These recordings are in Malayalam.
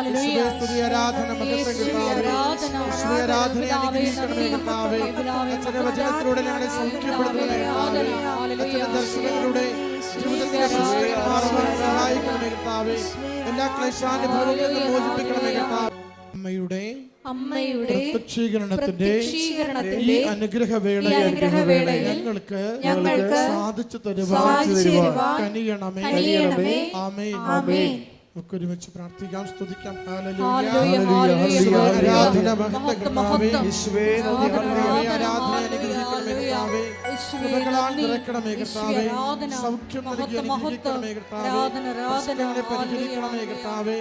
സ്തുതി ആരാധന മഹത്വം കർത്താവേ. സ്തുതി ആരാധന അനുഗ്രഹിക്കണമേ കർത്താവേ. അച്ഛന്റെ വചനത്തിലൂടെ ഞങ്ങളെ സൗഖ്യപ്പെടുത്തണമേ കർത്താവേ. അച്ഛന്റെ ദർശനത്തിലൂടെ ജീവിതത്തെ മാറുവാൻ സഹായിക്കണമേ കർത്താവേ. എല്ലാ ക്ലേശാനുഭവങ്ങളിൽ നിന്ന് മോചിപ്പിക്കണമേ കർത്താവേ. അമ്മയുടെ പ്രത്യക്ഷീകരണത്തിന്റെ ഈ അനുഗ്രഹവേളയിൽ ഞങ്ങൾക്ക് സാധിച്ചു തരുവാൻ കനിയണമേ. ആമേൻ. ആമേൻ. നമുക്ക് ഒരുമിച്ച് പ്രാർത്ഥിക്കാം, സ്തുതിക്കാം. സൗഖ്യം നൽകി അനുഗ്രഹിക്കണമേ കർത്താവേ. പരിഹരിക്കണമേ കർത്താവേ.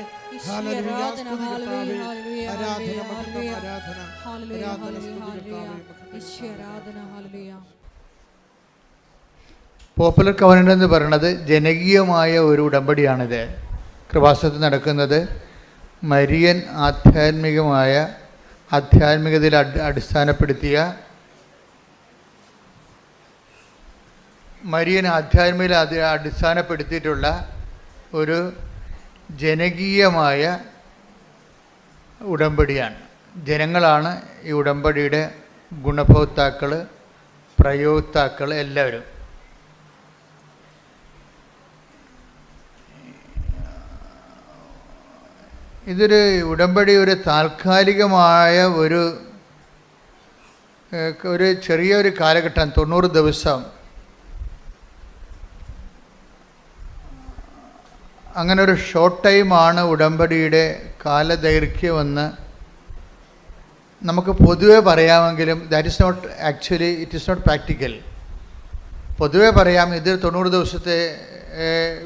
പോപ്പുലർ കവനന്റ് എന്ന് പറയുന്നത് ജനകീയമായ ഒരു ഉടമ്പടിയാണിത്. കൃപാസനത്തിൽ നടക്കുന്നത് മരിയൻ ആധ്യാത്മികതയിൽ അടിസ്ഥാനപ്പെടുത്തിയ അടിസ്ഥാനപ്പെടുത്തിയിട്ടുള്ള ഒരു ജനകീയമായ ഉടമ്പടിയാണ്. ജനങ്ങളാണ് ഈ ഉടമ്പടിയുടെ ഗുണഭോക്താക്കൾ, പ്രയോക്താക്കൾ എല്ലാവരും. ഇതൊരു ഉടമ്പടി ഒരു താൽക്കാലികമായ ഒരു ചെറിയൊരു കാലഘട്ടം, 90 ദിവസം, അങ്ങനെ ഒരു ഷോർട്ട് ടൈമാണ് ഉടമ്പടിയുടെ കാലദൈർഘ്യമെന്ന് നമുക്ക് പൊതുവെ പറയാമെങ്കിലും ഇറ്റ് ഈസ് നോട്ട് പ്രാക്ടിക്കൽ. പൊതുവെ പറയാം ഇത് 90 ദിവസത്തെ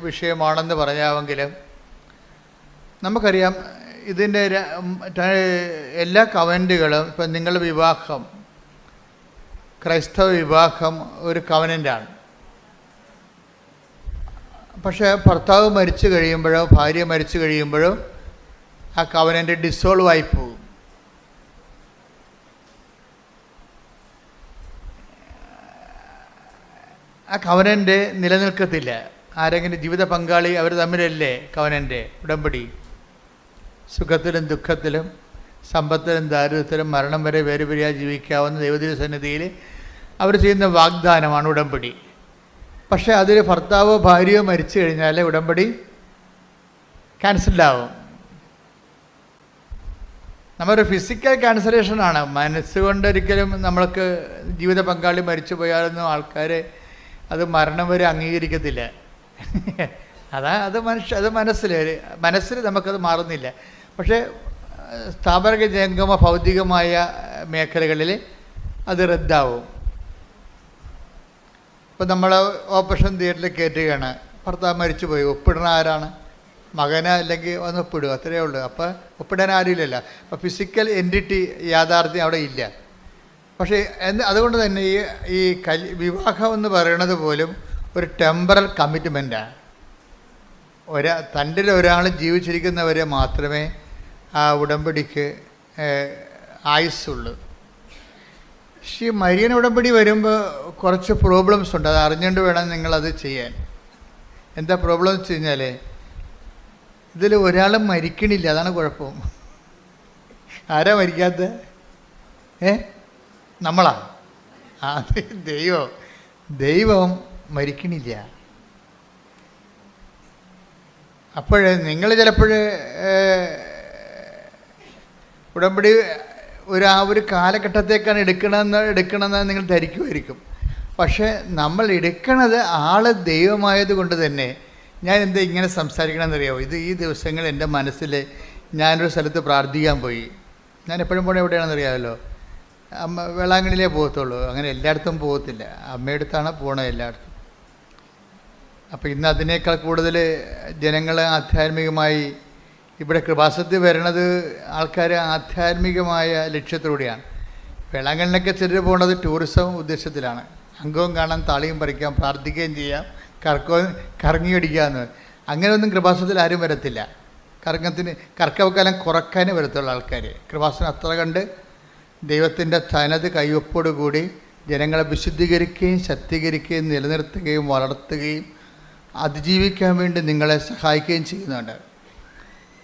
വിഷയമാണെന്ന് പറയാമെങ്കിലും നമുക്കറിയാം ഇതിൻ്റെ എല്ലാ കവനന്റുകളും, ഇപ്പം നിങ്ങളുടെ വിവാഹം, ക്രൈസ്തവ വിവാഹം ഒരു കവനൻ്റാണ്. പക്ഷേ ഭർത്താവ് മരിച്ചു കഴിയുമ്പോഴോ ഭാര്യ മരിച്ചു കഴിയുമ്പോഴോ ആ കവനൻ്റ് ഡിസോൾവ് ആയി പോകും. ആ കവനൻ്റ് നിലനിൽക്കത്തില്ല. ആരെങ്കിലും ജീവിത പങ്കാളി അവർ തമ്മിലല്ലേ കവനൻ്റ് ഉടമ്പടി. സുഖത്തിലും ദുഃഖത്തിലും സമ്പത്തിലും ദാരിദ്ര്യത്തിലും മരണം വരെ വേറെ ജീവിക്കാവുന്ന ദൈവത്തിൻ്റെ സന്നിധിയിൽ അവർ ചെയ്യുന്ന വാഗ്ദാനമാണ് ഉടമ്പടി. പക്ഷേ അതിൽ ഭർത്താവോ ഭാര്യയോ മരിച്ചു കഴിഞ്ഞാൽ ഉടമ്പടി ക്യാൻസലാവും. നമ്മളൊരു ഫിസിക്കൽ ക്യാൻസലേഷനാണ്. മനസ്സുകൊണ്ടൊരിക്കലും നമ്മൾക്ക് ജീവിത പങ്കാളി മരിച്ചു പോയാലൊന്നും ആൾക്കാർ അത് മരണം വരെ അംഗീകരിക്കത്തില്ല. അത് മനസ്സിൽ നമുക്കത് മാറുന്നില്ല. പക്ഷേ സ്ഥാപന ജംഗമ ഭൗതികമായ മേഖലകളിൽ അത് റദ്ദാവും. ഇപ്പം നമ്മൾ ഓപ്പറേഷൻ തിയേറ്ററിൽ കയറ്റുകയാണ്, ഭർത്താവ് മരിച്ചു പോയി, ഒപ്പിടുന്ന ആരാണ്? മകന, അല്ലെങ്കിൽ ഒന്ന് ഒപ്പിടുക, അത്രയേ ഉള്ളൂ. അപ്പോൾ ഒപ്പിടാൻ ആരുമില്ലല്ലോ. അപ്പോൾ ഫിസിക്കൽ എൻറ്റിറ്റി യാഥാർത്ഥ്യം അവിടെ ഇല്ല. പക്ഷേ അതുകൊണ്ട് തന്നെ ഈ വിവാഹം എന്ന് പറയുന്നത് പോലും ഒരു ടെമ്പറൽ കമ്മിറ്റ്മെൻറ്റാണ്. തൻ്റെ ഒരാൾ ജീവിച്ചിരിക്കുന്നവരെ മാത്രമേ ആ ഉടമ്പടിക്ക് ആയുസ്സുള്ളൂ. പക്ഷേ മരിയൻ ഉടമ്പടി വരുമ്പോൾ കുറച്ച് പ്രോബ്ലംസ് ഉണ്ട്. അത് അറിഞ്ഞുകൊണ്ട് വേണം നിങ്ങളത് ചെയ്യാൻ. എന്താ പ്രോബ്ലം എന്ന് വെച്ച് കഴിഞ്ഞാൽ ഇതിൽ ഒരാളും മരിക്കണില്ല, അതാണ് കുഴപ്പം. ആരാ മരിക്കാത്ത? നമ്മളാ? അത് ദൈവം മരിക്കണില്ല. അപ്പോൾ നിങ്ങൾ ചിലപ്പോൾ ഉടമ്പടി ഒരു കാലഘട്ടത്തേക്കാണ് എടുക്കണമെന്ന് നിങ്ങൾ ധരിക്കുമായിരിക്കും. പക്ഷേ നമ്മൾ എടുക്കണത് ആൾ ദൈവമായത് കൊണ്ട് തന്നെ ഞാൻ എന്താ ഇങ്ങനെ സംസാരിക്കണമെന്നറിയാമോ? ഈ ദിവസങ്ങൾ എൻ്റെ മനസ്സിൽ ഞാനൊരു സ്ഥലത്ത് പ്രാർത്ഥിക്കാൻ പോയി. ഞാൻ എപ്പോഴും പോകണത് എവിടെയാണെന്നറിയാമല്ലോ? വേളാങ്കണ്ണിയിലേ പോകത്തുള്ളൂ. അങ്ങനെ എല്ലായിടത്തും പോകത്തില്ല. അമ്മയടുത്താണ് പോകണത് എല്ലായിടത്തും. അപ്പോൾ ഇന്ന് അതിനേക്കാൾ കൂടുതൽ ജനങ്ങൾ ആധ്യാത്മികമായി ഇവിടെ കൃപാസനത്തിൽ വരണത് ആൾക്കാർ ആധ്യാത്മികമായ ലക്ഷ്യത്തിലൂടെയാണ്. വേളാങ്കണ്ണിലൊക്കെ ചിലർ പോകുന്നത് ടൂറിസം ഉദ്ദേശത്തിലാണ്. അംഗവും കാണാൻ, താളിയും പറിക്കാം, പ്രാർത്ഥിക്കുകയും ചെയ്യാം, കറങ്ങിയടിക്കാമെന്ന്. അങ്ങനെയൊന്നും കൃപാസനത്തിൽ ആരും വരത്തില്ല. കർക്കവക്കാലം കുറക്കാനേ വരത്തുള്ള ആൾക്കാർ. കൃപാസനം അത്ര കണ്ട് ദൈവത്തിൻ്റെ തനത് കയ്യൊപ്പോടുകൂടി ജനങ്ങളെ വിശുദ്ധീകരിക്കുകയും ശക്തീകരിക്കുകയും നിലനിർത്തുകയും വളർത്തുകയും അതിജീവിക്കാൻ വേണ്ടി നിങ്ങളെ സഹായിക്കുകയും ചെയ്യുന്നുണ്ട്.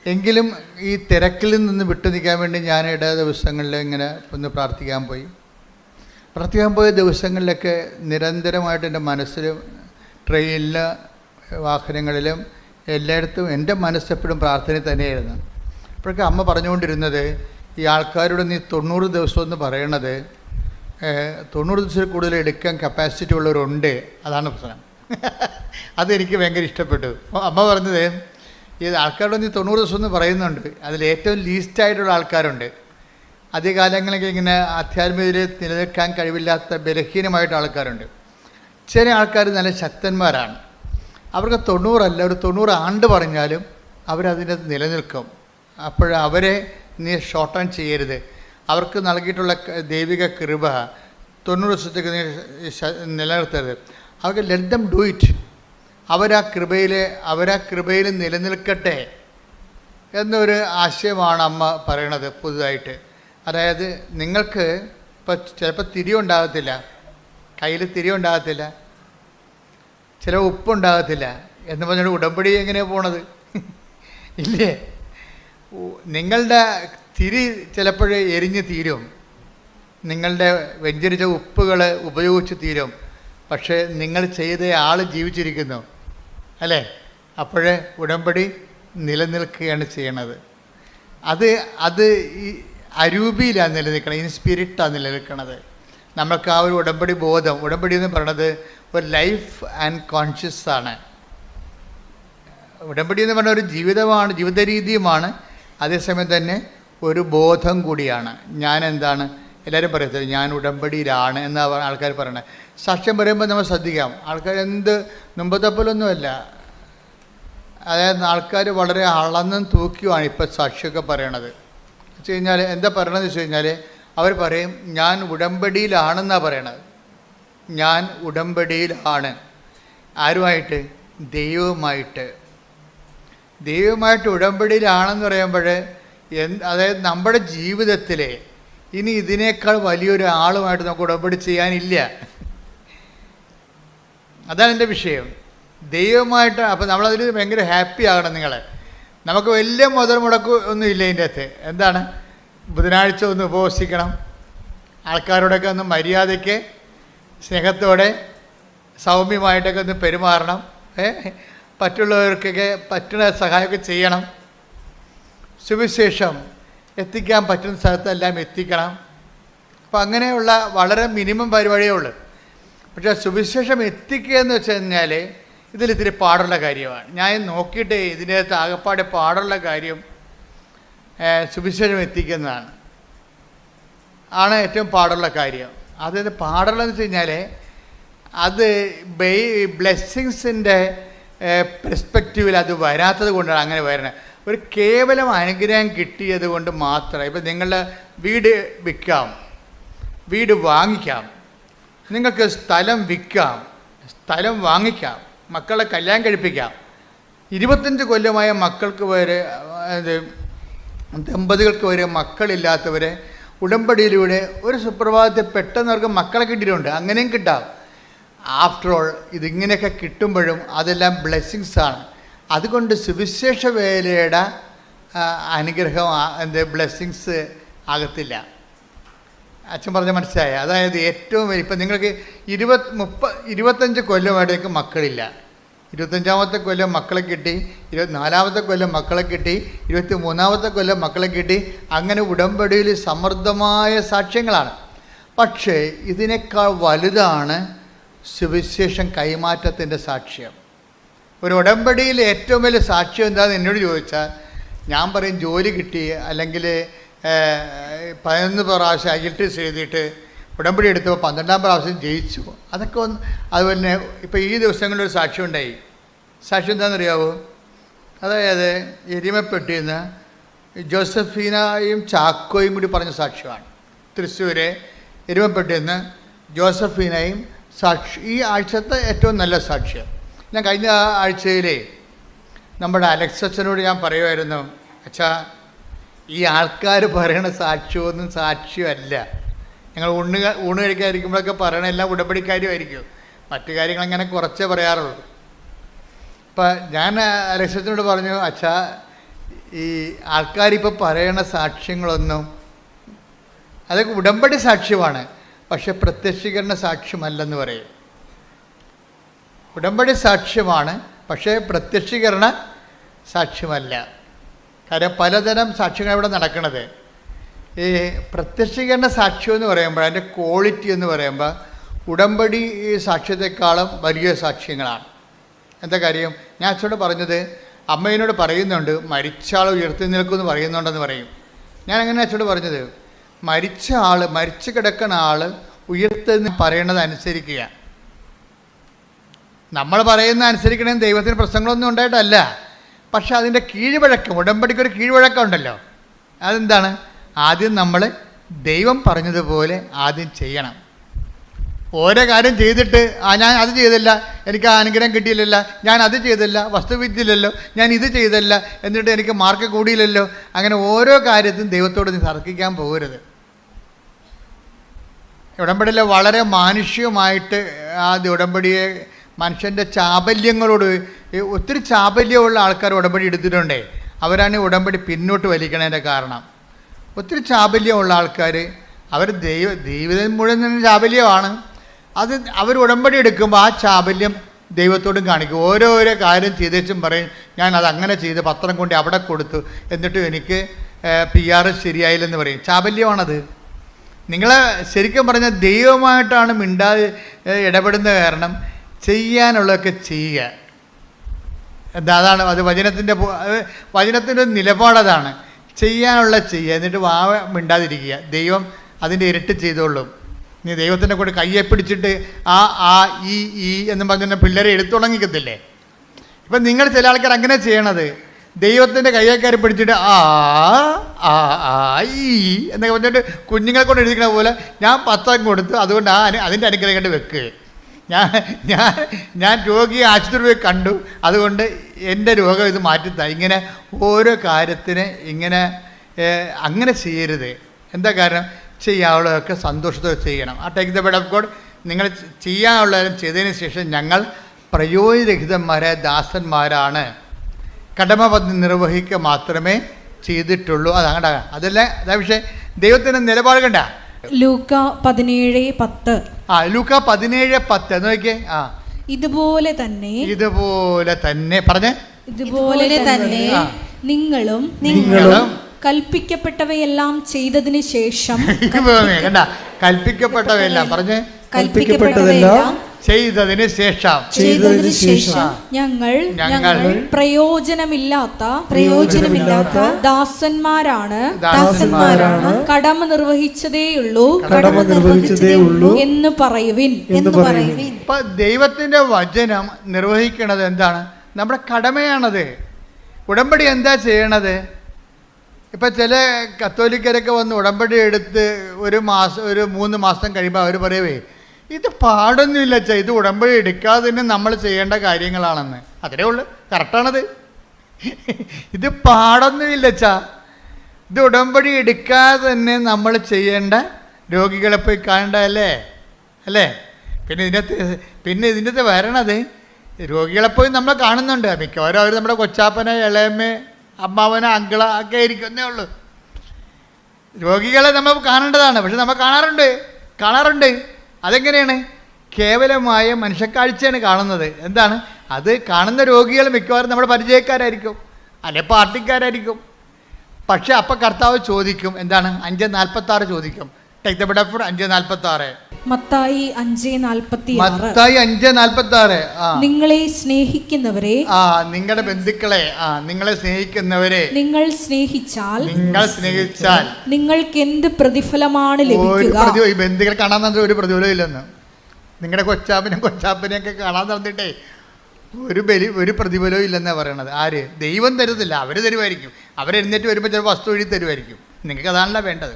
എങ്കിലും ഈ തിരക്കിൽ നിന്ന് വിട്ടു നിൽക്കാൻ വേണ്ടി ഞാൻ ദിവസങ്ങളിൽ ഇങ്ങനെ ഒന്ന് പ്രാർത്ഥിക്കാൻ പോയ ദിവസങ്ങളിലൊക്കെ നിരന്തരമായിട്ട് എൻ്റെ മനസ്സിലും ട്രെയിനിലും വാഹനങ്ങളിലും എല്ലായിടത്തും എൻ്റെ മനസ്സെപ്പോഴും പ്രാർത്ഥന തന്നെയായിരുന്നു. അപ്പോഴൊക്കെ അമ്മ പറഞ്ഞുകൊണ്ടിരുന്നത്, ഈ ആൾക്കാരോട് നീ 90 ദിവസം എന്ന് പറയണത് 90 ദിവസത്തിൽ കൂടുതൽ എടുക്കാൻ കപ്പാസിറ്റി ഉള്ളവരുണ്ട്, അതാണ് പ്രശ്നം. അതെനിക്ക് ഭയങ്കര ഇഷ്ടപ്പെട്ടു. അമ്മ പറഞ്ഞത്, ഈ ആൾക്കാരോട് നീ 90 ദിവസം എന്ന് പറയുന്നുണ്ട്, അതിൽ ഏറ്റവും ലീസ്റ്റായിട്ടുള്ള ആൾക്കാരുണ്ട്. ആദ്യകാലങ്ങളൊക്കെ ഇങ്ങനെ ആധ്യാത്മികതയിൽ നിലനിൽക്കാൻ കഴിവില്ലാത്ത ബലഹീനമായിട്ട് ആൾക്കാരുണ്ട്. ചില ആൾക്കാർ നല്ല ശക്തന്മാരാണ്. അവർക്ക് 90 അല്ല, ഒരു 90 ആണ്ട് പറഞ്ഞാലും അവരതിൻ്റെ നിലനിൽക്കും. അവരെ നീ ഷോർട്ട് ടേൺ ചെയ്യരുത്. അവർക്ക് നൽകിയിട്ടുള്ള ദൈവിക കൃപ 90 ദിവസത്തേക്ക് നീ നിലനിർത്തരുത്. അവർക്ക് ലെറ്റ് ദം ഡു ഇറ്റ്. അവരാ കൃപയിൽ നിലനിൽക്കട്ടെ എന്നൊരു ആശയമാണ് അമ്മ പറയണത് പുതുതായിട്ട്. അതായത് നിങ്ങൾക്ക് ഇപ്പോൾ ചിലപ്പോൾ തിരിയുണ്ടാകത്തില്ല, കയ്യിൽ തിരിയുണ്ടാകത്തില്ല, ചില ഉപ്പുണ്ടാകത്തില്ല എന്ന് പറഞ്ഞിട്ട് ഉടമ്പടി എങ്ങനെയാണ് പോണത്? ഇല്ലേ? നിങ്ങളുടെ തിരി ചിലപ്പോൾ എരിഞ്ഞ് തീരും, നിങ്ങളുടെ വെഞ്ചരിച്ച ഉപ്പുകൾ ഉപയോഗിച്ച് തീരും. പക്ഷേ നിങ്ങൾ ചെയ്ത ആൾ ജീവിച്ചിരിക്കുന്നു, അല്ലേ? അപ്പോഴേ ഉടമ്പടി നിലനിൽക്കുകയാണ് ചെയ്യണത്. അത് ഈ അരൂപിയിലാണ് നിലനിൽക്കണം, ഇൻ സ്പിരിറ്റാണ് നിലനിൽക്കുന്നത്. നമുക്ക് ആ ഒരു ഉടമ്പടി ബോധം, ഉടമ്പടി എന്ന് പറയുന്നത് ഒരു ലൈഫ് ആൻഡ് കോൺഷ്യസ് ആണ്. ഉടമ്പടി എന്ന് പറഞ്ഞ ഒരു ജീവിതമാണ്, ജീവിത രീതിയുമാണ്, അതേസമയം തന്നെ ഒരു ബോധം കൂടിയാണ്. ഞാൻ എന്താണ്, എല്ലാവരും പറയത്തില്ല ഞാൻ ഉടമ്പടിയിലാണ് എന്നാണ് ആൾക്കാർ പറയണത്. സാക്ഷ്യം പറയുമ്പോൾ നമ്മൾ ശ്രദ്ധിക്കാം, ആൾക്കാർ എന്ത് മുമ്പത്തെപ്പോലൊന്നുമല്ല. അതായത് ആൾക്കാർ വളരെ അളന്നും തൂക്കിയുമാണ് ഇപ്പോൾ സാക്ഷിയൊക്കെ പറയണത്. വെച്ച് കഴിഞ്ഞാൽ എന്താ പറയണതെന്ന് വെച്ച് കഴിഞ്ഞാൽ അവർ പറയും ഞാൻ ഉടമ്പടിയിലാണെന്നാണ് പറയണത്. ഞാൻ ഉടമ്പടിയിലാണ്. ആരുമായിട്ട്? ദൈവമായിട്ട് ഉടമ്പടിയിലാണെന്ന് പറയുമ്പോൾ അതായത് നമ്മുടെ ജീവിതത്തിൽ ഇനി ഇതിനേക്കാൾ വലിയൊരു ആളുമായിട്ട് നമുക്ക് ഉടമ്പടി ചെയ്യാനില്ല. അതാണ് എൻ്റെ വിഷയം. ദൈവമായിട്ട് അപ്പോൾ നമ്മളതിൽ ഭയങ്കര ഹാപ്പി ആകണം. നമുക്ക് വലിയ മുതൽ മുടക്ക് ഒന്നും ഇല്ല ഇതിൻ്റെ അകത്ത്. എന്താണ്? ബുധനാഴ്ച ഒന്ന് ഉപവസിക്കണം, ആൾക്കാരോടൊക്കെ ഒന്ന് മര്യാദയ്ക്ക് സ്നേഹത്തോടെ സൗമ്യമായിട്ടൊക്കെ ഒന്ന് പെരുമാറണം, മറ്റുള്ളവർക്കൊക്കെ പറ്റുന്ന സഹായമൊക്കെ ചെയ്യണം, സുവിശേഷം എത്തിക്കാൻ പറ്റുന്ന സ്ഥലത്തെല്ലാം എത്തിക്കണം. അപ്പം അങ്ങനെയുള്ള വളരെ മിനിമം പരിപാടിയേ ഉള്ളൂ. പക്ഷേ സുവിശേഷം എത്തിക്കുക എന്ന് വെച്ച് കഴിഞ്ഞാൽ ഇതിലിത്തിരി പാടുള്ള കാര്യമാണ്. ഞാൻ നോക്കിയിട്ട് ഇതിൻ്റെ അകത്ത് ആകെപ്പാടെ പാടുള്ള കാര്യം സുവിശേഷം എത്തിക്കുന്നതാണ്, ആണ് ഏറ്റവും പാടുള്ള കാര്യം. അതായത് പാടുള്ളതെന്ന് വെച്ച് കഴിഞ്ഞാൽ അത് ബ്ലെസ്സിങ്സിൻ്റെ പെർസ്പെക്റ്റീവിൽ അത് വരാത്തത് കൊണ്ടാണ് അങ്ങനെ വരുന്നത്. ഒരു കേവലം അനുഗ്രഹം കിട്ടിയത് കൊണ്ട് മാത്രം. ഇപ്പം നിങ്ങളുടെ വീട് വിൽക്കാം, വീട് വാങ്ങിക്കാം, നിങ്ങൾക്ക് സ്ഥലം വിൽക്കാം, സ്ഥലം വാങ്ങിക്കാം, മക്കളെ കല്യാണം കഴിപ്പിക്കാം. 25 കൊല്ലമായ മക്കൾക്ക് വരെ ദമ്പതികൾക്ക് വരെ മക്കളില്ലാത്തവരെ ഉടമ്പടിയിലൂടെ ഒരു സുപ്രഭാതത്തിൽ പെട്ടെന്ന് അവർക്ക് മക്കളെ കിട്ടിയിട്ടുണ്ട്. അങ്ങനെയും കിട്ടാം. ആഫ്റ്റർ ഓൾ ഇതിങ്ങനെയൊക്കെ കിട്ടുമ്പോഴും അതെല്ലാം ബ്ലെസ്സിങ്സാണ്. അതുകൊണ്ട് സുവിശേഷ വേലയുടെ അനുഗ്രഹം ബ്ലെസ്സിങ്സ് ആകത്തില്ല. അച്ഛൻ പറഞ്ഞ മനസ്സിലായ? അതായത് ഏറ്റവും വലിയ ഇപ്പം നിങ്ങൾക്ക് 25 കൊല്ലമായിട്ടേക്ക് മക്കളില്ല, 25ാമത്തെ കൊല്ലം മക്കളെ കിട്ടി, 24ാമത്തെ കൊല്ലം മക്കളെ കിട്ടി, 23ാമത്തെ കൊല്ലം മക്കളെ കിട്ടി. അങ്ങനെ ഉടമ്പടിയിൽ സമൃദ്ധമായ സാക്ഷ്യങ്ങളാണ്. പക്ഷേ ഇതിനേക്കാൾ വലുതാണ് സുവിശേഷം കൈമാറ്റത്തിൻ്റെ സാക്ഷ്യം. ഒരു ഉടമ്പടിയിൽ ഏറ്റവും വലിയ സാക്ഷ്യം എന്താണെന്ന് എന്നോട് ചോദിച്ചാൽ ഞാൻ പറയും ജോലി കിട്ടി, അല്ലെങ്കിൽ 11 പ്രാവശ്യം IELTS എഴുതിയിട്ട് ഉടമ്പടി എടുത്തപ്പോൾ 12ാം പ്രാവശ്യം ജയിച്ചു. അതൊക്കെ അതുപോലെ തന്നെ ഇപ്പോൾ ഈ ദിവസങ്ങളിലൊരു സാക്ഷ്യം ഉണ്ടായി. സാക്ഷ്യം എന്താണെന്നറിയാവോ? അതായത് എരിമപ്പെട്ടിയിൽ നിന്ന് ജോസഫീനയും ചാക്കോയും കൂടി പറഞ്ഞ സാക്ഷ്യമാണ്. തൃശ്ശൂരെ എരിമപ്പെട്ടിയിൽ നിന്ന് ജോസഫീനയും ഈ ആഴ്ചത്തെ ഏറ്റവും നല്ല സാക്ഷ്യം. ഞാൻ കഴിഞ്ഞ ആഴ്ചയിലെ നമ്മുടെ അലക്സച്ചനോട് ഞാൻ പറയുമായിരുന്നു, അച്ഛാ ഈ ആൾക്കാർ പറയണ സാക്ഷ്യമൊന്നും സാക്ഷ്യമല്ല. ഞങ്ങൾ ഊണ് കഴിക്കാതിരിക്കുമ്പോഴൊക്കെ പറയണ എല്ലാം ഉടമ്പടിക്കാരുമായിരിക്കും, മറ്റു കാര്യങ്ങൾ അങ്ങനെ കുറച്ചേ പറയാറുള്ളൂ. അപ്പം ഞാൻ അലക്സച്ചനോട് പറഞ്ഞു, അച്ഛാ ഈ ആൾക്കാരിപ്പോൾ പറയണ സാക്ഷ്യങ്ങളൊന്നും അതൊക്കെ ഉടമ്പടി സാക്ഷ്യമാണ്, പക്ഷെ പ്രത്യക്ഷീകരണ സാക്ഷ്യമല്ലെന്ന് പറയും. ഉടമ്പടി സാക്ഷ്യമാണ്, പക്ഷേ പ്രത്യക്ഷീകരണ സാക്ഷ്യമല്ല. കാര്യം പലതരം സാക്ഷ്യങ്ങൾ ഇവിടെ നടക്കുന്നത്. ഈ പ്രത്യക്ഷീകരണ സാക്ഷ്യം എന്ന് പറയുമ്പോൾ അതിൻ്റെ ക്വാളിറ്റി എന്ന് പറയുമ്പോൾ ഉടമ്പടി സാക്ഷ്യത്തെക്കാളും വലിയ സാക്ഷ്യങ്ങളാണ്. എന്താ കാര്യം? ഞാൻ അച്ഛനോട് പറഞ്ഞത്, അമ്മയോട് പറയുന്നുണ്ട് മരിച്ച ആൾ ഉയർത്തി നിൽക്കുമെന്ന് പറയുന്നുണ്ടെന്ന് പറയും. ഞാൻ അങ്ങനെ അച്ഛനോട് പറഞ്ഞത്, മരിച്ച ആൾ, മരിച്ചു കിടക്കുന്ന ആൾ ഉയർത്തെന്ന് പറയണത് അനുസരിക്കുക. നമ്മൾ പറയുന്ന അനുസരിക്കണമെന്ന് ദൈവത്തിന് പ്രശ്നങ്ങളൊന്നും ഉണ്ടായിട്ടല്ല, പക്ഷെ അതിൻ്റെ കീഴ്വഴക്കം, ഉടമ്പടിക്കൊരു കീഴ്വഴക്കം ഉണ്ടല്ലോ. അതെന്താണ്? ആദ്യം നമ്മൾ ദൈവം പറഞ്ഞതുപോലെ ആദ്യം ചെയ്യണം. ഓരോ കാര്യം ചെയ്തിട്ട് ഞാൻ അത് ചെയ്തില്ല, എനിക്ക് ആ അനുഗ്രഹം കിട്ടിയില്ലല്ലോ, ഞാൻ അത് ചെയ്തില്ല, വസ്തുവിദ്യയില്ലല്ലോ, ഞാൻ ഇത് ചെയ്തില്ല, എന്നിട്ട് എനിക്ക് മാർക്ക് കൂടിയില്ലല്ലോ, അങ്ങനെ ഓരോ കാര്യത്തിനും ദൈവത്തോട് നീ തർക്കിക്കാൻ പോകരുത്. ഉടമ്പടിയിൽ വളരെ മാനുഷികമായിട്ട് ആ ഉടമ്പടിയെ മനുഷ്യൻ്റെ ചാബല്യങ്ങളോട്, ഒത്തിരി ചാബല്യമുള്ള ആൾക്കാർ ഉടമ്പടി എടുത്തിട്ടുണ്ടേ, അവരാണ് ഉടമ്പടി പിന്നോട്ട് വലിക്കണതിൻ്റെ കാരണം. ഒത്തിരി ചാബല്യമുള്ള ആൾക്കാർ, അവർ ജീവിതം മുഴുവൻ തന്നെ ചാബല്യമാണ്. അത് അവർ ഉടമ്പടി എടുക്കുമ്പോൾ ആ ചാബല്യം ദൈവത്തോടും കാണിക്കും. ഓരോരോ കാര്യം ചെയ്തേച്ചും പറയും, ഞാൻ അത് അങ്ങനെ ചെയ്ത് പത്രം കൊണ്ട് അവിടെ കൊടുത്തു, എന്നിട്ടും എനിക്ക് PR ശരിയായില്ലെന്ന് പറയും. ചാബല്യമാണത്. നിങ്ങളെ ശരിക്കും പറഞ്ഞാൽ ദൈവമായിട്ടാണ് മിണ്ടാതെ ഇടപെടുന്ന കാരണം ചെയ്യാനുള്ളതൊക്കെ ചെയ്യുക. അതാണ് അത് വചനത്തിൻ്റെ നിലപാടതാണ്. ചെയ്യാനുള്ള ചെയ്യുക, എന്നിട്ട് മിണ്ടാതിരിക്കുക. ദൈവം അതിൻ്റെ ഇരട്ടി ചെയ്തോളും. നീ ദൈവത്തിൻ്റെ കൂടെ കയ്യെ പിടിച്ചിട്ട് ആ ഈ എന്നും പറഞ്ഞ പിള്ളേരെ എടുത്തു തുടങ്ങിക്കത്തില്ലേ. ഇപ്പം നിങ്ങൾ ചില ആൾക്കാർ അങ്ങനെ ചെയ്യണത്, ദൈവത്തിൻ്റെ കയ്യേക്കാരി പിടിച്ചിട്ട് ഈ എന്നൊക്കെ പറഞ്ഞിട്ട് കുഞ്ഞുങ്ങളെ കൊണ്ട് എഴുതിക്കണ പോലെ ഞാൻ 10 കൊടുത്തു, അതുകൊണ്ട് അതിൻ്റെ അനുഗ്രഹം കണ്ട് വെക്ക്. ഞാൻ രോഗിയെ ആശുപത്രി പോയി കണ്ടു, അതുകൊണ്ട് എൻ്റെ രോഗം ഇത് മാറ്റിത്താ. ഇങ്ങനെ ഓരോ കാര്യത്തിന് ഇങ്ങനെ അങ്ങനെ ചെയ്യരുത്. എന്താ കാരണം? ചെയ്യാനുള്ളതൊക്കെ സന്തോഷത്തോടെ ചെയ്യണം. ആ take the word of God. നിങ്ങൾ ചെയ്യാനുള്ളതും ചെയ്തതിന് ശേഷം ഞങ്ങൾ പ്രയോജനരഹിതന്മാരായ ദാസന്മാരാണ്, കടമപദ്ധതി നിർവഹിക്കുക മാത്രമേ ചെയ്തിട്ടുള്ളൂ. അതല്ല അതാ വിഷയം. ദൈവത്തിൻ്റെ നിലപാട് കണ്ട ലൂക്ക 17:10. ലൂക്ക 17:10 നോക്കിയേ. ഇതുപോലെ തന്നെ പറഞ്ഞേ. ഇതുപോലെ തന്നെ നിങ്ങളും കൽപ്പിക്കപ്പെട്ടവയെല്ലാം ചെയ്തതിന് ശേഷം കണ്ട, കൽപ്പിക്കപ്പെട്ടവയെല്ലാം പറഞ്ഞേ, കൽപ്പിക്കപ്പെട്ടവയെല്ലാം ചെയ്തതിന് ശേഷം ഞങ്ങൾ പ്രയോജനമില്ലാത്ത ദാസന്മാരാണ് കടമ നിർവഹിച്ചതേയുള്ളൂ എന്ന് പറയുവിൻ. ഇപ്പൊ ദൈവത്തിന്റെ വചനം നിർവഹിക്കണത് എന്താണ്? നമ്മുടെ കടമയാണത്. ഉടമ്പടി എന്താ ചെയ്യണത്? ഇപ്പം ചില കത്തോലിക്കരൊക്കെ വന്ന് ഉടമ്പടി എടുത്ത് ഒരു 3 മാസം കഴിയുമ്പോൾ അവർ പറയവേ, ഇത് പാടൊന്നുമില്ല അച്ഛാ, ഇത് ഉടമ്പടി എടുക്കാതെ തന്നെ നമ്മൾ ചെയ്യേണ്ട കാര്യങ്ങളാണെന്ന്. അതിലേ ഉള്ളു, കറക്റ്റാണത്. ഇത് പാടൊന്നുമില്ല അച്ഛാ, ഇത് ഉടമ്പടി എടുക്കാതെ തന്നെ നമ്മൾ ചെയ്യേണ്ട, രോഗികളെ പോയി കാണണ്ടല്ലേ അല്ലേ? പിന്നെ ഇതിൻ്റെ വരണത് രോഗികളെപ്പോയി നമ്മൾ കാണുന്നുണ്ട്. മിക്കവാറും അവർ നമ്മുടെ കൊച്ചാപ്പനെ, ഇളയമ്മ, അമ്മാവന, അങ്കിള ഒക്കെ ആയിരിക്കുന്നേ ഉള്ളൂ. രോഗികളെ നമ്മൾ കാണേണ്ടതാണ്, പക്ഷെ നമ്മൾ കാണാറുണ്ട്. അതെങ്ങനെയാണ്? കേവലമായ മനുഷ്യക്കാഴ്ചയാണ് കാണുന്നത്. എന്താണ് അത്? കാണുന്ന രോഗികൾ മിക്കവാറും നമ്മുടെ പരിചയക്കാരായിരിക്കും, അല്ലെ പാർട്ടിക്കാരായിരിക്കും. പക്ഷെ അപ്പം കർത്താവ് ചോദിക്കും, എന്താണ്? 5:46 ചോദിക്കും. Take the word of 5:46. Mathai 5:46. നിങ്ങളെ സ്നേഹിക്കുന്നവരെ, നിങ്ങളുടെ ബന്ധുക്കളെ, നിങ്ങളെ സ്നേഹിക്കുന്നവരെ നിങ്ങൾ സ്നേഹിച്ചാൽ നിങ്ങൾക്ക് എന്ത് പ്രതിഫലമാണ് ലഭിക്കുക? ഈ ബന്ധുക്കളെ കാണാൻ നടന്നിട്ട് ഒരു പ്രതിഫലം ഇല്ലെന്ന്. നിങ്ങളുടെ കൊച്ചാപ്പനെയൊക്കെ കാണാൻ നടന്നിട്ടേ ഒരു പ്രതിഫലവും ഇല്ലെന്നാണ് പറയണത്. ആര്? ദൈവം തരുന്നില്ല, അവർ തരുമായിരിക്കും. അവരെഴുന്നേറ്റ് വരുമ്പോൾ ചില വസ്തു എഴുതി തരുമായിരിക്കും. നിങ്ങൾക്ക് അതാണല്ലോ വേണ്ടത്.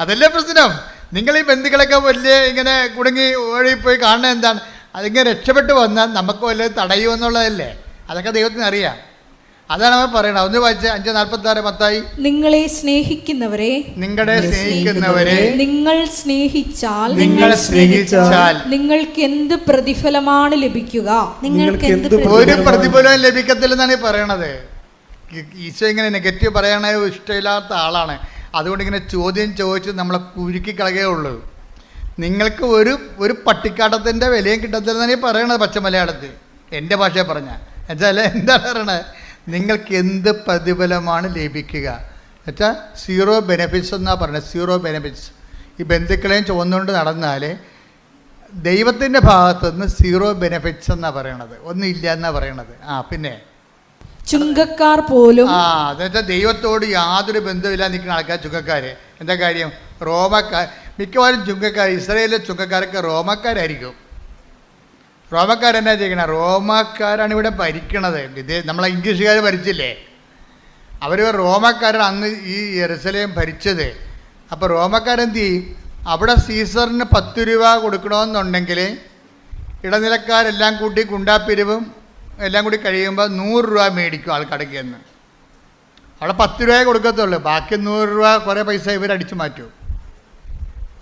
അതല്ലേ പ്രശ്നം. നിങ്ങൾ ഈ ബന്ധുക്കളൊക്കെ വലിയ ഇങ്ങനെ കുടുങ്ങി ഓടിപ്പോയി കാണുന്നത് എന്താണ്? അതിങ്ങനെ രക്ഷപ്പെട്ട് വന്നാൽ നമുക്ക് വല്ലതും തടയുമെന്നുള്ളതല്ലേ? അതൊക്കെ ദൈവത്തിന് അറിയാം. അതാണ് അവർ പറയണത്. ഒന്ന് വായിച്ച 5:46 മത്തായി. നിങ്ങളെ സ്നേഹിക്കുന്നവരെ നിങ്ങൾ സ്നേഹിച്ചാൽ നിങ്ങൾക്ക് എന്ത് പ്രതിഫലമാണ് ലഭിക്കുക? ഒരു പ്രതിഫലവും ലഭിക്കത്തില്ലെന്നാണ് ഈ പറയണത്. ഈശോ ഇങ്ങനെ നെഗറ്റീവ് പറയാൻ ഇഷ്ടമില്ലാത്ത ആളാണ്. അതുകൊണ്ട് ഇങ്ങനെ ചോദ്യം ചോദിച്ച് നമ്മളെ കുരുക്കി കളയുകയുള്ളൂ. നിങ്ങൾക്ക് ഒരു പട്ടിക്കാട്ടത്തിൻ്റെ വിലയും കിട്ടത്തില്ലെന്നാണ് ഈ പറയണത് പച്ച മലയാളത്തിൽ, എൻ്റെ ഭാഷയെ പറഞ്ഞാൽ. എന്നുവെച്ചാൽ എന്താണ് പറയണത്, നിങ്ങൾക്ക് എന്ത് പ്രതിഫലമാണ് ലഭിക്കുക എന്നുവെച്ചാൽ സീറോ ബെനിഫിറ്റ്സ് എന്നാണ് പറയുന്നത്. Zero benefits. ഈ ബന്ധുക്കളെയും ചുവന്നുകൊണ്ട് നടന്നാൽ ദൈവത്തിൻ്റെ ഭാഗത്തുനിന്ന് സീറോ ബെനിഫിറ്റ്സ് എന്നാണ് പറയണത്, ഒന്നുമില്ല എന്നാണ് പറയണത്. പിന്നെ ചുങ്കക്കാർ പോലും എന്നുവെച്ചാൽ ദൈവത്തോട് യാതൊരു ബന്ധമില്ല നിൽക്കുന്ന ആൾക്കാർ ചുങ്കക്കാർ. എന്താ കാര്യം? റോമക്കാർ മിക്കവാറും ചുങ്കക്കാർ, ഇസ്രായേലിലെ ചുങ്കക്കാരൊക്കെ റോമക്കാരായിരിക്കും. റോമക്കാരെന്നാ ചെയ്യണം? റോമക്കാരാണ് ഇവിടെ ഭരിക്കണത്. നമ്മളെ ഇംഗ്ലീഷുകാർ ഭരിച്ചില്ലേ, അവർ റോമക്കാരാണ് അന്ന് ഈ യെരുശലേം ഭരിച്ചത്. അപ്പോൾ റോമക്കാരെന്ത് ചെയ്യും? അവിടെ സീസറിന് 10 രൂപ കൊടുക്കണമെന്നുണ്ടെങ്കിൽ ഇടനിലക്കാരെല്ലാം കൂട്ടി ഗുണ്ടാപ്പിരിവും എല്ലാം കൂടി കഴിയുമ്പോൾ 100 രൂപ മേടിക്കും ആൾക്കടയ്ക്ക് എന്ന്. അവിടെ 10 രൂപയെ കൊടുക്കത്തുള്ളൂ, ബാക്കി 100 രൂപ കുറേ പൈസ ഇവരടിച്ചു മാറ്റും.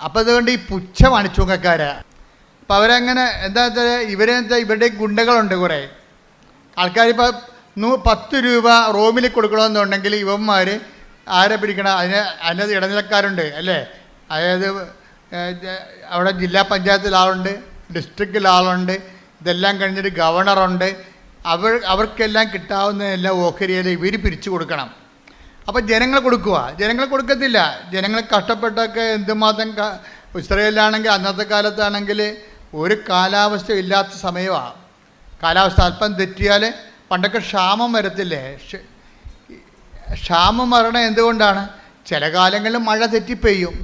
അപ്പോൾ അതുകൊണ്ട് ഈ പുച്ഛമാണ് ചുങ്കക്കാര്. അപ്പം അവരങ്ങനെ എന്താ വെച്ചാൽ ഇവരുടെ ഗുണ്ടകളുണ്ട് കുറേ ആൾക്കാരിപ്പോൾ 10 രൂപ റോമിൽ കൊടുക്കണമെന്നുണ്ടെങ്കിൽ ഇവന്മാർ ആരെ പിടിക്കണം? അതിനകത്ത് ഇടനിലക്കാരുണ്ട് അല്ലേ? അതായത് അവിടെ ജില്ലാ പഞ്ചായത്തിൽ ആളുണ്ട്, ഡിസ്ട്രിക്റ്റിൽ ആളുണ്ട്, ഇതെല്ലാം കഴിഞ്ഞിട്ട് ഗവർണറുണ്ട്. അവർക്കെല്ലാം കിട്ടാവുന്നതെല്ലാം ഓഹരിയിൽ ഇവർ പിരിച്ചു കൊടുക്കണം. അപ്പോൾ ജനങ്ങൾ കൊടുക്കത്തില്ല. ജനങ്ങൾ കഷ്ടപ്പെട്ടൊക്കെ എന്തുമാത്രം ഇസ്രായേലിലാണെങ്കിൽ അന്നത്തെ കാലത്താണെങ്കിൽ ഒരു കാലാവസ്ഥ ഇല്ലാത്ത സമയമാണ്. കാലാവസ്ഥ അല്പം തെറ്റിയാൽ പണ്ടൊക്കെ ക്ഷാമം വരത്തില്ലേ? ക്ഷാമം വരണം എന്തുകൊണ്ടാണ്? ചില കാലങ്ങളിൽ മഴ തെറ്റിപ്പെയ്യും.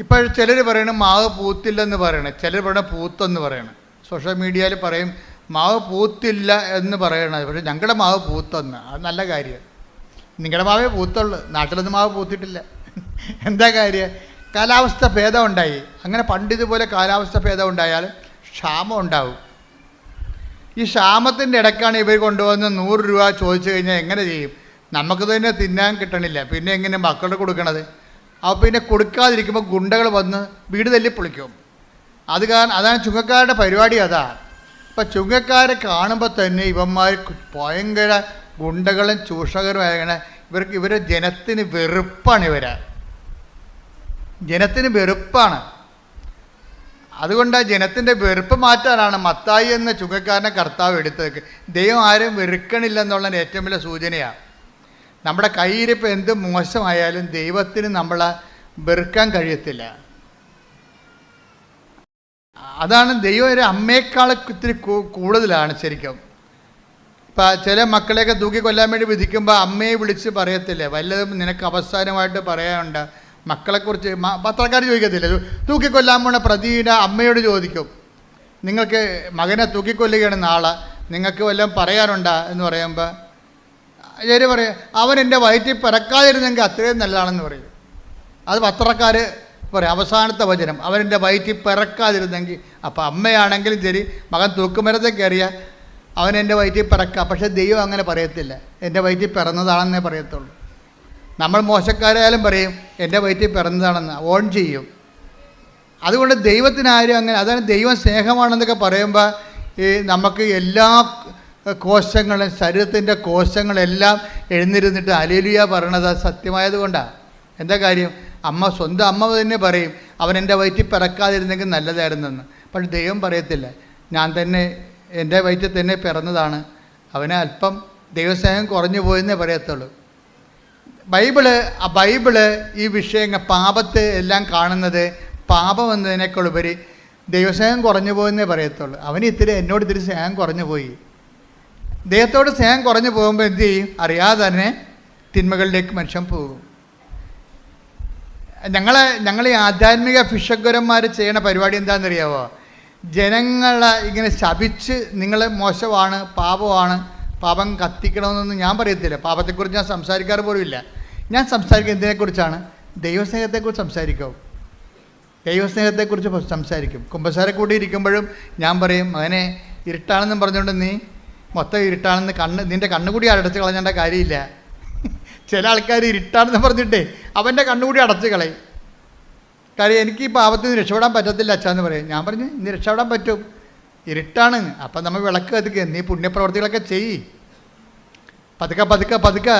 ഇപ്പോൾ ചിലർ പറയണം മാവ് പൂത്തില്ലെന്ന് പറയണം, ചിലർ പറയണം പൂത്തെന്ന് പറയണം. സോഷ്യൽ മീഡിയയിൽ പറയും മാവ് പൂത്തില്ല എന്ന് പറയണത്, പക്ഷേ ഞങ്ങളുടെ മാവ് പൂത്തെന്ന്. അത് നല്ല കാര്യം. നിങ്ങളുടെ മാവേ പൂത്തുള്ളൂ, നാട്ടിലൊന്നും മാവ് പൂത്തിട്ടില്ല. എന്താ കാര്യം? കാലാവസ്ഥ ഭേദം ഉണ്ടായി. അങ്ങനെ പണ്ടിതുപോലെ കാലാവസ്ഥ ഭേദം ഉണ്ടായാൽ ക്ഷാമം ഉണ്ടാവും. ഈ ക്ഷാമത്തിൻ്റെ ഇടയ്ക്കാണ് ഇവർ കൊണ്ടുവന്ന് 100 രൂപ ചോദിച്ചു കഴിഞ്ഞാൽ എങ്ങനെ ചെയ്യും? നമുക്ക് തന്നെ തിന്നാൻ കിട്ടണില്ല, പിന്നെ എങ്ങനെ മക്കളുടെ കൊടുക്കണത്? അപ്പോൾ പിന്നെ കൊടുക്കാതിരിക്കുമ്പോൾ ഗുണ്ടകൾ വന്ന് വീട് തല്ലി പൊളിക്കും. അതാണ് ചുങ്കക്കാരുടെ പരിപാടി. അപ്പം ചുങ്കക്കാരെ കാണുമ്പോൾ തന്നെ ഇവന്മാർ ഭയങ്കര ഗുണ്ടകളും ചൂഷകരുമായ ഇവരെ ജനത്തിന് വെറുപ്പാണ്. ജനത്തിന് വെറുപ്പാണ്. അതുകൊണ്ട് ആ ജനത്തിൻ്റെ വെറുപ്പ് മാറ്റാനാണ് മത്തായി എന്ന ചുങ്കക്കാരനെ കർത്താവ് എടുത്തത്. ദൈവം ആരും വെറുക്കണില്ലെന്നുള്ളതിന് ഏറ്റവും വലിയ സൂചനയാണ്. നമ്മുടെ കയ്യിരിപ്പ് എന്ത് മോശമായാലും ദൈവത്തിന് നമ്മളെ വെറുക്കാൻ കഴിയത്തില്ല. അതാണ് ദൈവം ഒരു അമ്മയെക്കാൾ ഇത്തിരി കൂടുതലാണ് ശരിക്കും. ഇപ്പം ചില മക്കളെയൊക്കെ തൂക്കിക്കൊല്ലാൻ വേണ്ടി വിധിക്കുമ്പോൾ അമ്മയെ വിളിച്ച് പറയത്തില്ല, വല്ലതും നിനക്ക് അവസാനമായിട്ട് പറയാനുണ്ട് മക്കളെക്കുറിച്ച്. പത്രക്കാർ ചോദിക്കത്തില്ല, തൂക്കിക്കൊല്ലാൻ പോണ പ്രതിയുടെ അമ്മയോട് ചോദിക്കും, നിങ്ങൾക്ക് മകനെ തൂക്കിക്കൊല്ലുകയാണ് നാളെ, നിങ്ങൾക്ക് വല്ലതും പറയാനുണ്ടോ എന്ന് പറയുമ്പോൾ ശരി പറയും, അവൻ എൻ്റെ വയറ്റിൽ പിറക്കാതിരുന്നെങ്കിൽ അത്രയും നല്ലതാണെന്ന് പറയും. അത് പത്രക്കാർ പറയും അവസാനത്തെ വചനം, അവൻ എൻ്റെ വയറ്റിൽ പിറക്കാതിരുന്നെങ്കിൽ. അപ്പോൾ അമ്മയാണെങ്കിലും ശരി, മകൻ തൂക്കുമരത്തെ കയറിയാൽ അവൻ എൻ്റെ വയറ്റിൽ പിറക്കാം. പക്ഷേ ദൈവം അങ്ങനെ പറയത്തില്ല, എൻ്റെ വയറ്റിൽ പിറന്നതാണെന്നേ പറയത്തുള്ളൂ. നമ്മൾ മോശക്കാരായാലും പറയും എൻ്റെ വയറ്റിൽ പിറന്നതാണെന്ന്, ഓൺ ചെയ്യും. അതുകൊണ്ട് ദൈവത്തിനാരും അങ്ങനെ, അതാണ് ദൈവം സ്നേഹമാണെന്നൊക്കെ പറയുമ്പോൾ ഈ നമുക്ക് എല്ലാ കോശങ്ങളും, ശരീരത്തിൻ്റെ കോശങ്ങളെല്ലാം എഴുന്നിരുന്നിട്ട് ഹല്ലേലൂയ പറയണത് സത്യമായതുകൊണ്ടാണ്. എന്താ കാര്യം? സ്വന്തം അമ്മ തന്നെ പറയും അവൻ എൻ്റെ വയറ്റിൽ പിറക്കാതിരുന്നെങ്കിൽ നല്ലതായിരുന്നെന്ന്. പക്ഷെ ദൈവം പറയത്തില്ല, ഞാൻ തന്നെ എൻ്റെ വയറ്റിൽ തന്നെ പിറന്നതാണ്, അവനെ അല്പം ദൈവസ്നേഹം കുറഞ്ഞു പോയെന്നേ പറയത്തുള്ളൂ. ബൈബിള് ഈ വിഷയങ്ങൾ പാപത്തെ എല്ലാം കാണുന്നത് പാപം എന്നതിനേക്കാളുപരി ദൈവസ്നേഹം കുറഞ്ഞു പോയെന്നേ പറയത്തുള്ളൂ. എന്നോട് ഇത്തിരി സ്നേഹം കുറഞ്ഞു പോയി. ദൈവത്തോട് സ്നേഹം കുറഞ്ഞു പോകുമ്പോൾ എന്ത് ചെയ്യും? അറിയാതെ തന്നെ തിന്മകളിലേക്ക് മനുഷ്യൻ പോകും. ഞങ്ങൾ ഈ ആധ്യാത്മിക ഭിഷഗ്വരന്മാർ ചെയ്യണ പരിപാടി എന്താണെന്നറിയാമോ? ജനങ്ങളെ ഇങ്ങനെ ശപിച്ച് നിങ്ങൾ മോശമാണ്, പാപമാണ്, പാപം കത്തിക്കണമെന്നൊന്നും ഞാൻ പറയത്തില്ല. പാപത്തെക്കുറിച്ച് ഞാൻ സംസാരിക്കാറ് പോലുമില്ല. ഞാൻ സംസാരിക്കുക എന്തിനെക്കുറിച്ചാണ്? ദൈവസ്നേഹത്തെക്കുറിച്ച് സംസാരിക്കും. ദൈവസ്നേഹത്തെക്കുറിച്ച് സംസാരിക്കും. കുമ്പസാരെ കൂടി ഇരിക്കുമ്പോഴും ഞാൻ പറയും, മകനെ ഇരുട്ടാണെന്നും പറഞ്ഞുകൊണ്ട് നീ മൊത്തം ഇരുട്ടാണെന്ന് നിൻ്റെ കണ്ണുകൂടി അടച്ച് കളഞ്ഞേണ്ട കാര്യമില്ല. ചില ആൾക്കാർ ഇരുട്ടാണെന്ന് പറഞ്ഞിട്ടേ അവൻ്റെ കണ്ണുകൂടി അടച്ച് കളയും. കാര്യം എനിക്ക് ഈ പാപത്തിൽ നിന്ന് രക്ഷപ്പെടാൻ പറ്റത്തില്ല അച്ഛാന്ന് പറയും. ഞാൻ പറഞ്ഞു ഇന്ന് രക്ഷപ്പെടാൻ പറ്റും, ഇരുട്ടാണ്. അപ്പം നമ്മൾ വിളക്ക് കത്തിക്കുക, നീ പുണ്യപ്രവർത്തികളൊക്കെ ചെയ്യ്. പതുക്കെ പതുക്കെ പതുക്കെ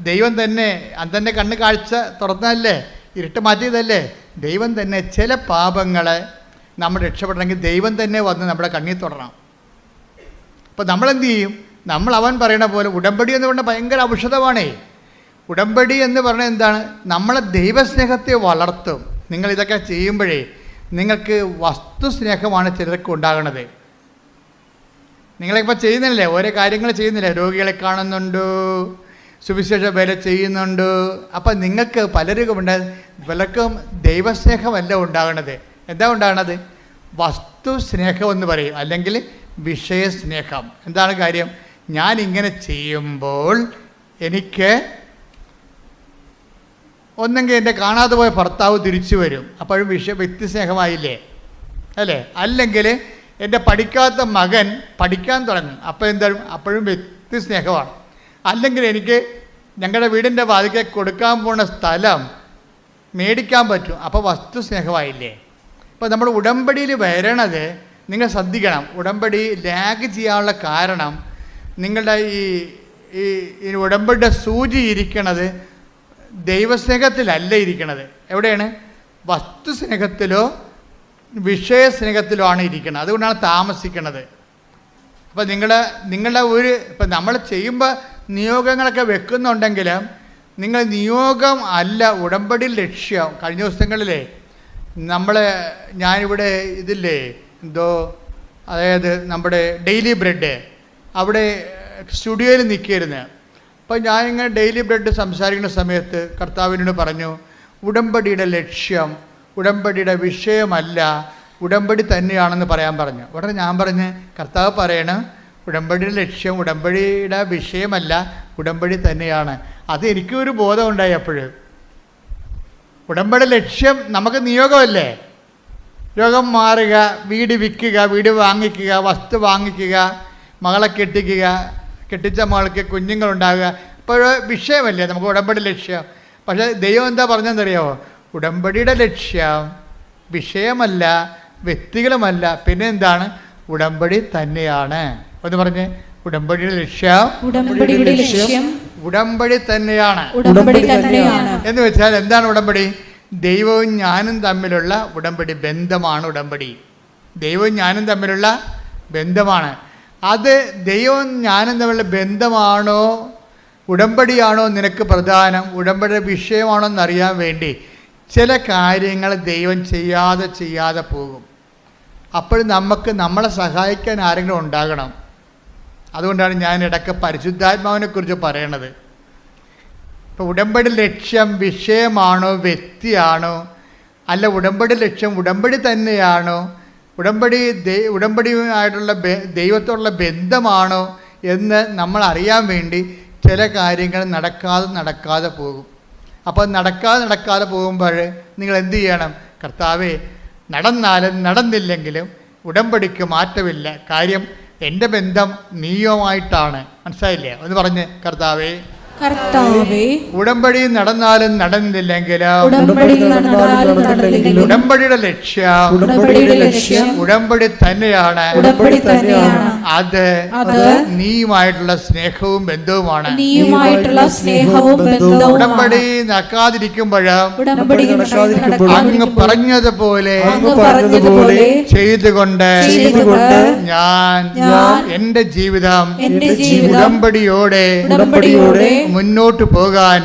ദൈവം തന്നെ അന്തൻ്റെ കണ്ണ് കാഴ്ച തുറന്നതല്ലേ, ഇരുട്ട് മാറ്റിയതല്ലേ. ദൈവം തന്നെ ചില പാപങ്ങളെ നമ്മൾ രക്ഷപ്പെടണമെങ്കിൽ ദൈവം തന്നെ വന്ന് നമ്മുടെ കണ്ണിൽ തൊടണം. അപ്പോൾ നമ്മളെന്ത് ചെയ്യും? നമ്മൾ അവൻ പറയണ പോലെ ഉടമ്പടി എന്ന് പറഞ്ഞാൽ ഭയങ്കര ഔഷധമാണേ. ഉടമ്പടി എന്ന് പറഞ്ഞാൽ എന്താണ്? നമ്മളെ ദൈവസ്നേഹത്തെ വളർത്തും. നിങ്ങളിതൊക്കെ ചെയ്യുമ്പോഴേ നിങ്ങൾക്ക് വസ്തുസ്നേഹമാണ് ചിലർക്ക് ഉണ്ടാകണത്. നിങ്ങളിപ്പോൾ ചെയ്യുന്നില്ലേ, ഓരോ കാര്യങ്ങൾ ചെയ്യുന്നില്ലേ, രോഗികളെ കാണുന്നുണ്ട്, സുവിശേഷ വേല ചെയ്യുന്നുണ്ട്. അപ്പം നിങ്ങൾക്ക് പലർക്കും ദൈവസ്നേഹമല്ല ഉണ്ടാകണത്. എന്താ ഉണ്ടാകണത്? വസ്തുസ്നേഹം എന്ന് പറയും, അല്ലെങ്കിൽ വിഷയസ്നേഹം. എന്താണ് കാര്യം? ഞാൻ ഇങ്ങനെ ചെയ്യുമ്പോൾ എനിക്ക് ഒന്നെങ്കിൽ എൻ്റെ കാണാതെ പോയ ഭർത്താവ് തിരിച്ചു വരും, അപ്പോഴും വ്യക്തിസ്നേഹമായില്ലേ അല്ലേ? അല്ലെങ്കിൽ എൻ്റെ പഠിക്കാത്ത മകൻ പഠിക്കാൻ തുടങ്ങും, അപ്പോൾ എന്തായാലും അപ്പോഴും വ്യക്തിസ്നേഹമാണ്. അല്ലെങ്കിൽ എനിക്ക് ഞങ്ങളുടെ വീടിൻ്റെ വാതിക്കെ കൊടുക്കാൻ പോകുന്ന സ്ഥലം മേടിക്കാൻ പറ്റും, അപ്പോൾ വസ്തുസ്നേഹമായില്ലേ? അപ്പോൾ നമ്മൾ ഉടമ്പടിയിൽ വരണത് നിങ്ങൾ ശ്രദ്ധിക്കണം. ഉടമ്പടി ലാഗ് ചെയ്യാനുള്ള കാരണം നിങ്ങളുടെ ഈ ഉടമ്പടിയുടെ സൂചി ഇരിക്കണത് ദൈവസ്നേഹത്തിലല്ല ഇരിക്കണത്. എവിടെയാണ്? വസ്തുസ്നേഹത്തിലോ വിഷയസ്നേഹത്തിലോ ആണ് ഇരിക്കുന്നത്. അതുകൊണ്ടാണ് താമസിക്കുന്നത്. അപ്പോൾ നിങ്ങളുടെ ഇപ്പം നമ്മൾ ചെയ്യുമ്പോൾ നിയോഗങ്ങളൊക്കെ വെക്കുന്നുണ്ടെങ്കിലും നിങ്ങൾ നിയോഗം അല്ല ഉടമ്പടി ലക്ഷ്യം. കഴിഞ്ഞ ദിവസങ്ങളിലേ ഞാനിവിടെ ഇതില്ലേ അതായത് നമ്മുടെ ഡെയിലി ബ്രെഡ് അവിടെ സ്റ്റുഡിയോയിൽ നിൽക്കിയിരുന്നു. അപ്പോൾ ഞാനിങ്ങനെ ഡെയിലി ബ്രെഡ് സംസാരിക്കുന്ന സമയത്ത് കർത്താവിനോട് പറഞ്ഞു, ഉടമ്പടിയുടെ ലക്ഷ്യം ഉടമ്പടിയുടെ വിഷയമല്ല, ഉടമ്പടി തന്നെയാണെന്ന് പറയാൻ പറഞ്ഞു. ഉടനെ ഞാൻ പറഞ്ഞ്, കർത്താവ് പറയണം ഉടമ്പടിയുടെ ലക്ഷ്യം ഉടമ്പടിയുടെ വിഷയമല്ല, ഉടമ്പടി തന്നെയാണ്. അത് എനിക്കൊരു ബോധമുണ്ടായി. അപ്പോഴും ഉടമ്പടി ലക്ഷ്യം നമുക്ക് നിയോഗമല്ലേ? രോഗം മാറുക, വീട് വിൽക്കുക, വീട് വാങ്ങിക്കുക, വസ്തു വാങ്ങിക്കുക, മകളെ കെട്ടിച്ച മകൾക്ക് കുഞ്ഞുങ്ങളുണ്ടാകുക, ഇപ്പോൾ വിഷയമല്ലേ നമുക്ക് ഉടമ്പടി ലക്ഷ്യം. പക്ഷേ ദൈവം എന്താ പറഞ്ഞതെന്നറിയാമോ? ഉടമ്പടിയുടെ ലക്ഷ്യം വിഷയമല്ല, വ്യക്തികളുമല്ല, പിന്നെ എന്താണ്? ഉടമ്പടി തന്നെയാണ്. ഒന്ന് പറഞ്ഞ്, ഉടമ്പടിയുടെ ലക്ഷ്യം ഉടമ്പടി തന്നെയാണ്. എന്ന് വെച്ചാൽ എന്താണ് ഉടമ്പടി? ദൈവവും ഞാനും തമ്മിലുള്ള ഉടമ്പടി ബന്ധമാണ് ഉടമ്പടി. ദൈവവും ഞാനും തമ്മിലുള്ള ബന്ധമാണ്. അത് ദൈവവും ഞാനും തമ്മിലുള്ള ബന്ധമാണോ ഉടമ്പടിയാണോ നിനക്ക് പ്രധാനം, ഉടമ്പടിയുടെ വിഷയമാണോ എന്നറിയാൻ വേണ്ടി ചില കാര്യങ്ങൾ ദൈവം ചെയ്യാതെ പോകും. അപ്പോൾ നമ്മളെ സഹായിക്കാൻ ആരെങ്കിലും ഉണ്ടാകണം. അതുകൊണ്ടാണ് ഞാൻ ഇടയ്ക്ക് പരിശുദ്ധാത്മാവിനെക്കുറിച്ച് പറയണത്. ഇപ്പോൾ ഉടമ്പടി ലക്ഷ്യം വിഷയമാണോ വ്യക്തിയാണോ, അല്ല ഉടമ്പടി ലക്ഷ്യം ഉടമ്പടി തന്നെയാണോ, ഉടമ്പടിയുമായിട്ടുള്ള ദൈവത്തോടുള്ള ബന്ധമാണോ എന്ന് നമ്മൾ അറിയാൻ വേണ്ടി ചില കാര്യങ്ങൾ നടക്കാതെ പോകും. അപ്പോൾ നടക്കാതെ പോകുമ്പോൾ നിങ്ങൾ എന്ത് ചെയ്യണം? കർത്താവേ, നടന്നാലും നടന്നില്ലെങ്കിലും ഉടമ്പടിക്ക് മാറ്റമില്ല. കാര്യം എൻ്റെ ബന്ധം നീയുമായിട്ടാണ്. മനസ്സിലായില്ലേ? ഒന്ന് പറഞ്ഞ്, കർത്താവേ ഉടമ്പടി നടന്നാലും നടന്നില്ലെങ്കിലും ഉടമ്പടിയുടെ ലക്ഷ്യം ഉടമ്പടി തന്നെയാണ്. അത് നീയുമായിട്ടുള്ള സ്നേഹവും ബന്ധവുമാണ്. ഉടമ്പടി നടക്കാതിരിക്കുമ്പോഴും അങ്ങ് പറഞ്ഞതുപോലെ ചെയ്തുകൊണ്ട് ഞാൻ എൻ്റെ ജീവിതം ഉടമ്പടിയോടെ മുന്നോട്ട് പോകാൻ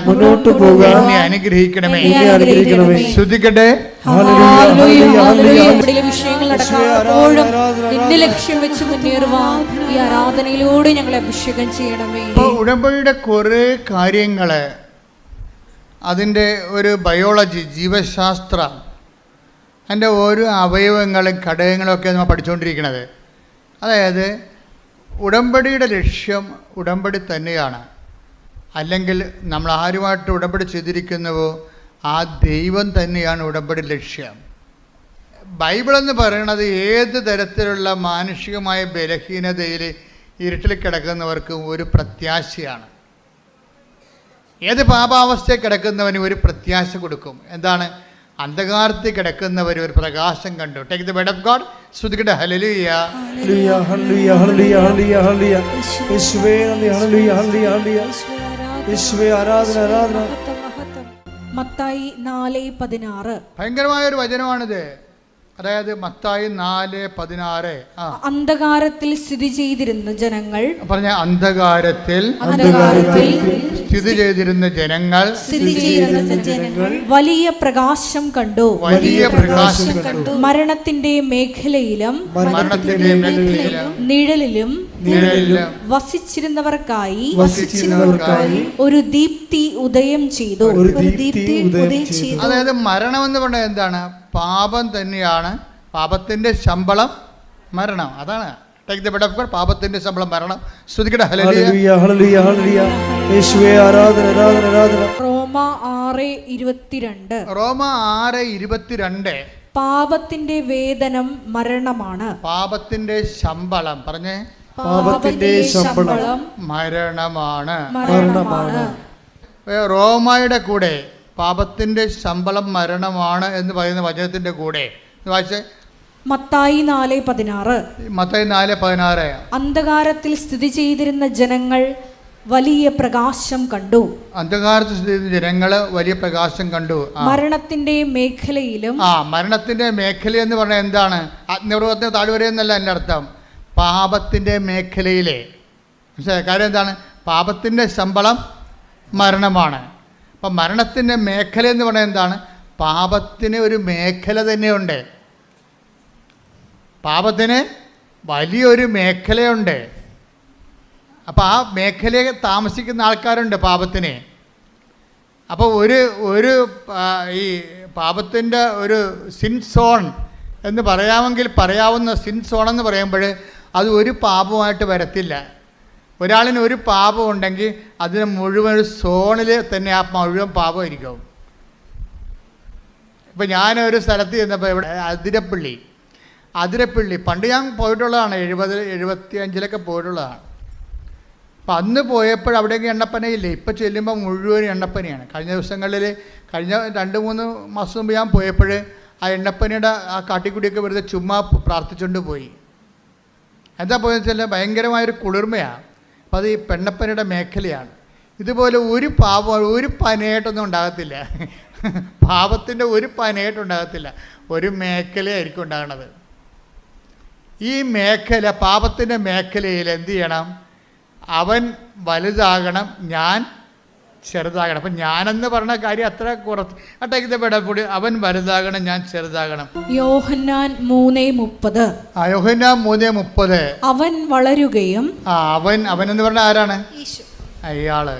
എന്നെ അനുഗ്രഹിക്കണമേ. ശ്രുതിക്കട്ടെ. ഉടമ്പടിയുടെ കുറേ കാര്യങ്ങള്, അതിൻ്റെ ഒരു ബയോളജി, ജീവശാസ്ത്രം, അതിൻ്റെ ഓരോ അവയവങ്ങളും ഘടകങ്ങളും ഒക്കെ നമ്മൾ പഠിച്ചുകൊണ്ടിരിക്കുന്നത്. അതായത് ഉടമ്പടിയുടെ ലക്ഷ്യം ഉടമ്പടി തന്നെയാണ്. അല്ലെങ്കിൽ നമ്മൾ ആരുമായിട്ട് ഉടമ്പടി ചെയ്തിരിക്കുന്നുവോ ആ ദൈവം തന്നെയാണ് ഉടമ്പടി ലക്ഷ്യം. ബൈബിളെന്ന് പറയുന്നത് ഏത് തരത്തിലുള്ള മാനുഷികമായ ബലഹീനതയിൽ ഇരുട്ടിൽ കിടക്കുന്നവർക്കും ഒരു പ്രത്യാശയാണ്. ഏത് പാപാവസ്ഥയിൽ കിടക്കുന്നവനും ഒരു പ്രത്യാശ കൊടുക്കും. എന്താണ്? അന്ധകാരത്തിൽ കിടക്കുന്നവർ ഒരു പ്രകാശം കണ്ടു. Take the word of God. ശ്രുതിക്കട്ടെ. ഹല്ലേലൂയ. ഹല്ലേലൂയ, ഹല്ലേലൂയ, ഹല്ലേലൂയ, ഹല്ലേലൂയ, ഹല്ലേലൂയ. യേശുവേ നന്ദി. ഹല്ലേലൂയ, ഹല്ലേലൂയ, ഹല്ലേലൂയ. യേശുവേ ആരാധന, ആരാധന. മത്തായി 4:16. ഭയങ്കരമായ ഒരു വചനമാണിത്. അതായത് മത്തായി 4:16. അന്ധകാരത്തിൽ സ്ഥിതി ചെയ്തിരുന്ന ജനങ്ങൾ പറഞ്ഞ അന്ധകാരത്തിൽ സ്ഥിതി ചെയ്തിരുന്ന ജനങ്ങൾ വലിയ പ്രകാശം കണ്ടു. വലിയ പ്രകാശം കണ്ടു. മരണത്തിന്റെ മേഖലയിലും നിഴലിലും വസിച്ചിരുന്നവർക്കായി ഒരു ദീപ്തി ഉദയം ചെയ്തു. അതായത് മരണം എന്ന് പറഞ്ഞാൽ എന്താണ്? പാപം തന്നെയാണ്. പാപത്തിന്റെ ശമ്പളം മരണം. അതാണ് പാപത്തിന്റെ ശമ്പളം മരണം. ശ്രുതിക്കട്ടെ. ഹല്ലേലൂയ, ഹല്ലേലൂയ, ഹല്ലേലൂയ. യേശുവേ ആരാധന, ആരാധന, ആരാധന. റോമ 6:22. റോമ 6:22. പാപത്തിന്റെ വേതനം മരണമാണ്. പാപത്തിന്റെ ശമ്പളം പറഞ്ഞേ. പാപത്തിന്റെ ശമ്പളം മരണമാണ്. മരണമാണ്. റോമായുടെ കൂടെ പാപത്തിന്റെ ശമ്പളം മരണമാണ് എന്ന് പറയുന്ന വചനത്തിന്റെ കൂടെ വായിച്ചേ. മത്തായി 4:16. മത്തായി 4:16. അന്ധകാരത്തിൽ സ്ഥിതി ചെയ്തിരുന്ന ജനങ്ങൾ വലിയ പ്രകാശം കണ്ടു. അന്ധകാരത്തിൽ സ്ഥിതി ചെയ്തിരുന്ന ജനങ്ങൾ വലിയ പ്രകാശം കണ്ടു. മരണത്തിന്റെ മേഖലയിലും മരണത്തിന്റെ മേഖല എന്ന് പറഞ്ഞാൽ എന്താണ്? അഗ്നിപർവ്വതത്തിന് താഴ്വര എന്നല്ല എൻ്റെ അർത്ഥം. പാപത്തിന്റെ മേഖലയിലെ കാര്യം എന്താണ്? പാപത്തിന്റെ ശമ്പളം മരണമാണ്. അപ്പം മരണത്തിൻ്റെ മേഖല എന്ന് പറഞ്ഞാൽ എന്താണ്? പാപത്തിന് ഒരു മേഖല തന്നെയുണ്ട്. പാപത്തിന് വലിയൊരു മേഖലയുണ്ട്. അപ്പോൾ ആ മേഖലയിൽ താമസിക്കുന്ന ആൾക്കാരുണ്ട് പാപത്തിന്. അപ്പോൾ ഒരു ഈ പാപത്തിൻ്റെ ഒരു സിൻ സോൺ എന്ന് പറയാവുന്ന സിൻ സോൺ എന്ന് പറയുമ്പോൾ അത് ഒരു പാപമായിട്ട് വരത്തില്ല. ഒരാളിന് ഒരു പാപം ഉണ്ടെങ്കിൽ അതിന് മുഴുവൻ ഒരു സോണിൽ തന്നെ ആ മുഴുവൻ പാപമായിരിക്കും. ഇപ്പം ഞാനൊരു സ്ഥലത്ത് ചെന്നപ്പോൾ ഇവിടെ അതിരപ്പള്ളി പണ്ട് ഞാൻ പോയിട്ടുള്ളതാണ്. 70-75 പോയിട്ടുള്ളതാണ്. അപ്പം അന്ന് പോയപ്പോൾ അവിടേക്ക് എണ്ണപ്പനയില്ലേ. ഇപ്പം ചെല്ലുമ്പോൾ മുഴുവൻ എണ്ണപ്പനയാണ്. കഴിഞ്ഞ ദിവസങ്ങളിൽ കഴിഞ്ഞ 2-3 മാസം മുമ്പ് ഞാൻ പോയപ്പോൾ ആ എണ്ണപ്പനയുടെ ആ കാട്ടിക്കുടിയൊക്കെ വെറുതെ ചുമ്മാ പ്രാർത്ഥിച്ചുകൊണ്ട് പോയി. എന്താ പോയെന്ന് വെച്ചാൽ ഭയങ്കരമായൊരു കുളിർമയാണ്. അപ്പം അത് ഈ പെണ്ണപ്പനയുടെ മേഖലയാണ്. ഇതുപോലെ ഒരു പനയായിട്ടൊന്നും ഉണ്ടാകത്തില്ല. പാപത്തിൻ്റെ ഒരു പനയായിട്ടുണ്ടാകത്തില്ല. ഒരു മേഖലയായിരിക്കും ഉണ്ടാകുന്നത്. ഈ മേഖല, പാപത്തിൻ്റെ മേഖലയിൽ എന്ത് ചെയ്യണം? അവൻ വലുതാകണം, ഞാൻ ചെറുതാകണം. അപ്പം ഞാനെന്ന് പറഞ്ഞ കാര്യം അത്ര കുറച്ച് അട്ടേക്കപ്പെടൂടി. അവൻ വലുതാകണം, ഞാൻ ചെറുതാകണം. യോഹന്നാൻ 3:30. യോഹന്നാൻ 3:30. അവൻ വളരുകയും അവൻ എന്ന് പറഞ്ഞാൽ ആരാണ്? അയാള്.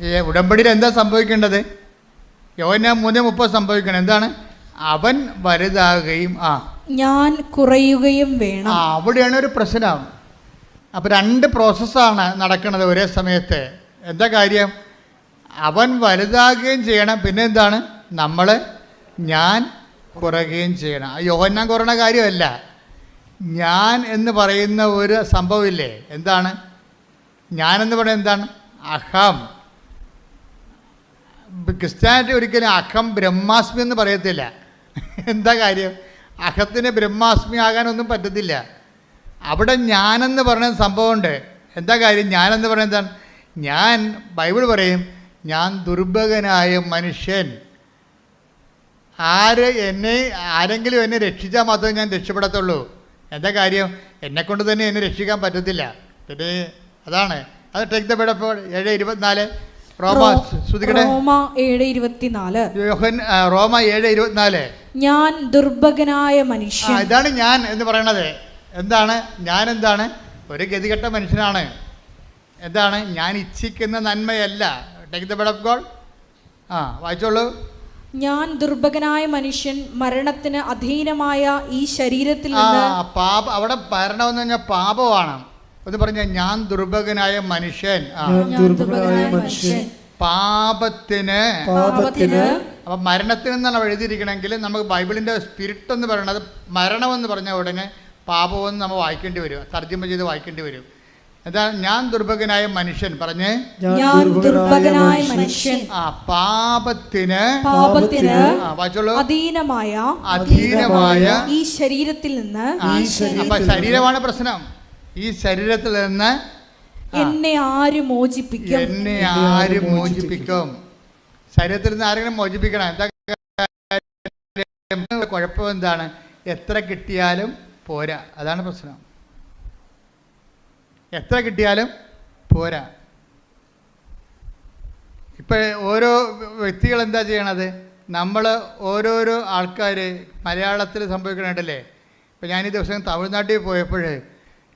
ഈ ഉടമ്പടിയിൽ എന്താ സംഭവിക്കേണ്ടത്? യോഹന്നാൻ 3:30 സംഭവിക്കണം. എന്താണ്? അവൻ വലുതാകുകയും ഞാൻ കുറയുകയും വേണം. അവിടെയാണ് ഒരു പ്രശ്നം. അപ്പം 2 പ്രോസസ്സാണ് നടക്കുന്നത് ഒരേ സമയത്ത്. എന്താ കാര്യം? അവൻ വലുതാകുകയും ചെയ്യണം. പിന്നെ എന്താണ്? ഞാൻ കുറയുകയും ചെയ്യണം. യോഹന്നാൻ കുറയണ കാര്യമല്ല. ഞാൻ എന്ന് പറയുന്ന ഒരു സംഭവമില്ലേ? എന്താണ് ഞാനെന്ന് പറയുന്നത്? എന്താണ്? അഹം. ക്രിസ്ത്യാനിറ്റി ഒരിക്കലും അഹം ബ്രഹ്മാസ്മി എന്ന് പറയത്തില്ല. എന്താ കാര്യം? അഹത്തിന് ബ്രഹ്മാസ്മി ആകാനൊന്നും പറ്റത്തില്ല. അവിടെ ഞാനെന്ന് പറയുന്ന സംഭവമുണ്ട്. എന്താ കാര്യം? ഞാനെന്ന് പറയുന്നത് എന്താണ്? ഞാൻ ബൈബിൾ പറയും, ഞാൻ ദുർഭകനായ മനുഷ്യൻ. ആരെങ്കിലും എന്നെ രക്ഷിച്ചാൽ മാത്രമേ ഞാൻ രക്ഷപ്പെടത്തുള്ളൂ. എന്താ കാര്യം? എന്നെക്കൊണ്ട് തന്നെ എന്നെ രക്ഷിക്കാൻ പറ്റത്തില്ല. പിന്നെ അതാണ് അത്. Take the word of 7:24. റോമ 7:24. ഞാൻ ദുർഭകനായ മനുഷ്യൻ. ഇതാണ് ഞാൻ എന്ന് പറയണത്. എന്താണ് ഞാൻ? എന്താണ്? ഒരു ഗതികെട്ട മനുഷ്യനാണ്. എന്താണ്? ഞാൻ ഇച്ഛിക്കുന്ന നന്മയല്ല. Take the word of God. വായിച്ചോളൂ. ഞാൻ ദുർഭകനായ മനുഷ്യൻ, മരണത്തിന് അധീനമായ ഈ ശരീരത്തിൽ നിന്ന്. അവിടെ മരണമെന്ന് പറഞ്ഞാൽ പാപമാണ് എന്ന് പറഞ്ഞാൽ ഞാൻ ദുർഭകനായ മനുഷ്യൻ. പാപത്തിന്. അപ്പം മരണത്തിൽ നിന്നാണ് എഴുതിയിരിക്കണമെങ്കിൽ നമുക്ക് ബൈബിളിൻ്റെ സ്പിരിറ്റ് എന്ന് പറയുന്നത് മരണമെന്ന് പറഞ്ഞ ഉടനെ പാപമെന്ന് നമ്മൾ വായിക്കേണ്ടി വരും. തർജ്ജമ ചെയ്ത് വായിക്കേണ്ടി വരും. എന്താ? ഞാൻ ദുർഭകനായ മനുഷ്യൻ. പറഞ്ഞേ, ഞാൻ ദുർഭകനായ മനുഷ്യൻ പാപത്തിന് വായിച്ചോളൂ, അധീനമായ ഈ ശരീരത്തിൽ നിന്ന്. അപ്പൊ ശരീരമാണ് പ്രശ്നം. ഈ ശരീരത്തിൽ നിന്ന് എന്നെ ആര് മോചിപ്പിക്കും? എന്നെ ആര് മോചിപ്പിക്കും? ശരീരത്തിൽ നിന്ന് ആരെങ്കിലും മോചിപ്പിക്കണം. എന്താ കുഴപ്പം? എന്താണ്? എത്ര കിട്ടിയാലും പോരാ. അതാണ് പ്രശ്നം. എത്ര കിട്ടിയാലും പോരാ. ഇപ്പം ഓരോ വ്യക്തികൾ എന്താ ചെയ്യണത്? നമ്മൾ ഓരോരോ ആൾക്കാർ മലയാളത്തിൽ സംഭവിക്കണുണ്ടല്ലേ. ഇപ്പം ഞാൻ ഈ ദിവസം തമിഴ്നാട്ടിൽ പോയപ്പോൾ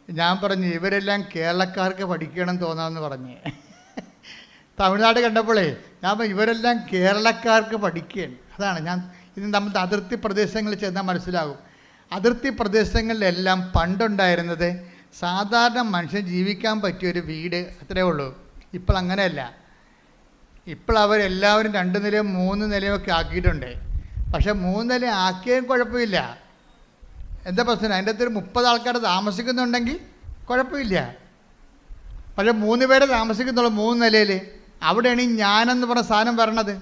ഞാൻ പറഞ്ഞു, ഇവരെല്ലാം കേരളക്കാർക്ക് പഠിക്കണം തോന്നാമെന്ന് പറഞ്ഞ്. തമിഴ്നാട് കണ്ടപ്പോഴേ ഞാൻ ഇവരെല്ലാം കേരളക്കാർക്ക് പഠിക്കുകയാണ്. അതാണ് ഞാൻ ഇത് നമ്മുടെ അതിർത്തി പ്രദേശങ്ങളിൽ ചെന്നാൽ മനസ്സിലാകും. അതിർത്തി പ്രദേശങ്ങളിലെല്ലാം പണ്ടുണ്ടായിരുന്നത് സാധാരണ മനുഷ്യൻ ജീവിക്കാൻ പറ്റിയൊരു വീട്, അത്രയേ ഉള്ളൂ. ഇപ്പോൾ അങ്ങനെയല്ല. ഇപ്പോൾ അവരെല്ലാവരും 2 നിലയും 3 നിലയും ഒക്കെ ആക്കിയിട്ടുണ്ട്. പക്ഷേ 3 നില ആക്കിയാലും കുഴപ്പമില്ല. എന്താ പ്രശ്നം? അതിൻ്റെ അകത്തൊരു 30 ആൾക്കാർ താമസിക്കുന്നുണ്ടെങ്കിൽ കുഴപ്പമില്ല. പക്ഷേ 3 പേരെ താമസിക്കുന്നുള്ളൂ 3 നിലയിൽ. അവിടെയാണ് ഈ ഞാനെന്ന് പറഞ്ഞ സാധനം വരണത്.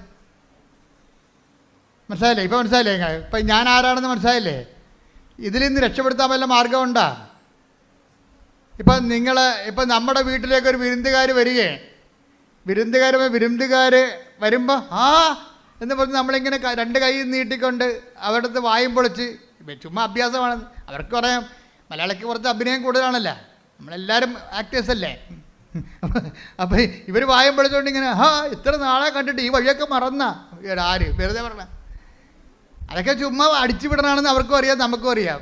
മനസ്സിലായില്ലേ? ഇപ്പം മനസ്സിലായില്ലേ? ഇപ്പം ഞാൻ ആരാണെന്ന് മനസ്സിലായില്ലേ? ഇതിൽ നിന്ന് രക്ഷപ്പെടുത്താൻ വല്ല മാർഗമുണ്ടോ? ഇപ്പം നമ്മുടെ വീട്ടിലേക്ക് ഒരു വിരുന്നുകാർ വരികയാണ്. വിരുന്നുകാർ വരുമ്പോൾ എന്ന് പറഞ്ഞ് നമ്മളിങ്ങനെ 2 കൈ നീട്ടിക്കൊണ്ട് അവരുടെ അടുത്ത് വായും പൊളിച്ച്, ചുമ്മാ അഭ്യാസമാണ്. അവർക്ക് പറയാം, മലയാളിക്ക് കുറച്ച് അഭിനയം കൂടുതലാണല്ലോ, നമ്മളെല്ലാവരും ആക്ടേഴ്സ് അല്ലേ. അപ്പം ഇവർ വായും പൊളിച്ചുകൊണ്ട് ഇങ്ങനെ ഇത്ര നാളെ കണ്ടിട്ട് ഈ വഴിയൊക്കെ മറന്നാ. ആര് വെറുതെ പറഞ്ഞ അതൊക്കെ ചുമ്മാ അടിച്ചു വിടണമെന്ന് അവർക്കും അറിയാം, നമുക്കും അറിയാം.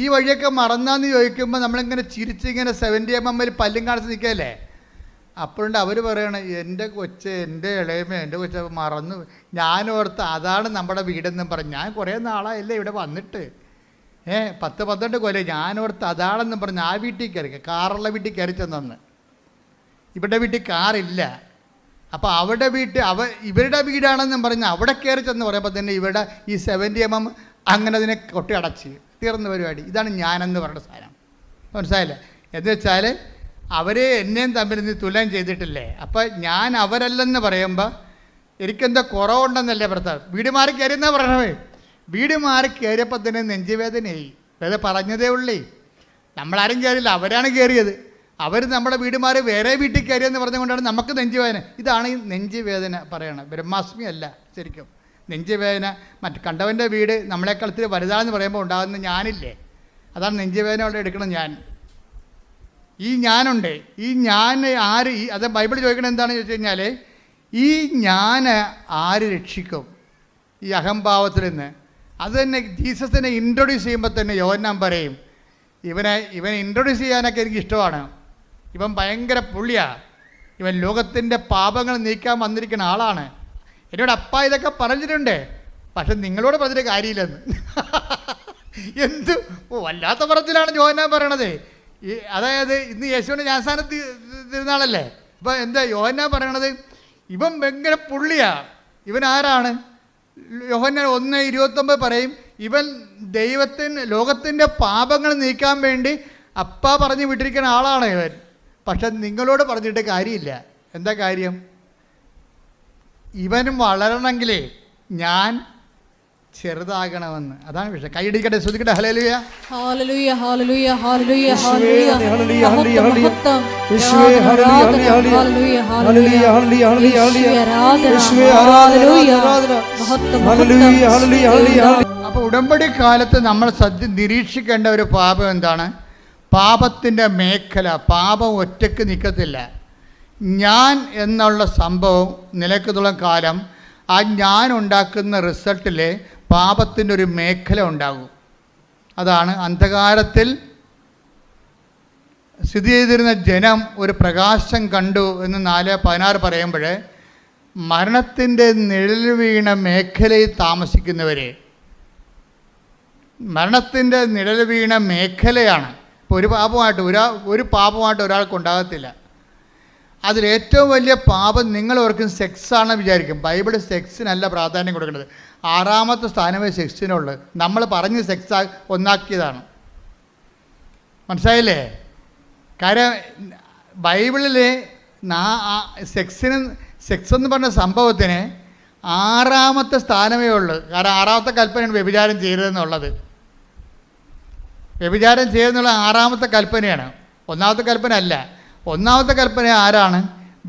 ഈ വഴിയൊക്കെ മറന്നാന്ന് ചോദിക്കുമ്പോൾ നമ്മളിങ്ങനെ ചിരിച്ചിങ്ങനെ 70mm പല്ലും കാണിച്ച് നിൽക്കല്ലേ. അപ്പോഴുണ്ട് അവർ പറയണം, എൻ്റെ കൊച്ച്, എൻ്റെ ഇളയമ, എൻ്റെ കൊച്ച് മറന്നു. ഞാനോർത്ത് അതാണ് നമ്മുടെ വീടെന്നും പറഞ്ഞു. ഞാൻ കുറേ നാളായല്ലേ ഇവിടെ വന്നിട്ട്, 10-12 കൊല്ലം. ഞാനോർത്ത് അതാണെന്നും പറഞ്ഞ് ആ വീട്ടിൽ കയറി, കാറുള്ള വീട്ടിൽ കയറി ചെന്നു. ഇവിടെ വീട്ടിൽ കാറില്ല. അപ്പോൾ അവിടെ ഇവരുടെ വീടാണെന്നും പറഞ്ഞ് അവിടെ കയറി ചെന്ന് പറയുമ്പോൾ തന്നെ ഇവിടെ ഈ 70mm അങ്ങനെ അതിനെ കൊട്ടി അടച്ച് തീർന്ന പരിപാടി. ഇതാണ് ഞാനെന്ന് പറയുന്ന സാധനം. മനസ്സിലായില്ലേ? എന്ന് വെച്ചാൽ അവരെ എന്നെയും തമ്മിൽ നിന്ന് തുലനം ചെയ്തിട്ടില്ലേ. അപ്പം ഞാൻ അവരല്ലെന്ന് പറയുമ്പോൾ എനിക്കെന്താ കുറവുണ്ടെന്നല്ലേ ഭർത്താവ്. വീട് മാറി കയറിയെന്നാ പറയണേ. വീട് മാറി കയറിയപ്പോൾ തന്നെ നെഞ്ചുവേദനയായി. വേറെ പറഞ്ഞതേ ഉള്ളേ. നമ്മളാരും കയറിയില്ല, അവരാണ് കയറിയത്. അവർ നമ്മുടെ വീട് മാറി വേറെ വീട്ടിൽ കയറിയെന്ന് പറഞ്ഞുകൊണ്ടാണ് നമുക്ക് നെഞ്ചുവേദന. ഇതാണ് ഈ നെഞ്ചുവേദന പറയണത്. ബ്രഹ്മാസ്മി അല്ല ശരിക്കും. നെഞ്ചുവേദന കണ്ടവൻ്റെ വീട് നമ്മളെക്കാൾ ഇത്തിരി വലുതാണെന്ന് പറയുമ്പോൾ ഉണ്ടാകുന്ന ഞാനില്ലേ, അതാണ് നെഞ്ചുവേദന അവിടെ എടുക്കണം. ഈ ഞാനുണ്ട്. ഈ ഞാൻ ആര്? അത് ബൈബിൾ ചോദിക്കണത് എന്താണെന്ന് ചോദിച്ചു കഴിഞ്ഞാൽ, ഈ ഞാൻ ആര് രക്ഷിക്കും ഈ അഹംഭാവത്തിൽ നിന്ന്? അത് തന്നെ ജീസസിനെ ഇൻട്രൊഡ്യൂസ് ചെയ്യുമ്പോൾ തന്നെ യോഹന്നാൻ പറയും, ഇവനെ ഇൻട്രൊഡ്യൂസ് ചെയ്യാനൊക്കെ എനിക്ക് ഇഷ്ടമാണ്. ഇവൻ ഭയങ്കര പുള്ളിയാണ്. ഇവൻ ലോകത്തിൻ്റെ പാപങ്ങൾ നീക്കാൻ വന്നിരിക്കുന്ന ആളാണ്. എന്നോട് അപ്പ ഇതൊക്കെ പറഞ്ഞിട്ടുണ്ട്, പക്ഷെ നിങ്ങളോട് പറഞ്ഞിട്ട് കാര്യമില്ലെന്ന്. എന്ത് വല്ലാത്ത പറച്ചിലാണ് യോഹന്നാൻ പറയണത്. അതായത് ഇന്ന് യേശുവിൻ്റെ ജ്ഞാനസ്നാന തിരുനാളല്ലേ. ഇപ്പം എന്താ യോഹന്നാൻ പറയണത്? ഇവൻ ഭയങ്കര പുള്ളിയാണ്. ഇവൻ ആരാണ്? യോഹന്നാൻ 1:29 പറയും, ഇവൻ ലോകത്തിൻ്റെ പാപങ്ങൾ നീക്കാൻ വേണ്ടി അപ്പ പറഞ്ഞു വിട്ടിരിക്കുന്ന ആളാണ് ഇവൻ. പക്ഷെ നിങ്ങളോട് പറഞ്ഞിട്ട് കാര്യമില്ല. എന്താ കാര്യം? ഇവനും വളരണമെങ്കിലേ ഞാൻ ചെറുതാകണമെന്ന്. അതാണ് വിഷയം. കൈയടിക്കട്ടെ, ശ്രദ്ധിക്കട്ടെ. ഹല്ലേലൂയ, ഹല്ലേലൂയ, ഹല്ലേലൂയ, ഹല്ലേലൂയ, ഹല്ലേലൂയ, ഹല്ലേലൂയ, ഹല്ലേലൂയ, ഹല്ലേലൂയ. അപ്പോൾ ഉടമ്പടി കാലത്ത് നമ്മൾ നിരീക്ഷിക്കേണ്ട ഒരു പാപം എന്താണ്? പാപത്തിൻ്റെ മേഖല. പാപം ഒറ്റയ്ക്ക് നിൽക്കത്തില്ല. ഞാൻ എന്നുള്ള സംഭവം നിലയ്ക്കുള്ള കാലം ആ ഞാൻ ഉണ്ടാക്കുന്ന റിസൾട്ടിൽ പാപത്തിൻ്റെ ഒരു മേഖല ഉണ്ടാകും. അതാണ് അന്ധകാരത്തിൽ സ്ഥിതി ചെയ്തിരുന്ന ജനം ഒരു പ്രകാശം കണ്ടു എന്ന് 4:16 പറയുമ്പോൾ മരണത്തിൻ്റെ നിഴൽ വീണ മേഖലയിൽ താമസിക്കുന്നവർ, മരണത്തിൻ്റെ നിഴൽ വീണ മേഖലയാണ്. ഇപ്പോൾ ഒരു പാപമായിട്ട് ഒരാൾക്കുണ്ടാകത്തില്ല. അതിലേറ്റവും വലിയ പാപം നിങ്ങൾ ഓർക്കും സെക്സാണെന്ന് വിചാരിക്കും. ബൈബിൾ സെക്സിനല്ല പ്രാധാന്യം കൊടുക്കുന്നത്. 6ാമത്തെ സ്ഥാനമേ സെക്സിനുള്ളത്. നമ്മൾ പറഞ്ഞ് സെക്സ് ഒന്നാക്കിയതാണ്. മനസ്സിലായില്ലേ? കാര്യം ബൈബിളിൽ സെക്സ് എന്ന് പറഞ്ഞ സംഭവത്തിന് 6ാമത്തെ സ്ഥാനമേ ഉള്ളൂ. കാരണം 6ാമത്തെ കൽപ്പനയാണ് വ്യഭിചാരം ചെയ്തതെന്നുള്ളത്. വ്യഭിചാരം ചെയ്തെന്നുള്ള 6ാമത്തെ കൽപ്പനയാണ്, 1ാമത്തെ കൽപ്പന അല്ല. 1ാമത്തെ കൽപ്പന ആരാണ്?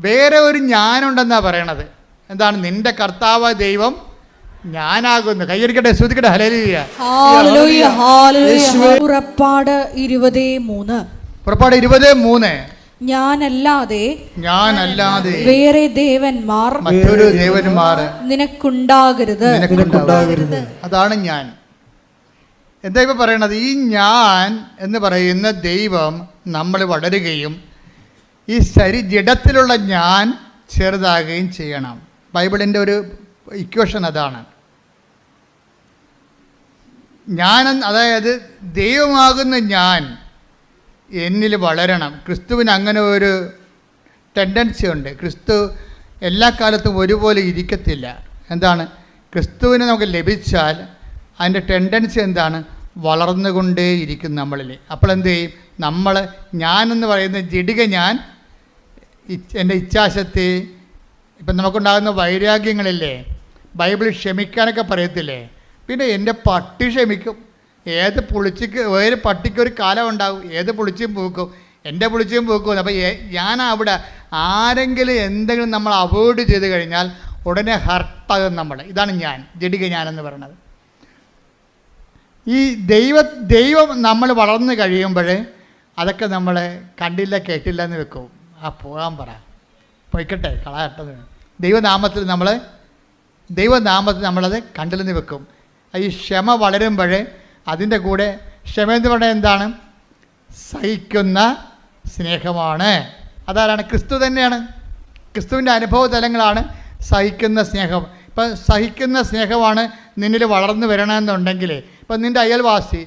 വേറെ ഒരു ഞാനുണ്ടെന്നാണ് പറയണത്. എന്താണ്? നിന്റെ കർത്താവ് ദൈവം ഞാനാകുന്നു. കൈയടിക്കട്ടെ, ശ്രുതിക്കട്ടെ, ഹല്ലേലൂയ. പുറപ്പാട് 20:3. പുറപ്പാട് 20:3. ഞാനല്ലാതെ വേറെ ദേവന്മാർ മറ്റൊരു ദേവന്മാർ നിനക്കുണ്ടാകരുത്. അതാണ് ഞാൻ. എന്താ ഇപ്പം പറയണത്? ഈ ഞാൻ എന്ന് പറയുന്ന ദൈവം നമ്മൾ വളരുകയും ഈ ജഡത്തിലുള്ള ഞാൻ ചെറുതാകുകയും ചെയ്യണം. ബൈബിളിൻ്റെ ഒരു ഇക്വേഷൻ അതാണ്. അതായത് ദൈവമാകുന്ന ഞാൻ എന്നിൽ വളരണം. ക്രിസ്തുവിന് അങ്ങനെ ഒരു ടെൻഡൻസി ഉണ്ട്. ക്രിസ്തു എല്ലാ കാലത്തും ഒരുപോലെ ഇരിക്കത്തില്ല. എന്താണ്? ക്രിസ്തുവിനെ നമുക്ക് ലഭിച്ചാൽ അതിൻ്റെ ടെൻഡൻസി എന്താണ്? വളർന്നുകൊണ്ടേയിരിക്കും നമ്മളിൽ. അപ്പോൾ എന്ത് ചെയ്യും? ഞാനെന്ന് പറയുന്ന ജഡിക ഞാൻ, എൻ്റെ ഇച്ഛാശക്തി, ഇപ്പം നമുക്കുണ്ടാകുന്ന വൈരാഗ്യങ്ങളില്ലേ, ബൈബിളിൽ ക്ഷമിക്കാനൊക്കെ പറയത്തില്ലേ? പിന്നെ എൻ്റെ പട്ടി ക്ഷമിക്കും. ഏത് പട്ടിക്കൊരു കാലം ഉണ്ടാവും, ഏത് പുളിച്ചും പൂക്കും, എൻ്റെ പുളിച്ചും പൂക്കും. അപ്പോൾ ഞാൻ അവിടെ ആരെങ്കിലും എന്തെങ്കിലും നമ്മൾ അവോയ്ഡ് ചെയ്ത് കഴിഞ്ഞാൽ ഉടനെ ഹർട്ടാകും നമ്മൾ. ഇതാണ് ഞാൻ, ജഡിക ഞാനെന്ന് പറയുന്നത്. ഈ ദൈവം നമ്മൾ വളർന്നു കഴിയുമ്പോൾ അതൊക്കെ നമ്മൾ കണ്ടില്ല കേട്ടില്ല എന്ന് വെക്കും. പോകാൻ പറ, പോയിക്കട്ടെ, കളയട്ടത്. ദൈവനാമത്തിൽ നമ്മളത് കണ്ടില്ലെന്ന് വെക്കും. ഈ ക്ഷമ വളരുമ്പോൾ അതിൻ്റെ കൂടെ ക്ഷമ എന്ന് പറഞ്ഞാൽ എന്താണ്? സഹിക്കുന്ന സ്നേഹമാണ്. അതാരാണ്? ക്രിസ്തു തന്നെയാണ്. ക്രിസ്തുവിൻ്റെ അനുഭവ തലങ്ങളാണ് സഹിക്കുന്ന സ്നേഹം. ഇപ്പം സഹിക്കുന്ന സ്നേഹമാണ് നിന്നിൽ വളർന്നു വരണമെന്നുണ്ടെങ്കിൽ, ഇപ്പം നിൻ്റെ അയൽവാസി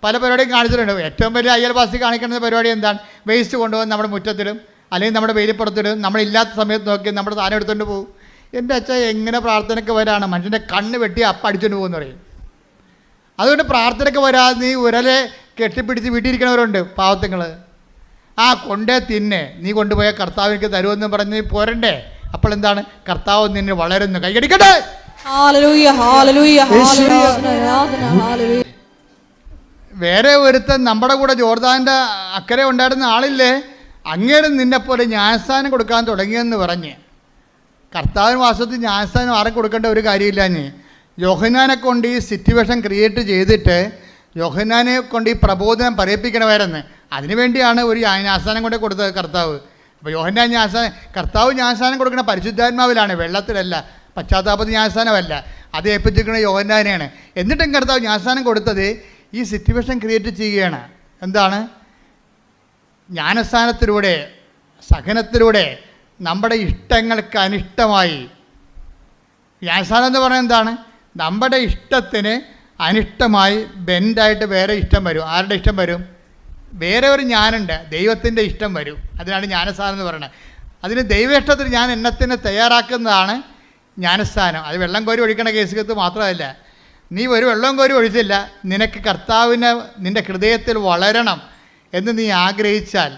പല പരിപാടിയും കാണിച്ചിട്ടുണ്ട്. ഏറ്റവും വലിയ അയൽവാസി കാണിക്കുന്ന പരിപാടി എന്താണ്? വേസ്റ്റ് കൊണ്ടുപോകാൻ നമ്മുടെ മുറ്റത്തിടും, അല്ലെങ്കിൽ നമ്മുടെ വെയിലിപ്പുറത്തിടും. നമ്മളില്ലാത്ത സമയത്ത് നോക്കി നമ്മുടെ സാധനം എടുത്തുകൊണ്ട് പോകും. എൻ്റെ അച്ഛൻ എങ്ങനെ പ്രാർത്ഥനയ്ക്ക് വരാണ്? മനുഷ്യൻ്റെ കണ്ണ് വെട്ടി അപ്പം അടിച്ചുകൊണ്ട് പോകുമെന്ന് പറയും. അതുകൊണ്ട് പ്രാർത്ഥനയ്ക്ക് വരാതെ നീ ഉരലെ കെട്ടിപ്പിടിച്ച് വീട്ടിലിരിക്കണവരുണ്ട്, പാവത്തുങ്ങൾ. കൊണ്ടേ തിന്നെ, നീ കൊണ്ടുപോയ കർത്താവ് എനിക്ക് തരുമെന്ന് പറഞ്ഞ് നീ പോരണ്ടേ? അപ്പോൾ എന്താണ്? കർത്താവ് നിന്നെ വളരുന്നു. കൈയടിക്കട്ടെ. വേറെ ഒരുത്തൻ നമ്മുടെ കൂടെ ജോർദാൻ്റെ അക്കരെ ഉണ്ടായിരുന്ന ആളില്ലേ, അങ്ങേര് നിന്നെപ്പോലെ ജ്ഞാനസ്ഥാനം കൊടുക്കാൻ തുടങ്ങിയെന്ന് പറഞ്ഞ്. കർത്താവിന് വാസ്തവത്തിൽ ജ്ഞാനസ്ഥാനം ആരെ കൊടുക്കേണ്ട ഒരു കാര്യമില്ല. യോഹന്നാനെ കൊണ്ട് ഈ സിറ്റുവേഷൻ ക്രിയേറ്റ് ചെയ്തിട്ട് യോഹന്നാനെ കൊണ്ട് ഈ പ്രബോധനം പറയിപ്പിക്കണമായിരുന്നു. അതിനുവേണ്ടിയാണ് ഒരു ജ്ഞാനസ്ഥാനം കൊണ്ട് കൊടുത്തത് കർത്താവ്. അപ്പോൾ കർത്താവ് ജ്ഞാനസ്ഥാനം കൊടുക്കുന്ന പരിശുദ്ധാത്മാവിലാണ്, വെള്ളത്തിലല്ല, പശ്ചാത്താപത്തിൽ ജ്ഞാനസ്ഥാനമല്ല. അത് ഏൽപ്പിച്ചിരിക്കുന്ന യോഹന്നാനെയാണ്. എന്നിട്ടും കർത്താവ് ജ്ഞാനസ്ഥാനം കൊടുത്തത് ഈ സിറ്റുവേഷൻ ക്രിയേറ്റ് ചെയ്യുകയാണ്. എന്താണ്? ജ്ഞാനസ്ഥാനത്തിലൂടെ, സഹനത്തിലൂടെ നമ്മുടെ ഇഷ്ടങ്ങൾക്ക് അനിഷ്ടമായി. ജ്ഞാനസ്ഥാനം എന്ന് പറഞ്ഞാൽ എന്താണ്? നമ്മുടെ ഇഷ്ടത്തിന് അനിഷ്ടമായി ബെൻഡായിട്ട് വേറെ ഇഷ്ടം വരും. ആരുടെ ഇഷ്ടം വരും? വേറെ ഒരു ഞാനുണ്ട്, ദൈവത്തിൻ്റെ ഇഷ്ടം വരും. അതിനാണ് ജ്ഞാനസ്ഥാനം എന്ന് പറയുന്നത്. അതിന് ദൈവേഷ്ടത്തിന് ഞാൻ എണ്ണത്തിന് തയ്യാറാക്കുന്നതാണ് ജ്ഞാനസ്ഥാനം. അത് വെള്ളം കോരി ഒഴിക്കണ കേസുകത്ത് മാത്രമല്ല. നീ ഒരു വെള്ളം കോരി ഒഴിച്ചില്ല, നിനക്ക് കർത്താവിനെ നിൻ്റെ ഹൃദയത്തിൽ വളരണം എന്ന് നീ ആഗ്രഹിച്ചാൽ,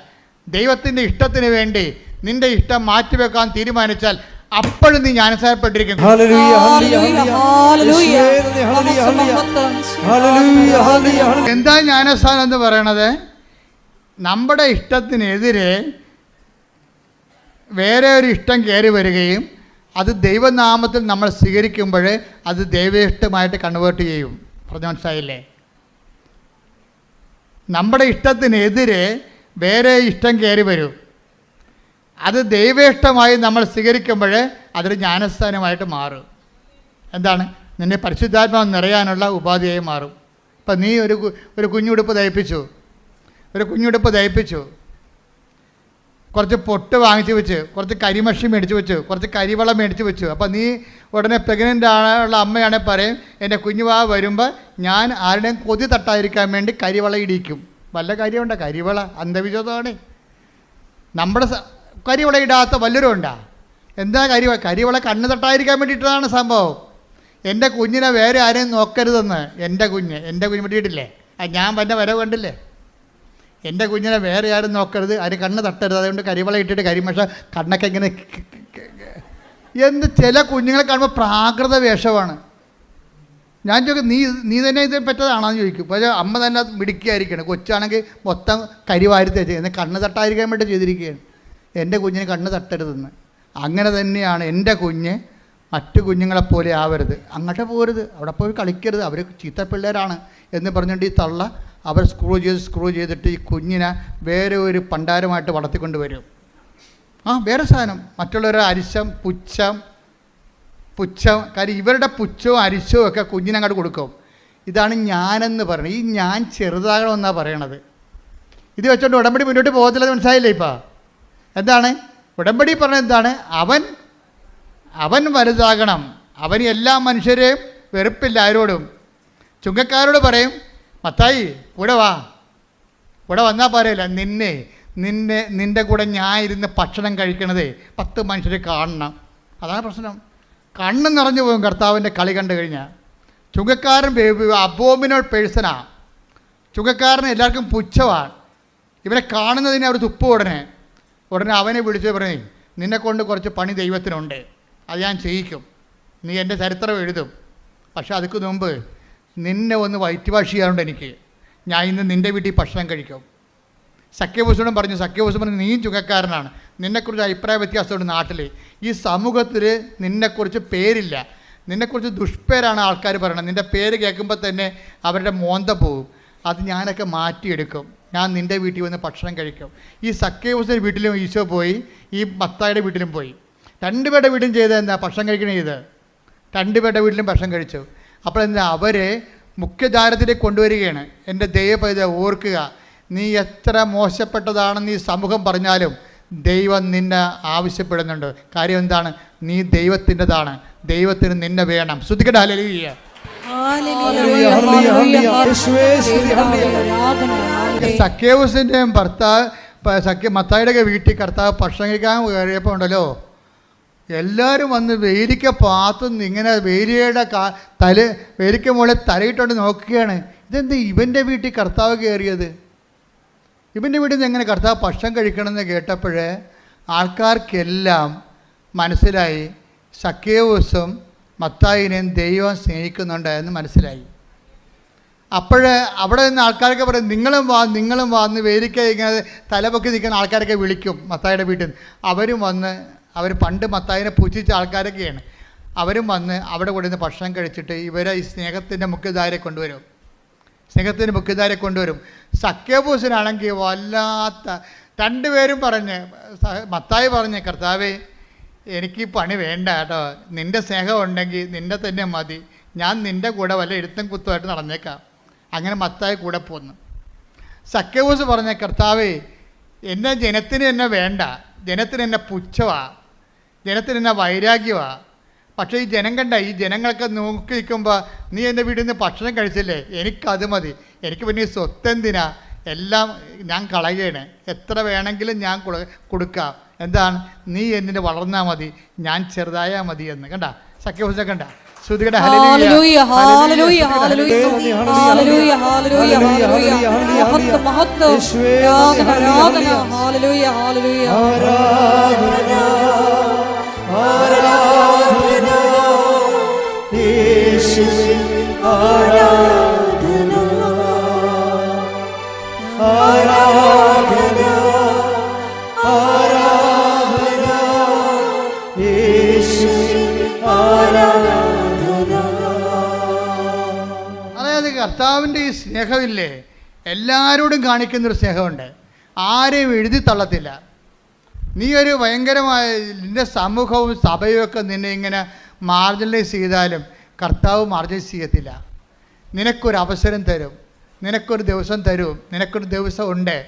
ദൈവത്തിൻ്റെ ഇഷ്ടത്തിന് വേണ്ടി നിൻ്റെ ഇഷ്ടം മാറ്റിവെക്കാൻ തീരുമാനിച്ചാൽ അപ്പോഴും നീ ജ്ഞാനസ്ഥാനപ്പെട്ടിരിക്കുന്നു. എന്താ ജ്ഞാനസ്ഥാനം എന്ന് പറയണത്? നമ്മുടെ ഇഷ്ടത്തിനെതിരെ വേറെ ഒരു ഇഷ്ടം കയറി വരികയും അത് ദൈവനാമത്തിൽ നമ്മൾ സ്വീകരിക്കുമ്പോൾ അത് ദൈവേഷ്ടമായിട്ട് കൺവേർട്ട് ചെയ്യും. പറഞ്ഞ മനസ്സിലായില്ലേ? നമ്മുടെ ഇഷ്ടത്തിനെതിരെ വേറെ ഇഷ്ടം കയറി വരും. അത് ദൈവേഷ്ടമായി നമ്മൾ സ്വീകരിക്കുമ്പോൾ അതൊരു ജ്ഞാനസ്ഥാനമായിട്ട് മാറും. എന്താണ്? നിന്നെ പരിശുദ്ധാത്മാവ് നിറയാനുള്ള ഉപാധിയായി മാറും. ഇപ്പം നീ ഒരു കുഞ്ഞുടുപ്പ് തയ്പ്പിച്ചു, കുറച്ച് പൊട്ട് വാങ്ങിച്ച് വെച്ച്, കുറച്ച് കരിമഷി മേടിച്ച് വെച്ചു, കുറച്ച് കരിവളം മേടിച്ച് വെച്ചു. അപ്പോൾ നീ ഉടനെ പ്രഗ്നൻ്റ് ആണുള്ള അമ്മയാണെങ്കിൽ പറയും, എൻ്റെ കുഞ്ഞുവാ വരുമ്പോൾ ഞാൻ ആരുടെയും കൊതി തട്ടാതിരിക്കാൻ വേണ്ടി കരിവള ഇടിക്കും. വല്ല കാര്യമുണ്ടോ? കരിവള അന്ധവിശ്വാസമാണ്. നമ്മുടെ കരിവള ഇടാത്ത വല്ലവരും ഉണ്ടാ? എന്താ കരിവള കണ്ണ് തട്ടാതിരിക്കാൻ വേണ്ടിയിട്ടതാണ് സംഭവം. എൻ്റെ കുഞ്ഞിനെ വേറെ ആരെയും നോക്കരുതെന്ന്. എൻ്റെ കുഞ്ഞ് പറ്റിയിട്ടില്ലേ? ഞാൻ എൻ്റെ വരവ് കണ്ടില്ലേ? എൻ്റെ കുഞ്ഞിനെ വേറെ ആരും നോക്കരുത്, അതിന് കണ്ണ് തട്ടരുത്, അതുകൊണ്ട് കരിവള ഇട്ടിട്ട് കരിമഷ കണ്ണൊക്കെ ഇങ്ങനെ എന്ത് ചില കുഞ്ഞുങ്ങളെ കാണുമ്പോൾ പ്രാകൃത വേഷമാണ്. ഞാൻ ചോദിക്കും, നീ തന്നെ ഇത് പറ്റതാണെന്ന് ചോദിക്കും. പക്ഷേ അമ്മ തന്നെ അത് മിടുക്കിയായിരിക്കണം. കൊച്ചാണെങ്കിൽ മൊത്തം കരിവാരി തേച്ച് എന്നെ കണ്ണ് തട്ടാതിരിക്കാൻ വേണ്ടി ചെയ്തിരിക്കുകയാണ്. എൻ്റെ കുഞ്ഞിന് കണ്ണ് തട്ടരുതെന്ന്. അങ്ങനെ തന്നെയാണ് എൻ്റെ കുഞ്ഞ് മറ്റു കുഞ്ഞുങ്ങളെപ്പോലെ ആവരുത്, അങ്ങോട്ട് പോരുത്, അവിടെ പോയി കളിക്കരുത്, അവർ ചീത്ത പിള്ളേരാണ് എന്ന് പറഞ്ഞുകൊണ്ട് ഈ തള്ള അവർ സ്ക്രൂ ചെയ്തിട്ട് ഈ കുഞ്ഞിനെ വേറെ ഒരു പണ്ടാരമായിട്ട് വളർത്തിക്കൊണ്ട് വരും. വേറെ സാധനം, മറ്റുള്ളവരുടെ അരിശം പുച്ഛം. കാര്യം ഇവരുടെ പുച്ഛവും അരിശവും ഒക്കെ കുഞ്ഞിനങ്ങോട്ട് കൊടുക്കും. ഇതാണ് ഞാനെന്ന് പറയുന്നത്. ഈ ഞാൻ ചെറുതാകണമെന്നാണ് പറയണത്. ഇത് വെച്ചോണ്ട് ഉടമ്പടി മുന്നോട്ട് പോകത്തില്ല, മനസ്സിലായില്ലേ? ഇപ്പം എന്താണ് ഉടമ്പടി പറഞ്ഞത്? എന്താണ്? അവൻ വലുതാകണം. അവന് എല്ലാ മനുഷ്യരെയും വെറുപ്പില്ല ആരോടും. ചുങ്കക്കാരോട് പറയും, മത്തായി കൂടെ വാ, ഇവിടെ വന്നാൽ പറയില്ല, നിൻ്റെ കൂടെ ഞാൻ ഇരുന്ന് ഭക്ഷണം കഴിക്കണതേ 10 മനുഷ്യരെ കാണണം. അതാണ് പ്രശ്നം. കണ്ണ് നിറഞ്ഞു പോകും കർത്താവിൻ്റെ കളി കണ്ടു കഴിഞ്ഞാൽ. ചുങ്കക്കാരൻ അബോമിനൽ പേഴ്സണാണ്. ചുങ്കക്കാരന് എല്ലാവർക്കും പുച്ഛമാണ്. ഇവരെ കാണുന്നതിന് അവർ തുപ്പും. ഉടനെ അവനെ വിളിച്ച് പറയും, നിന്നെക്കൊണ്ട് കുറച്ച് പണി ദൈവത്തിനുണ്ട്, അത് ഞാൻ ചെയ്യിക്കും, നീ എൻ്റെ ചരിത്രം എഴുതും. പക്ഷേ അതിക്ക് മുമ്പ് നിന്നെ ഒന്ന് വയറ്റ് വാഷ് ചെയ്യാറുണ്ട് എനിക്ക്, ഞാൻ ഇന്ന് നിൻ്റെ വീട്ടിൽ ഭക്ഷണം കഴിക്കും. സഖ്യഭൂഷണം പറഞ്ഞു, നീ ചുങ്കക്കാരനാണ്, നിന്നെക്കുറിച്ച് അഭിപ്രായ വ്യത്യാസമുണ്ട് നാട്ടിൽ. ഈ സമൂഹത്തിൽ നിന്നെക്കുറിച്ച് പേരില്ല, നിന്നെക്കുറിച്ച് ദുഷ്പേരാണ് ആൾക്കാർ പറയണത്. നിൻ്റെ പേര് കേൾക്കുമ്പോൾ തന്നെ അവരുടെ മോന്ത പോവും. അത് ഞാനൊക്കെ മാറ്റിയെടുക്കും, ഞാൻ നിൻ്റെ വീട്ടിൽ വന്ന് ഭക്ഷണം കഴിക്കും. ഈ സഖ്യഭൂഷൻ്റെ വീട്ടിലും ഈശോ പോയി, ഈ മത്തായിയുടെ വീട്ടിലും പോയി. 2 പേരുടെ വീട്ടിലും ചെയ്തത് എന്താ? ഭക്ഷണം കഴിക്കണേ ചെയ്ത് 2 പേരുടെ വീട്ടിലും ഭക്ഷണം കഴിച്ചു. അപ്പോൾ എന്താ? അവരെ മുഖ്യധാരത്തിലേക്ക് കൊണ്ടുവരികയാണ്. എൻ്റെ ദൈവപൈതൽ ഓർക്കുക, നീ എത്ര മോശപ്പെട്ടതാണെന്ന് ഈ സമൂഹം പറഞ്ഞാലും ദൈവം നിന്നെ ആവശ്യപ്പെടുന്നുണ്ട്. കാര്യം എന്താണ്? നീ ദൈവത്തിൻ്റെതാണ്, ദൈവത്തിന് നിന്നെ വേണം. ശ്രുതിക്കട്ടെ ഹല്ലേലൂയ. സഖ്യവൂസിൻ്റെയും മത്തായിയുടെ വീട്ടിൽ കർത്താവ് ഭക്ഷണം കഴിക്കാൻ കയറിയപ്പോൾ ഉണ്ടല്ലോ, എല്ലാവരും വന്ന് വേലിക്ക പാത്തുനിന്ന് ഇങ്ങനെ വേലിക്ക മുകളിൽ തലയിട്ടോണ്ട് നോക്കുകയാണ്. ഇതെന്ത് ഇവൻ്റെ വീട്ടിൽ കർത്താവ് കയറിയത്? ഇവൻ്റെ വീട്ടിൽ നിന്ന് എങ്ങനെ കർത്താവ് ഭക്ഷണം കഴിക്കണമെന്ന് കേട്ടപ്പോൾ ആൾക്കാർക്കെല്ലാം മനസ്സിലായി സഖ്യവൂസും മത്തായിനെയും ദൈവം സ്നേഹിക്കുന്നുണ്ട് എന്ന് മനസ്സിലായി. അപ്പോൾ അവിടെ നിന്ന് ആൾക്കാരൊക്കെ പറയും, നിങ്ങളും വാ എന്ന് വേലിക്ക ഇങ്ങനെ തലപൊക്കി നിൽക്കുന്ന ആൾക്കാരൊക്കെ വിളിക്കും മത്തായിയുടെ വീട്ടിൽ നിന്ന്. അവരും വന്ന്, അവർ പണ്ട് മത്തായിനെ പൂജിച്ച ആൾക്കാരൊക്കെയാണ്, അവരും വന്ന് അവിടെ കൂടെ നിന്ന് ഭക്ഷണം കഴിച്ചിട്ട് ഇവരെ ഈ സ്നേഹത്തിൻ്റെ മുഖ്യധാരയെ കൊണ്ടുവരും. സഖ്യഭൂഷനാണെങ്കിൽ വല്ലാത്ത 2 പേരും പറഞ്ഞ്, മത്തായി പറഞ്ഞ്, കർത്താവേ എനിക്ക് പണി വേണ്ട കേട്ടോ, നിൻ്റെ സ്നേഹം ഉണ്ടെങ്കിൽ നിൻ്റെ തന്നെ മതി, ഞാൻ നിൻ്റെ കൂടെ വല്ല എഴുത്തും കുത്തുമായിട്ട് നടന്നേക്കാം. അങ്ങനെ മത്തായി കൂടെ പോന്നു. സഖ്യഭൂസ് പറഞ്ഞ, കർത്താവേ ജനത്തിന് എന്നെ വേണ്ട, ജനത്തിന് എന്നെ പുച്ഛമാണ്, ജനത്തിന് എന്നെ വൈരാഗ്യമാണ്. പക്ഷേ ഈ ജനം കണ്ട, ഈ ജനങ്ങളൊക്കെ നോക്കി നിൽക്കുമ്പോൾ നീ എൻ്റെ വീട്ടിൽ നിന്ന് ഭക്ഷണം കഴിച്ചില്ലേ, എനിക്കത് മതി, എനിക്ക് പിന്നെ ഈ സ്വത്തെന്തിനാ, എല്ലാം ഞാൻ കളയുകയാണ്, എത്ര വേണമെങ്കിലും ഞാൻ കൊടുക്കാം. എന്താണ്? നീ എന്നിന് വളർന്നാൽ മതി, ഞാൻ ചെറുതായാൽ മതി എന്ന്. കണ്ട സഖ്യഭൂഷ കണ്ട ശ്രുതികട ഹല്ലേലൂയ ഹല്ലേലൂയ ഹല്ലേലൂയ ഹല്ലേലൂയ ഹല്ലേലൂയ ഹല്ലേലൂയ മഹത്വം ആരാധന ഹല്ലേലൂയ ഹല്ലേലൂയ ആരാധന യേശുവേ ആരാധന ആരാധന ആരാധന യേശുവേ ആരാധന. അതായത് കർത്താവിൻ്റെ ഈ സ്നേഹമില്ലേ, എല്ലാവരോടും കാണിക്കുന്നൊരു സ്നേഹമുണ്ട്, ആരെയും എഴുതി തള്ളത്തില്ല. നീ ഒരു ഭയങ്കരമായ നിൻ്റെ സമൂഹവും സഭയും ഒക്കെ നിന്നെ ഇങ്ങനെ മാർജിനലൈസ് ചെയ്താലും കർത്താവ് മാർജിനലൈസ് ചെയ്യത്തില്ല. നിനക്കൊരു അവസരം തരും, നിനക്കൊരു ദിവസം തരും, നിനക്കൊരു ദിവസം ഉണ്ട്,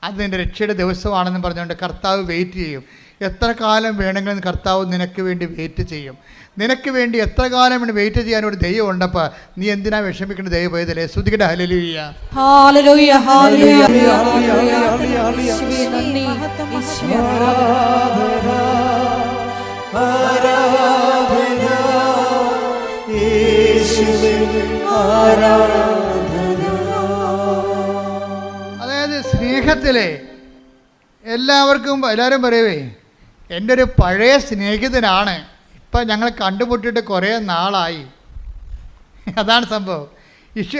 അത് നിൻ്റെ രക്ഷയുടെ ദിവസമാണെന്ന് പറഞ്ഞുകൊണ്ട് കർത്താവ് വെയിറ്റ് ചെയ്യും. എത്ര കാലം വേണമെങ്കിലും കർത്താവ് നിനക്ക് വേണ്ടി വെയിറ്റ് ചെയ്യും. നിനക്ക് വേണ്ടി എത്ര കാലം വേണ്ടി വെയിറ്റ് ചെയ്യാനൊരു ദൈവം ഉണ്ടപ്പോൾ നീ എന്തിനാ വിഷമിക്കേണ്ട? ദൈവം പോയതല്ലേ. ശ്രുതികട ഹല്ലേലൂയ ഹല്ലേലൂയ ഹല്ലേലൂയ ഹല്ലേലൂയ യേശുവേ നന്ദി യേശുവേ ആരാധന യേശുവേ ആരാധന. അതായത് സ്നേഹം സ്നേഹത്തിലെ എല്ലാവരും പറയുവേ എൻ്റെ ഒരു പഴയ സ്നേഹിതനാണ്, ഇപ്പം ഞങ്ങൾ കണ്ടുമുട്ടിയിട്ട് കുറേ നാളായി. അതാണ് സംഭവം.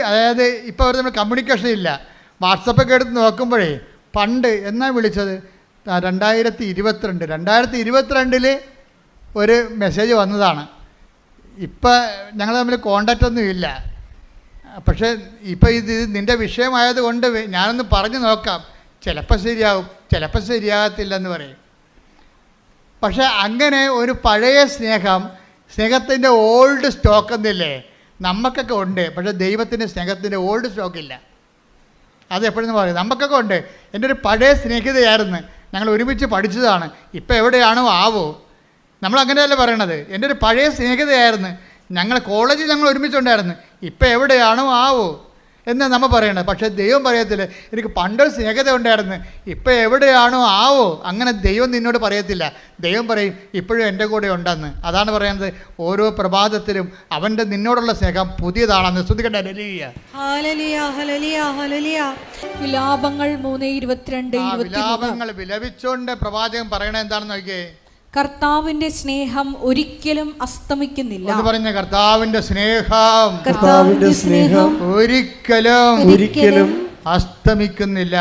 അതായത് ഇപ്പോൾ അവർ നമ്മൾ കമ്മ്യൂണിക്കേഷൻ ഇല്ല. വാട്സപ്പൊക്കെ എടുത്ത് നോക്കുമ്പോഴേ പണ്ട് എന്നാ വിളിച്ചത് 2022 ഒരു മെസ്സേജ് വന്നതാണ്. ഇപ്പം ഞങ്ങൾ തമ്മിൽ കോണ്ടാക്റ്റ് ഒന്നും ഇല്ല. പക്ഷേ ഇപ്പം ഇത് നിൻ്റെ വിഷയമായത് കൊണ്ട് ഞാനൊന്ന് പറഞ്ഞു നോക്കാം, ചിലപ്പോൾ ശരിയാവും, ചിലപ്പോൾ ശരിയാകത്തില്ലെന്ന് പറയും. പക്ഷേ അങ്ങനെ ഒരു പഴയ സ്നേഹത്തിൻ്റെ ഓൾഡ് സ്റ്റോക്ക് എന്നില്ലേ നമുക്കൊക്കെ ഉണ്ട്. പക്ഷേ ദൈവത്തിൻ്റെ സ്നേഹത്തിൻ്റെ ഓൾഡ് സ്റ്റോക്കില്ല. അത് എപ്പോഴെന്ന് പറയും, നമുക്കൊക്കെ ഉണ്ട്. എൻ്റെ ഒരു പഴയ സ്നേഹിതയായിരുന്നു, ഞങ്ങൾ ഒരുമിച്ച് പഠിച്ചതാണ്, ഇപ്പം എവിടെയാണോ ആവോ. നമ്മളങ്ങനെയല്ല പറയണത്. എൻ്റെ ഒരു പഴയ സ്നേഹിതയായിരുന്നു, കോളേജിൽ ഞങ്ങൾ ഒരുമിച്ചുണ്ടായിരുന്നു, ഇപ്പം എവിടെയാണോ ആവോ എന്ന് നമ്മൾ പറയണത്. പക്ഷേ ദൈവം പറയത്തില്ല, എനിക്ക് പണ്ടൊരു സ്നേഹിത ഉണ്ടായിരുന്നു, ഇപ്പം എവിടെയാണോ ആവോ. അങ്ങനെ ദൈവം നിന്നോട് പറയത്തില്ല. ദൈവം പറയും ഇപ്പോഴും എൻ്റെ കൂടെ ഉണ്ടെന്ന്. അതാണ് പറയുന്നത്, ഓരോ പ്രഭാതത്തിലും അവൻ്റെ നിന്നോടുള്ള സ്നേഹം പുതിയതാണെന്ന്. സ്തുതിക്കട്ടെ. വിലാപങ്ങൾ 3:22-23. വിലപിച്ചോണ്ട് പ്രവാചകൻ പറയണത് എന്താണെന്ന് നോക്കിയേ. കർത്താവിന്റെ സ്നേഹം ഒരിക്കലും അസ്തമിക്കുന്നില്ല. പറഞ്ഞ കർത്താവിന്റെ സ്നേഹം ഒരിക്കലും അസ്തമിക്കുന്നില്ല.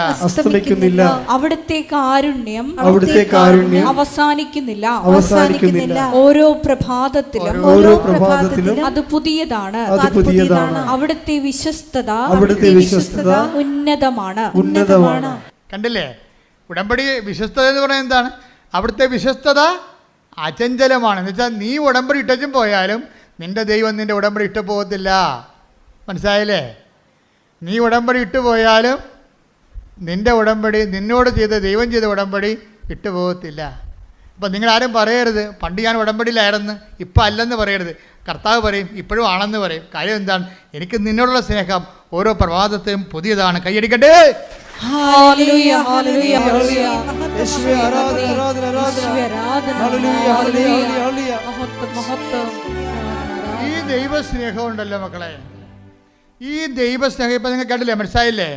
അവിടുത്തെ കാരുണ്യം അവസാനിക്കുന്നില്ല. ഓരോ പ്രഭാതത്തിലും അത് പുതിയതാണ്. അവിടുത്തെ വിശ്വസ്തത ഉന്നതമാണ്. കണ്ടില്ലേ, ഉടമ്പടി വിശ്വസ്തത എന്ന് പറയുന്നത് എന്താണ്? അവിടുത്തെ വിശ്വസ്തത അചഞ്ചലമാണ്. എന്ന് വെച്ചാൽ നീ ഉടമ്പടി ഇട്ടും പോയാലും നിൻ്റെ ദൈവം നിൻ്റെ ഉടമ്പടി ഇട്ട് പോകത്തില്ല. മനസ്സിലായില്ലേ? നീ ഉടമ്പടി ഇട്ട് പോയാലും നിൻ്റെ ഉടമ്പടി, നിന്നോട് ദൈവം ചെയ്ത ഉടമ്പടി ഇട്ട് പോകത്തില്ല. അപ്പം നിങ്ങളാരും പറയരുത് പണ്ട് ഞാൻ ഉടമ്പടിയിലായിരുന്നു ഇപ്പം അല്ലെന്ന് പറയരുത്. കർത്താവ് പറയും ഇപ്പോഴും ആണെന്ന് പറയും. കാര്യം എന്താണ്? എനിക്ക് നിന്നോടുള്ള സ്നേഹം ഓരോ പ്രഭാതത്തെയും പുതിയതാണ്. കൈയടിക്കട്ടെ. ഈ ദൈവസ്നേഹം ഉണ്ടല്ലോ മക്കളെ, ഈ ദൈവസ്നേഹം ഇപ്പം നിങ്ങൾ കണ്ടില്ലേ, മനസ്സിലായില്ലേ?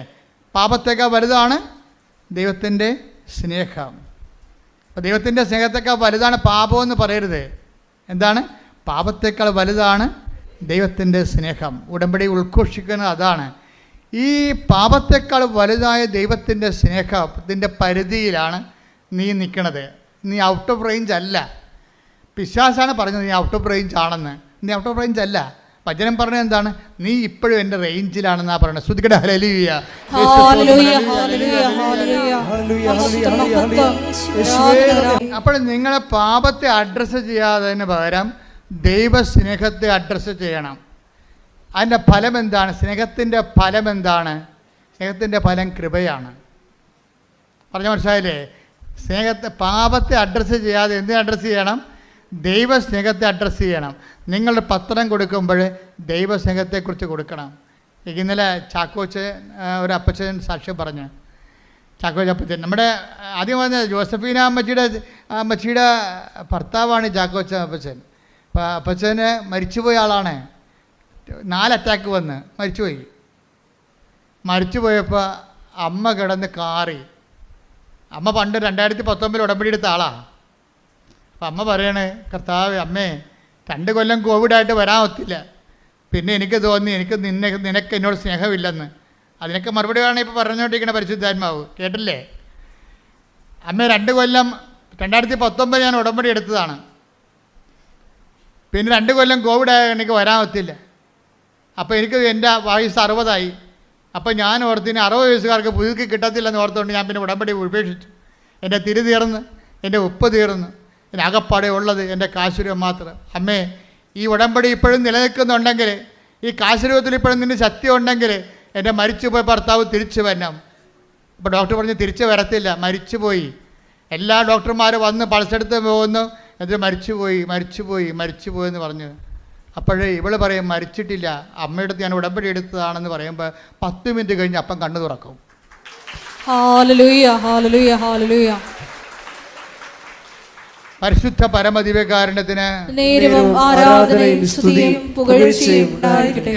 പാപത്തേക്കാൾ വലുതാണ് ദൈവത്തിൻ്റെ സ്നേഹം. അപ്പോൾ ദൈവത്തിൻ്റെ സ്നേഹത്തേക്കാൾ വലുതാണ് പാപമെന്ന് പറയരുത്. എന്താണ്? പാപത്തേക്കാൾ വലുതാണ് ദൈവത്തിൻ്റെ സ്നേഹം. ഉടമ്പടി ഉൾഘോഷിക്കുന്നത് അതാണ്. ഈ പാപത്തേക്കാൾ വലുതായ ദൈവത്തിൻ്റെ സ്നേഹത്തിൻ്റെ പരിധിയിലാണ് നീ നിൽക്കണത്. നീ ഔട്ട് ഓഫ് റേഞ്ച് അല്ല. പിശാചാണ് പറഞ്ഞത് നീ ഔട്ട് ഓഫ് റേഞ്ച് ആണെന്ന്. നീ ഔട്ട് ഓഫ് റേഞ്ച് അല്ല. വചനം പറഞ്ഞത് എന്താണ്? നീ ഇപ്പോഴും എൻ്റെ റേഞ്ചിലാണെന്നാണ് പറയുന്നത്. ശ്രുതിക്കട്ടെ. ഹല്ലേലൂയ. അപ്പോൾ നിങ്ങളെ പാപത്തെ അഡ്രസ്സ് ചെയ്യാതിന് പകരം ദൈവസ്നേഹത്തെ അഡ്രസ്സ് ചെയ്യണം. അതിൻ്റെ ഫലം എന്താണ്? സ്നേഹത്തിൻ്റെ ഫലം എന്താണ്? സ്നേഹത്തിൻ്റെ ഫലം കൃപയാണ്. പറഞ്ഞ മനസ്സിലായില്ലേ? പാപത്തെ അഡ്രസ്സ് ചെയ്യാതെ എന്തിനെ അഡ്രസ്സ് ചെയ്യണം? ദൈവസ്നേഹത്തെ അഡ്രസ്സ് ചെയ്യണം. നിങ്ങളുടെ പത്രം കൊടുക്കുമ്പോൾ ദൈവസ്നേഹത്തെക്കുറിച്ച് കൊടുക്കണം. ഇന്നലെ ചാക്കോച്ച് ഒരു അപ്പച്ചൻ സാക്ഷ്യം പറഞ്ഞു. ചാക്കോച്ച് അപ്പച്ചൻ നമ്മുടെ ആദ്യം പറഞ്ഞ ജോസഫീന അമ്മച്ചിയുടെ ഭർത്താവാണ് ചാക്കോച്ച അപ്പച്ചൻ. അപ്പോൾ അപ്പച്ചന് മരിച്ചുപോയ ആളാണ്. 4 അറ്റാക്ക് വന്ന് മരിച്ചുപോയി. മരിച്ചുപോയപ്പോൾ അമ്മ കിടന്ന് കാറി. അമ്മ പണ്ട് 2019 ഉടമ്പടി എടുത്ത ആളാണ്. അപ്പം അമ്മ പറയണേ, കർത്താവ് അമ്മേ 2 കൊല്ലം കോവിഡായിട്ട് വരാൻ ഒത്തില്ല. പിന്നെ എനിക്ക് തോന്നി നിനക്ക് എന്നോട് സ്നേഹമില്ലെന്ന്. അതിനൊക്കെ മറുപടിയാണ് ഇപ്പോൾ പറഞ്ഞുകൊണ്ടിരിക്കുന്ന പരിശുദ്ധാത്മാവ്. കേട്ടില്ലേ? അമ്മ 2 കൊല്ലം 2019 ഞാൻ ഉടമ്പടി എടുത്തതാണ്. പിന്നെ 2 കൊല്ലം കോവിഡായ എനിക്ക് വരാൻ ഒത്തില്ല. അപ്പോൾ എനിക്ക് എൻ്റെ വയസ്സ് 60ആയി. അപ്പോൾ ഞാൻ ഓർത്തിന് 60 വയസ്സുകാർക്ക് പുതുക്കി കിട്ടത്തില്ലെന്ന് ഓർത്തുകൊണ്ട് ഞാൻ പിന്നെ ഉടമ്പടി ഉപേക്ഷിച്ചു. എൻ്റെ തിരി തീർന്ന്, എൻ്റെ ഉപ്പ് തീർന്ന്, എൻ്റെ അകപ്പാടെ ഉള്ളത് എൻ്റെ കാശുരൂപം മാത്രം. അമ്മേ, ഈ ഉടമ്പടി ഇപ്പോഴും നിലനിൽക്കുന്നുണ്ടെങ്കിൽ, ഈ കാശുരൂപത്തിൽ ഇപ്പോഴും നിൻ്റെ ശക്തി ഉണ്ടെങ്കിൽ എൻ്റെ മരിച്ചുപോയ ഭർത്താവ് തിരിച്ചു വരണം. അപ്പോൾ ഡോക്ടർ പറഞ്ഞ് തിരിച്ചു വരത്തില്ല, മരിച്ചുപോയി. എല്ലാ ഡോക്ടർമാരും വന്ന് പൾസെടുത്ത് പോകുന്നു, എന്നിട്ട് മരിച്ചുപോയി എന്ന് പറഞ്ഞു. അപ്പോഴേ ഇവള് പറയും മരിച്ചിട്ടില്ല, അമ്മയുടെ ഞാൻ ഉടമ്പടി എടുത്തതാണെന്ന് പറയുമ്പോൾ 10 മിനിറ്റ് കഴിഞ്ഞ് അപ്പം കണ്ണു തുറക്കും. പരിശുദ്ധ പരമദിവ്യകാരുണ്യത്തിന്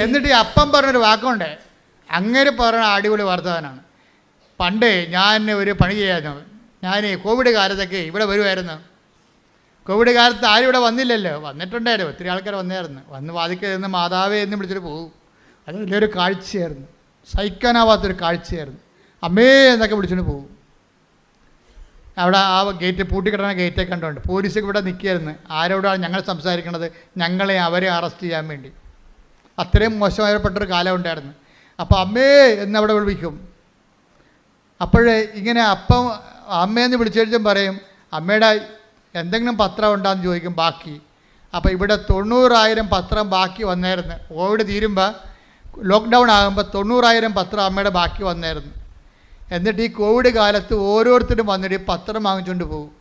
എന്നിട്ട് അപ്പം പറഞ്ഞൊരു വാക്കുണ്ട്. അങ്ങനെ പറഞ്ഞ അടിപൊളി വർത്തമാനാണ്. പണ്ട് ഞാൻ ഒരു പണി ചെയ്യായിരുന്നു. ഞാൻ കോവിഡ് കാലത്തൊക്കെ ഇവിടെ വരുമായിരുന്നു. കോവിഡ് കാലത്ത് ആരും ഇവിടെ വന്നില്ലല്ലോ. വന്നിട്ടുണ്ടായിരുന്നു, ഒത്തിരി ആൾക്കാർ വന്നായിരുന്നു. വന്ന് വാതിക്കൽ നിന്ന് മാതാവേ എന്ന് വിളിച്ചിട്ട് പോകും. അത് വലിയൊരു കാഴ്ചയായിരുന്നു, സഹിക്കാനാവാത്തൊരു കാഴ്ചയായിരുന്നു. അമ്മേ എന്നൊക്കെ വിളിച്ചിട്ട് പോകും. അവിടെ ആ ഗേറ്റ് പൂട്ടിക്കിടന്ന ഗേറ്റേ കണ്ടുകൊണ്ട് പോലീസൊക്കെ ഇവിടെ നിൽക്കുകയായിരുന്നു. ആരോടാണ് ഞങ്ങൾ സംസാരിക്കണത്? ഞങ്ങളെ അവരെ അറസ്റ്റ് ചെയ്യാൻ വേണ്ടി. അത്രയും മോശമായപ്പെട്ടൊരു കാലം ഉണ്ടായിരുന്നു. അപ്പോൾ അമ്മേ എന്നവിടെ വിളിക്കും. അപ്പോഴേ ഇങ്ങനെ അപ്പം അമ്മയെന്ന് വിളിച്ചെഴുതും പറയും, അമ്മയുടെ എന്തെങ്കിലും പത്രം ഉണ്ടാന്ന് ചോദിക്കും ബാക്കി. അപ്പോൾ ഇവിടെ 90,000 പത്രം ബാക്കി വന്നായിരുന്നു. കോവിഡ് തീരുമ്പോൾ ലോക്ക്ഡൗൺ ആകുമ്പോൾ 90,000 പത്രം അമ്മയുടെ ബാക്കി വന്നായിരുന്നു. എന്നിട്ട് ഈ കോവിഡ് കാലത്ത് ഓരോരുത്തരും വന്നിട്ട് ഈ പത്രം വാങ്ങിച്ചുകൊണ്ട് പോകും.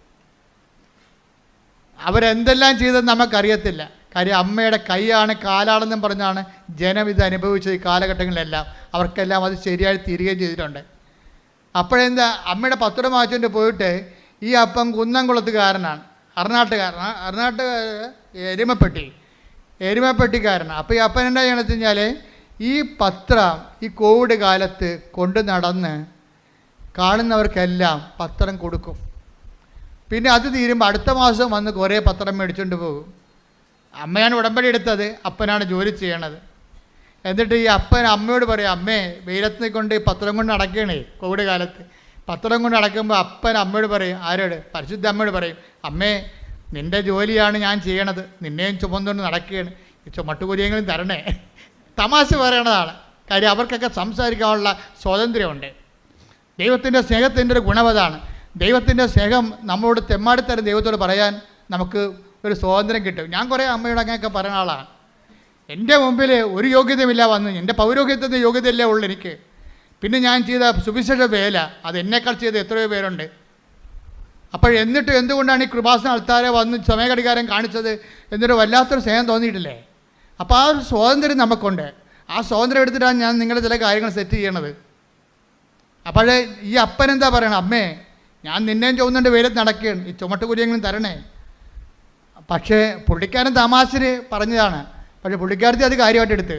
അവരെന്തെല്ലാം ചെയ്തെന്ന് നമുക്കറിയത്തില്ല. കാര്യം അമ്മയുടെ കൈയാണ് കാലാണെന്നും പറഞ്ഞാണ് ജനം ഇത് അനുഭവിച്ചത്. ഈ കാലഘട്ടങ്ങളിലെല്ലാം അവർക്കെല്ലാം അത് ശരിയായി തീരുകയും ചെയ്തിട്ടുണ്ട്. അപ്പോഴെന്താ, അമ്മയുടെ പത്രം വാങ്ങിച്ചുകൊണ്ട് പോയിട്ട് ഈ അപ്പം കുന്നംകുളത്തുകാരനാണ്, അർണാട്ടുകാർ എരുമപ്പെട്ടിക്കാരനാണ്. അപ്പോൾ ഈ അപ്പൻ എന്താ ചെയ്യണമെന്ന് വെച്ച് കഴിഞ്ഞാൽ ഈ പത്രം ഈ കോവിഡ് കാലത്ത് കൊണ്ട് നടന്ന് കാണുന്നവർക്കെല്ലാം പത്രം കൊടുക്കും. പിന്നെ അത് തീരുമ്പോൾ അടുത്ത മാസം വന്ന് കുറേ പത്രം മേടിച്ചുകൊണ്ട് പോകും. അമ്മയാണ് ഉടമ്പടി എടുത്തത്, അപ്പനാണ് ജോലി ചെയ്യണത്. എന്നിട്ട് ഈ അപ്പൻ അമ്മയോട് പറയും, അമ്മേ വെയിലത്ത് കൊണ്ട് ഈ പത്രം കൊണ്ട് നടക്കണേ. കോവിഡ് കാലത്ത് പത്രം കൊണ്ട് നടക്കുമ്പോൾ അപ്പൻ അമ്മയോട് പറയും, ആരോട്? പരിശുദ്ധ അമ്മയോട് പറയും, അമ്മേ നിൻ്റെ ജോലിയാണ് ഞാൻ ചെയ്യണത്, നിന്നെയും ചുമന്നുകൊണ്ട് നടക്കുകയാണ്, ഈ ചുമട്ടുകുരിയെങ്കിലും തരണേ. തമാശ പറയണതാണ്. കാര്യം അവർക്കൊക്കെ സംസാരിക്കാനുള്ള സ്വാതന്ത്ര്യമുണ്ട്. ദൈവത്തിൻ്റെ സ്നേഹത്തിൻ്റെ ഒരു ഗുണവതാണ്. ദൈവത്തിൻ്റെ സ്നേഹം നമ്മളോട് തെമ്മാടിത്തരം ദൈവത്തോട് പറയാൻ നമുക്ക് ഒരു സ്വാതന്ത്ര്യം കിട്ടും. ഞാൻ കുറേ അമ്മയോട് അങ്ങനെയൊക്കെ പറയുന്ന ആളാണ്. എൻ്റെ മുമ്പിൽ ഒരു യോഗ്യതയുമില്ല വന്ന്, എൻ്റെ പൗരോഹിത്യത്തിൻ്റെ യോഗ്യതയല്ലേ ഉള്ളൂ എനിക്ക്. പിന്നെ ഞാൻ ചെയ്ത സുവിശേഷ വേല അത് എന്നേക്കാൾ ചെയ്ത എത്രയോ പേരുണ്ട്. അപ്പോൾ എന്നിട്ട് എന്തുകൊണ്ടാണ് ഈ കൃപാസന ആൾക്കാരെ വന്ന് സമയഘടികാരം കാണിച്ചത് എന്നൊരു വല്ലാത്തൊരു സ്നേഹം തോന്നിയിട്ടില്ലേ? അപ്പോൾ ആ ഒരു സ്വാതന്ത്ര്യം നമുക്കുണ്ട്. ആ സ്വാതന്ത്ര്യം എടുത്തിട്ടാണ് ഞാൻ നിങ്ങളുടെ ചില കാര്യങ്ങൾ സെറ്റ് ചെയ്യണത്. അപ്പോഴേ ഈ അപ്പൻ എന്താ പറയണം, അമ്മേ ഞാൻ നിന്നെയും ചോദിച്ചുകൊണ്ട് വെയിലത്ത് നടക്കുകയാണ്, ഈ ചുമട്ടുകുരിയെങ്കിലും തരണേ. പക്ഷേ പുള്ളിക്കാരൻ തമാശന് പറഞ്ഞതാണ്. പക്ഷേ പുള്ളിക്കാരത്തി അത് കാര്യമായിട്ട് എടുത്ത്.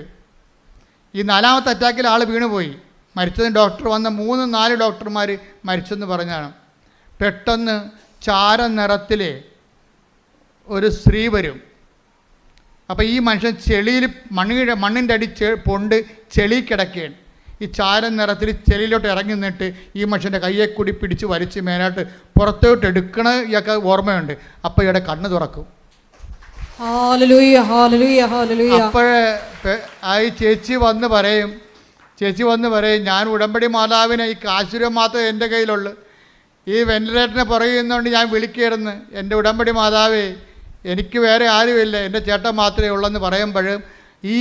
ഈ 4ാമത്തെ അറ്റാക്കിൽ ആൾ വീണുപോയി, മരിച്ചതിന് ഡോക്ടർ വന്ന 3-4 ഡോക്ടർമാർ മരിച്ചെന്ന് പറഞ്ഞാണ്. പെട്ടെന്ന് ചാര നിറത്തിൽ ഒരു സ്ത്രീ വരും. അപ്പോൾ ഈ മനുഷ്യൻ ചെളിയിൽ മണ്ണിൻ്റെ അടി പൊണ്ട് ചെളി കിടക്കുകയാണ്. ഈ ചാര നിറത്തിൽ ചെളിയിലോട്ട് ഇറങ്ങി നിന്നിട്ട് ഈ മനുഷ്യൻ്റെ കയ്യെ കൂടി പിടിച്ച് വലിച്ച് മേലായിട്ട് പുറത്തോട്ട് എടുക്കണ ഇയൊക്കെ ഓർമ്മയുണ്ട്. അപ്പോൾ ഇയാളുടെ കണ്ണ് തുറക്കും. അപ്പോഴേ ആ ചേച്ചി വന്ന് പറയും, ഞാൻ ഉടമ്പടി മാതാവിനെ ഈ കാശുരം മാത്രമേ എൻ്റെ കയ്യിലുള്ളൂ, ഈ വെന്റിലേറ്ററിനെ പുറകുന്നതുകൊണ്ട് ഞാൻ വിളിക്കുകയായിരുന്നു, എൻ്റെ ഉടമ്പടി മാതാവേ എനിക്ക് വേറെ ആരുമില്ല, എൻ്റെ ചേട്ടൻ മാത്രമേ ഉള്ളെന്ന് പറയുമ്പോഴും ഈ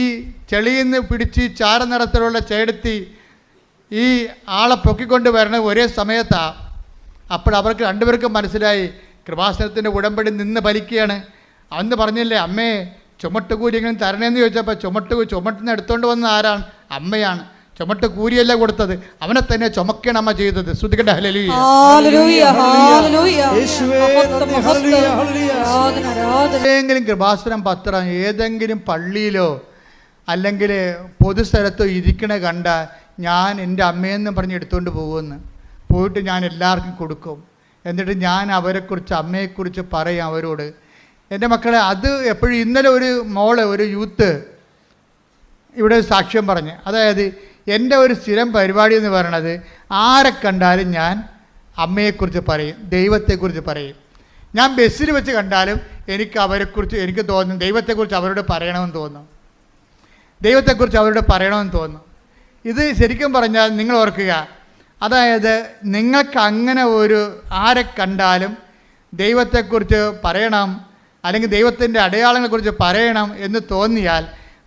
ചെളിയിൽ നിന്ന് പിടിച്ച് ചാര നിറത്തിലുള്ള ചേടത്തി ഈ ആളെ പൊക്കിക്കൊണ്ട് വരണത് ഒരേ സമയത്താണ്. അപ്പോൾ അവർക്ക് രണ്ടുപേർക്കും മനസ്സിലായി കൃപാസനത്തിൻ്റെ ഉടമ്പടി നിന്ന് ഫലിക്കുകയാണ്. അന്ന് പറഞ്ഞില്ലേ, അമ്മേ ചുമട്ടുകൂരിയെങ്കിലും തരണേന്ന് ചോദിച്ചപ്പോൾ ചുമട്ടിന് എടുത്തുകൊണ്ട് വന്ന ആരാണ്? അമ്മയാണ്. ചുമട്ട് കൂരിയല്ല കൊടുത്തത്, അവനെ തന്നെ ചുമക്കണം അമ്മ ചെയ്തത്. ശ്രുതികട്ടെ ഹല്ലേലൂയ. ഏതെങ്കിലും കൃപാസനം പത്രം ഏതെങ്കിലും പള്ളിയിലോ അല്ലെങ്കിൽ പൊതുസ്ഥലത്തോ ഇരിക്കണ കണ്ട ഞാൻ എൻ്റെ അമ്മയെന്ന് പറഞ്ഞ് എടുത്തുകൊണ്ട് പോകുമെന്ന് പോയിട്ട് ഞാൻ എല്ലാവർക്കും കൊടുക്കും. എന്നിട്ട് ഞാൻ അവരെക്കുറിച്ച് അമ്മയെക്കുറിച്ച് പറയും അവരോട്. എൻ്റെ മക്കളെ, അത് എപ്പോഴും ഇന്നലെ ഒരു യൂത്ത് ഇവിടെ സാക്ഷ്യം പറഞ്ഞ്, അതായത് എൻ്റെ ഒരു സ്ഥിരം പരിപാടി എന്ന് പറയണത് ആരെ കണ്ടാലും ഞാൻ അമ്മയെക്കുറിച്ച് പറയും, ദൈവത്തെക്കുറിച്ച് പറയും. ഞാൻ ബസ്സിൽ വെച്ച് കണ്ടാലും എനിക്ക് തോന്നും ദൈവത്തെക്കുറിച്ച് അവരോട് പറയണമെന്ന് തോന്നും. ഇത് ശരിക്കും പറഞ്ഞാൽ നിങ്ങൾ ഓർക്കുക, അതായത് നിങ്ങൾക്ക് അങ്ങനെ ആരെ കണ്ടാലും ദൈവത്തെക്കുറിച്ച് പറയണം അല്ലെങ്കിൽ ദൈവത്തിൻ്റെ അടയാളങ്ങളെക്കുറിച്ച് പറയണം എന്ന് തോന്നിയാൽ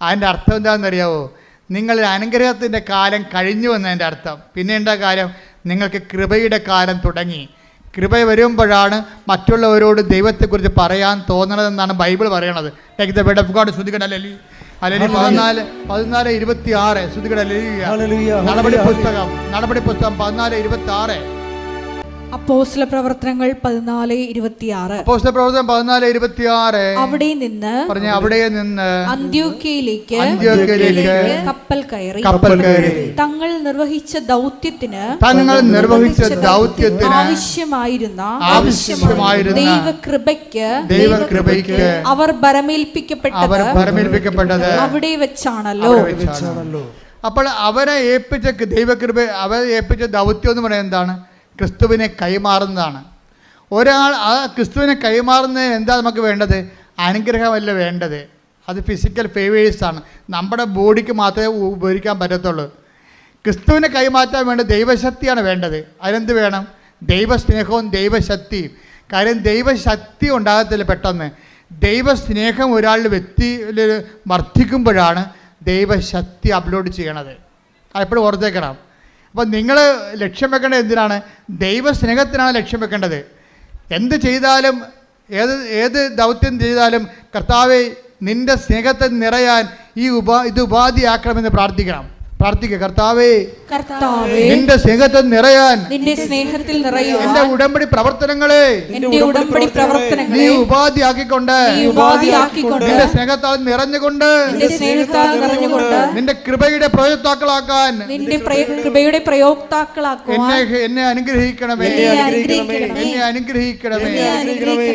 അതിൻ്റെ അർത്ഥം എന്താണെന്നറിയാവോ? നിങ്ങൾ അനുഗ്രഹത്തിൻ്റെ കാലം കഴിഞ്ഞു എന്നതിൻ്റെ അർത്ഥം. പിന്നെ എന്താ കാലം? നിങ്ങൾക്ക് കൃപയുടെ കാലം തുടങ്ങി. കൃപ വരുമ്പോഴാണ് മറ്റുള്ളവരോട് ദൈവത്തെക്കുറിച്ച് പറയാൻ തോന്നണതെന്നാണ് ബൈബിൾ പറയണത്. Take the word of God. ശ്രുതികട ഹല്ലേലൂയ. 14:26 ശ്രുതികട ഹല്ലേലൂയ. നടപടി പുസ്തകം 14:26. അപ്പോസ്തല പ്രവർത്തനങ്ങൾ 14:26. അപ്പോസ്തല പ്രവർത്തനം 14:26. അവിടെ നിന്ന് അന്ത്യോക്യയിലേക്ക് കപ്പൽ കയറി തങ്ങൾ നിർവഹിച്ച ദൗത്യത്തിന് ആവശ്യമായിരുന്ന ദൈവകൃപയ്ക്ക് അവർ ഭരമേൽപ്പിക്കപ്പെട്ടത് അവിടെ വെച്ചാണല്ലോ. അപ്പോൾ അവരെ ഏൽപ്പിച്ച ദൗത്യം എന്ന് പറയുന്നത് എന്താണ്? ക്രിസ്തുവിനെ കൈമാറുന്നതാണ്. ഒരാൾ ആ ക്രിസ്തുവിനെ കൈമാറുന്നതിന് എന്താ നമുക്ക് വേണ്ടത്? അനുഗ്രഹമല്ല വേണ്ടത്, അത് ഫിസിക്കൽ ഫേവേഴ്സാണ്. നമ്മുടെ ബോഡിക്ക് മാത്രമേ ഉപകരിക്കാൻ പറ്റത്തുള്ളൂ. ക്രിസ്തുവിനെ കൈമാറ്റാൻ വേണ്ട ദൈവശക്തിയാണ് വേണ്ടത്. അതിനെന്ത് വേണം? ദൈവസ്നേഹവും ദൈവശക്തിയും. കാര്യം ദൈവശക്തി ഉണ്ടാകത്തില്ല പെട്ടെന്ന്. ദൈവസ്നേഹം ഒരാളുടെ വ്യക്തിയിൽ വർദ്ധിക്കുമ്പോഴാണ് ദൈവശക്തി അപ്ലോഡ് ചെയ്യണത്. അതെപ്പോഴും ഓർത്തേക്കണം. അപ്പോൾ നിങ്ങൾ ലക്ഷ്യം വെക്കേണ്ടത് എന്തിനാണ്? ദൈവസ്നേഹത്തിനാണ് ലക്ഷ്യം വെക്കേണ്ടത്. എന്ത് ചെയ്താലും ഏത് ദൗത്യം ചെയ്താലും കർത്താവേ നിൻ്റെ സ്നേഹത്തെ നിറയാൻ ഇത് ഉപാധിയാക്കണമെന്ന് പ്രാർത്ഥിക്കണം. കർത്താവേ നിന്റെ സ്നേഹത്തിൽ നിറയാൻ എന്റെ ഉടമ്പടി പ്രവർത്തനങ്ങളെ നീ ഉപാധിയാക്കിക്കൊണ്ട് നിന്റെ സ്നേഹത്താൽ നിറഞ്ഞുകൊണ്ട് നിന്റെ കൃപയുടെ പ്രയോക്താക്കളാക്കാൻ എന്നെ അനുഗ്രഹിക്കണമേ.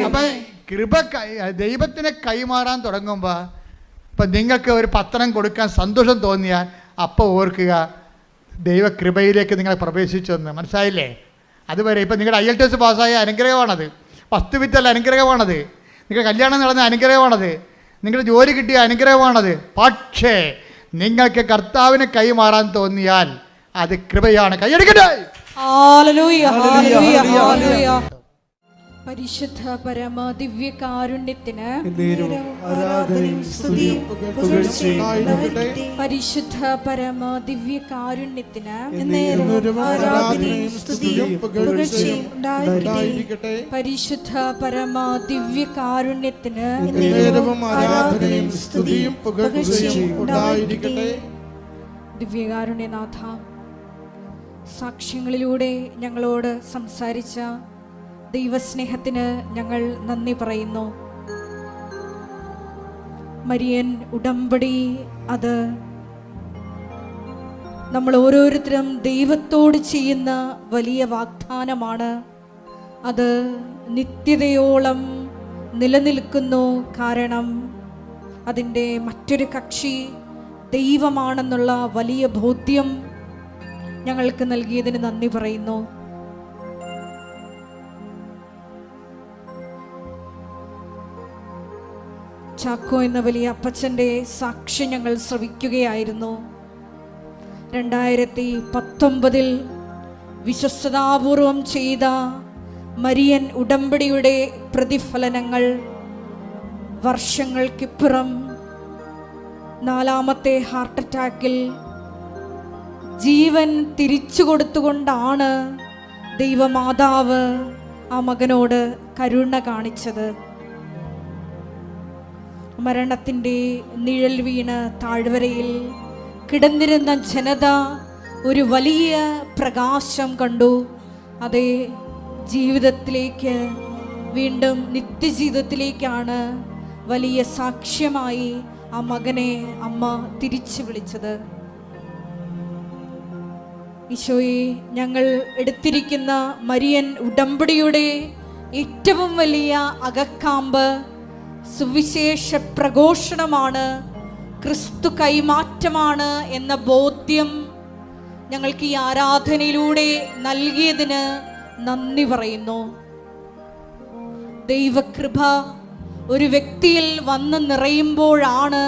അപ്പൊ കൃപ ദൈവത്തിനെ കൈമാറാൻ തുടങ്ങുമ്പോൾ ഇപ്പം നിങ്ങൾക്ക് ഒരു പത്രം കൊടുക്കാൻ സന്തോഷം തോന്നിയാൽ അപ്പോൾ ഓർക്കുക ദൈവകൃപയിലേക്ക് നിങ്ങൾ പ്രവേശിച്ചെന്ന്. മനസ്സിലായില്ലേ? അതുവരെ ഇപ്പം നിങ്ങളുടെ IELTS പാസ്സായ അനുഗ്രഹമാണത്, പത്ത് വിറ്റല്ല അനുഗ്രഹമാണത്, നിങ്ങളുടെ കല്യാണം നടന്ന അനുഗ്രഹമാണത്, നിങ്ങളുടെ ജോലി കിട്ടിയ അനുഗ്രഹമാണത്. പക്ഷേ നിങ്ങൾക്ക് കർത്താവിനെ കൈമാറാൻ തോന്നിയാൽ അത് കൃപയാണ്. കൈയടിക്കട്ടെ. പരിശുദ്ധ പരമ ദിവ്യകാരുണ്യത്തിന് പരിശുദ്ധ പരമ ദിവ്യകാരുണ്യത്തിന് പരിശുദ്ധ പരമ ദിവ്യകാരുണ്യത്തിന് ദിവ്യകാരുണ്യനാഥ, സാക്ഷ്യങ്ങളിലൂടെ ഞങ്ങളോട് സംസാരിച്ച ദൈവസ്നേഹത്തിന് ഞങ്ങൾ നന്ദി പറയുന്നു. മരിയൻ ഉടമ്പടി അത് നമ്മൾ ഓരോരുത്തരും ദൈവത്തോട് ചെയ്യുന്ന വലിയ വാഗ്ദാനമാണ്. അത് നിത്യതയോളം നിലനിൽക്കുന്നു. കാരണം അതിൻ്റെ മറ്റൊരു കക്ഷി ദൈവമാണെന്നുള്ള വലിയ ബോധ്യം ഞങ്ങൾക്ക് നൽകിയതിന് നന്ദി പറയുന്നു. ചാക്കോ എന്ന വലിയ അപ്പച്ചൻ്റെ സാക്ഷ്യം ഞങ്ങൾ ശ്രവിക്കുകയായിരുന്നു. 2019 വിശ്വസ്തതാപൂർവം ചെയ്ത മരിയൻ ഉടമ്പടിയുടെ പ്രതിഫലനങ്ങൾ വർഷങ്ങൾക്കിപ്പുറം 4ാമത്തെ ഹാർട്ട് അറ്റാക്കിൽ ജീവൻ തിരിച്ചു കൊടുത്തുകൊണ്ടാണ് ദൈവമാതാവ് ആ മകനോട് കരുണ കാണിച്ചത്. മരണത്തിൻ്റെ നിഴൽ വീണ് താഴ്വരയിൽ കിടന്നിരുന്ന ജനത ഒരു വലിയ പ്രകാശം കണ്ടു. അതേ ജീവിതത്തിലേക്ക്, വീണ്ടും നിത്യജീവിതത്തിലേക്കാണ് വലിയ സാക്ഷ്യമായി ആ മകനെ അമ്മ തിരിച്ചു വിളിച്ചത്. ഈശോയെ, ഞങ്ങൾ എടുത്തിരിക്കുന്ന മരിയൻ ഉടമ്പടിയുടെ ഏറ്റവും വലിയ അകക്കാമ്പ് സുവിശേഷ പ്രഘോഷണമാണ്, ക്രിസ്തു കൈമാറ്റമാണ് എന്ന ബോധ്യം ഞങ്ങൾക്ക് ഈ ആരാധനയിലൂടെ നൽകിയതിന് നന്ദി പറയുന്നു. ദൈവകൃപ ഒരു വ്യക്തിയിൽ വന്ന് നിറയുമ്പോഴാണ്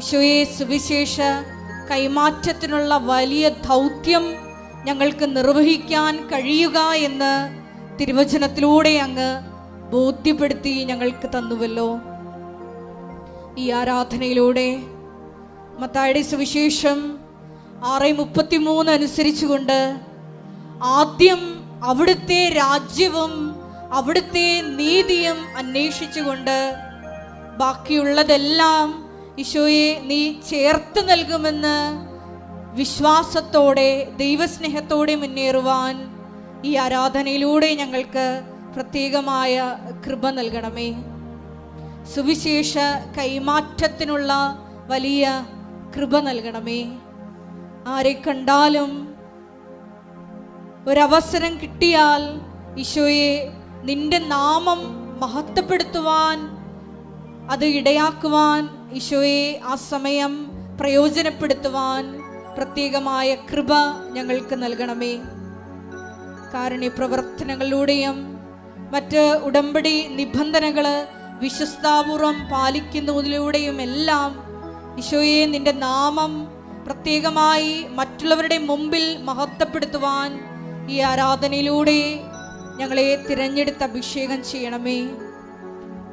ഈശോയെ സുവിശേഷ കൈമാറ്റത്തിനുള്ള വലിയ ദൗത്യം ഞങ്ങൾക്ക് നിർവഹിക്കാൻ കഴിയുക എന്ന് തിരുവചനത്തിലൂടെ അങ്ങ് ബോധ്യപ്പെടുത്തി ഞങ്ങൾക്ക് തന്നുവല്ലോ. ഈ ആരാധനയിലൂടെ മത്തായിയുടെ സുവിശേഷം 6:33 അനുസരിച്ചുകൊണ്ട് ആദ്യം അവിടുത്തെ രാജ്യവും അവിടുത്തെ നീതിയും അന്വേഷിച്ചുകൊണ്ട് ബാക്കിയുള്ളതെല്ലാം ഈശോയെ നീ ചേർത്ത് നൽകുമെന്ന് വിശ്വാസത്തോടെ ദൈവസ്നേഹത്തോടെ മുന്നേറുവാൻ ഈ ആരാധനയിലൂടെ ഞങ്ങൾക്ക് പ്രത്യേകമായ കൃപ നൽകണമേ. സുവിശേഷ കൈമാറ്റത്തിനുള്ള വലിയ കൃപ നൽകണമേ. ആരെ കണ്ടാലും ഒരവസരം കിട്ടിയാൽ ഈശോയെ നിന്റെ നാമം മഹത്വപ്പെടുത്തുവാൻ, അത് ഇടയാക്കുവാൻ, ഈശോയെ ആ സമയം പ്രയോജനപ്പെടുത്തുവാൻ പ്രത്യേകമായ കൃപ ഞങ്ങൾക്ക് നൽകണമേ. കാരുണ്യ പ്രവർത്തനങ്ങളിലൂടെയും മറ്റ് ഉടമ്പടി നിബന്ധനകൾ വിശ്വസ്താപൂർവം പാലിക്കുന്നതിലൂടെയും എല്ലാം ഈശോയെ നിന്റെ നാമം പ്രത്യേകമായി മറ്റുള്ളവരുടെ മുമ്പിൽ മഹത്വപ്പെടുത്തുവാൻ ഈ ആരാധനയിലൂടെ ഞങ്ങളെ തിരഞ്ഞെടുത്ത് അഭിഷേകം ചെയ്യണമേ.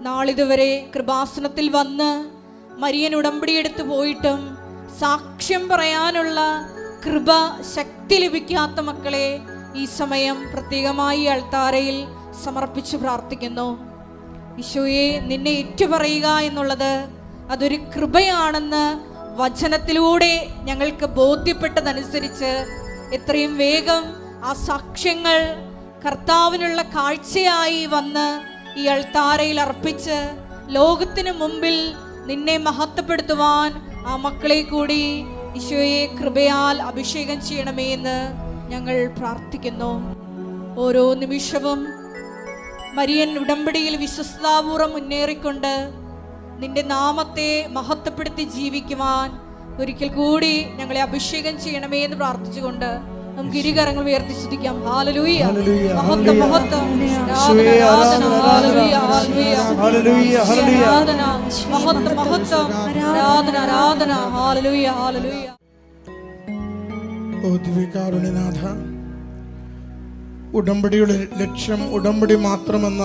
നാളിതുവരെ കൃപാസനത്തിൽ വന്ന് മരിയൻ ഉടമ്പടിയെടുത്ത് പോയിട്ടും സാക്ഷ്യം പറയാനുള്ള കൃപ, ശക്തി ലഭിക്കാത്ത മക്കളെ ഈ സമയം പ്രത്യേകമായി അൾത്താരയിൽ സമർപ്പിച്ച് പ്രാർത്ഥിക്കുന്നു. ഈശോയെ നിന്നെ ഏറ്റുപറയുക എന്നുള്ളത് അതൊരു കൃപയാണെന്ന് വചനത്തിലൂടെ ഞങ്ങൾക്ക് ബോധ്യപ്പെട്ടതനുസരിച്ച് എത്രയും വേഗം ആ സാക്ഷ്യങ്ങൾ കർത്താവിനുള്ള കാഴ്ചയായി വന്ന് ഈ അൾത്താരയിൽ അർപ്പിച്ച് ലോകത്തിന് മുമ്പിൽ നിന്നെ മഹത്വപ്പെടുത്തുവാൻ ആ മക്കളെ കൂടി ഈശോയെ കൃപയാൽ അഭിഷേകം ചെയ്യണമേ എന്ന് ഞങ്ങൾ പ്രാർത്ഥിക്കുന്നു. ഓരോ നിമിഷവും മരിയൻ ഉടമ്പടിയിൽ വിശ്വസ്താപൂർവം മുന്നേറിക്കൊണ്ട് നിന്റെ നാമത്തെ മഹത്വപ്പെടുത്തി ജീവിക്കുവാൻ ഒരിക്കൽ കൂടി ഞങ്ങളെ അഭിഷേകം ചെയ്യണമേ എന്ന് പ്രാർത്ഥിച്ചുകൊണ്ട് നമുക്ക് ഇരുകരങ്ങൾ ഉയർത്തി സ്തുതിക്കാം. ഹല്ലേലൂയ, മഹത്വം, മഹത്വം, ആരാധന, ഹല്ലേലൂയ, ഹല്ലേലൂയ, ആരാധന, മഹത്വം, മഹത്വം, ആരാധന, ആരാധന, ഹല്ലേലൂയ, ഹല്ലേലൂയ. ഓ ദിവ്യകാരുണ്യനാഥ, ഉടമ്പടിയുടെ ലക്ഷ്യം ഉടമ്പടി മാത്രമെന്ന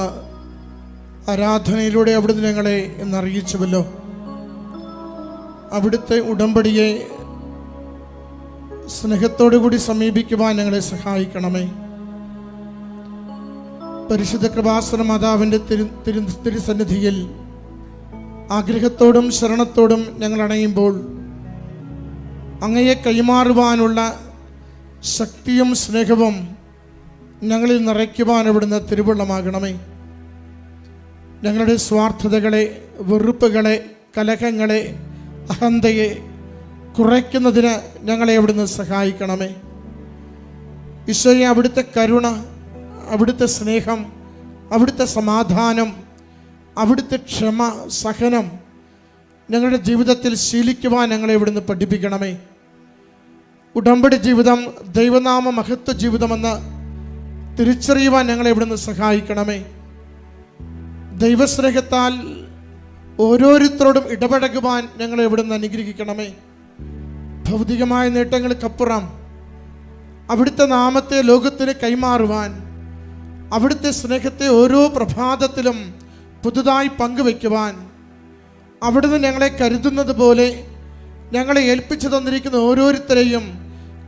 ആരാധനയിലൂടെ അവിടുന്ന് ഞങ്ങളെ എന്നറിയിച്ചുവല്ലോ. അവിടുത്തെ ഉടമ്പടിയെ സ്നേഹത്തോടു കൂടി സമീപിക്കുവാൻ ഞങ്ങളെ സഹായിക്കണമേ. പരിശുദ്ധ കൃപാസന മാതാവിൻ്റെ തിരുസന്നിധിയിൽ ആഗ്രഹത്തോടും ശരണത്തോടും ഞങ്ങൾ അണയുമ്പോൾ അങ്ങയെ കൈമാറുവാനുള്ള ശക്തിയും സ്നേഹവും ഞങ്ങളിൽ നിറയ്ക്കുവാൻ അവിടുന്ന് തിരുവുള്ളമാകണമേ. ഞങ്ങളുടെ സ്വാർത്ഥതകളെ, വെറുപ്പുകളെ, കലഹങ്ങളെ, അഹന്തയെ കുറയ്ക്കുന്നതിന് ഞങ്ങളെ അവിടുന്ന് സഹായിക്കണമേ. ഈശോയെ, അവിടുത്തെ കരുണ, അവിടുത്തെ സ്നേഹം, അവിടുത്തെ സമാധാനം, അവിടുത്തെ ക്ഷമ, സഹനം ഞങ്ങളുടെ ജീവിതത്തിൽ ശീലിക്കുവാൻ ഞങ്ങളെ ഇവിടുന്ന് പഠിപ്പിക്കണമേ. ഉടമ്പടി ജീവിതം ദൈവനാമ മഹത്വ ജീവിതമെന്ന് തിരിച്ചറിയുവാൻ ഞങ്ങളെ ഇവിടുന്ന് സഹായിക്കണമേ. ദൈവസ്നേഹത്താൽ ഓരോരുത്തരോടും ഇടപഴകുവാൻ ഞങ്ങളെ ഇവിടുന്ന് അനുഗ്രഹിക്കണമേ. ഭൗതികമായ നേട്ടങ്ങൾക്കപ്പുറം അവിടുത്തെ നാമത്തെ ലോകത്തിന് കൈമാറുവാൻ, അവിടുത്തെ സ്നേഹത്തെ ഓരോ പ്രഭാതത്തിലും പുതുതായി പങ്കുവയ്ക്കുവാൻ, അവിടുന്ന് ഞങ്ങളെ കരുതുന്നത് പോലെ ഞങ്ങളെ ഏൽപ്പിച്ചു തന്നിരിക്കുന്ന ഓരോരുത്തരെയും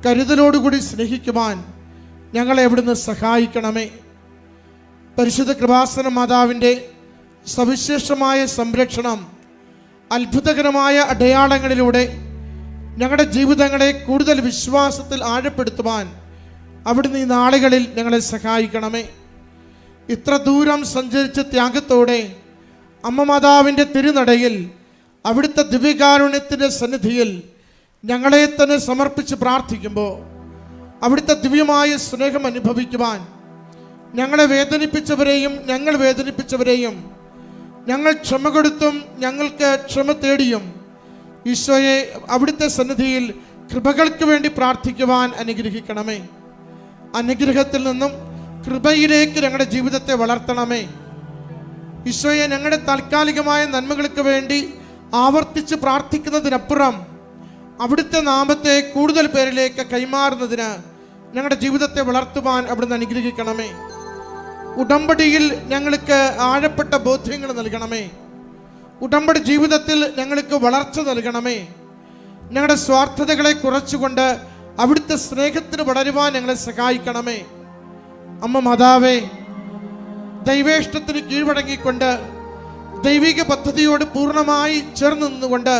കരുതലോടുകൂടി സ്നേഹിക്കുവാൻ ഞങ്ങളെ അവിടുന്ന് സഹായിക്കണമേ. പരിശുദ്ധ കൃപാസന മാതാവിൻ്റെ സവിശേഷമായ സംരക്ഷണം, അത്ഭുതകരമായ അടയാളങ്ങളിലൂടെ ഞങ്ങളുടെ ജീവിതങ്ങളെ കൂടുതൽ വിശ്വാസത്തിൽ ആഴപ്പെടുത്തുവാൻ അവിടുന്ന് ഈ നാളുകളിൽ ഞങ്ങളെ സഹായിക്കണമേ. ഇത്ര ദൂരം സഞ്ചരിച്ച് ത്യാഗത്തോടെ അമ്മ മാതാവിൻ്റെ തിരുനടയിൽ അവിടുത്തെ ദിവ്യകാരുണ്യത്തിൻ്റെ സന്നിധിയിൽ ഞങ്ങളെ തന്നെ സമർപ്പിച്ച് പ്രാർത്ഥിക്കുമ്പോൾ അവിടുത്തെ ദിവ്യമായ സ്നേഹം അനുഭവിക്കുവാൻ, ഞങ്ങളെ വേദനിപ്പിച്ചവരെയും ഞങ്ങൾ വേദനിപ്പിച്ചവരെയും ഞങ്ങൾ ക്ഷമ കൊടുത്തും ഞങ്ങൾക്ക് ക്ഷമ തേടിയും ഈശോയെ അവിടുത്തെ സന്നിധിയിൽ കൃപകൾക്ക് വേണ്ടി പ്രാർത്ഥിക്കുവാൻ അനുഗ്രഹിക്കണമേ. അനുഗ്രഹത്തിൽ നിന്നും കൃപയിലേക്ക് ഞങ്ങളുടെ ജീവിതത്തെ വളർത്തണമേ. ഈശോയെ, ഞങ്ങളുടെ താൽക്കാലികമായ നന്മകൾക്ക് വേണ്ടി ആവർത്തിച്ച് പ്രാർത്ഥിക്കുന്നതിനപ്പുറം അവിടുത്തെ നാമത്തെ കൂടുതൽ പേരിലേക്ക് കൈമാറുന്നതിന് ഞങ്ങളുടെ ജീവിതത്തെ വളർത്തുവാൻ അവിടുന്ന് അനുഗ്രഹിക്കണമേ. ഉടമ്പടിയിൽ ഞങ്ങൾക്ക് ആഴപ്പെട്ട ബോധ്യങ്ങൾ നൽകണമേ. ഉടമ്പടി ജീവിതത്തിൽ ഞങ്ങൾക്ക് വളർച്ച നൽകണമേ. ഞങ്ങളുടെ സ്വാർത്ഥതകളെ കുറച്ചുകൊണ്ട് അവിടുത്തെ സ്നേഹത്തിന് വളരുവാൻ ഞങ്ങളെ സഹായിക്കണമേ. അമ്മ മാതാവേ, ദൈവേഷ്ടത്തിന് കീഴ്വഴങ്ങിക്കൊണ്ട് ദൈവിക പദ്ധതിയോട് പൂർണ്ണമായി ചേർന്ന് നിന്നുകൊണ്ട്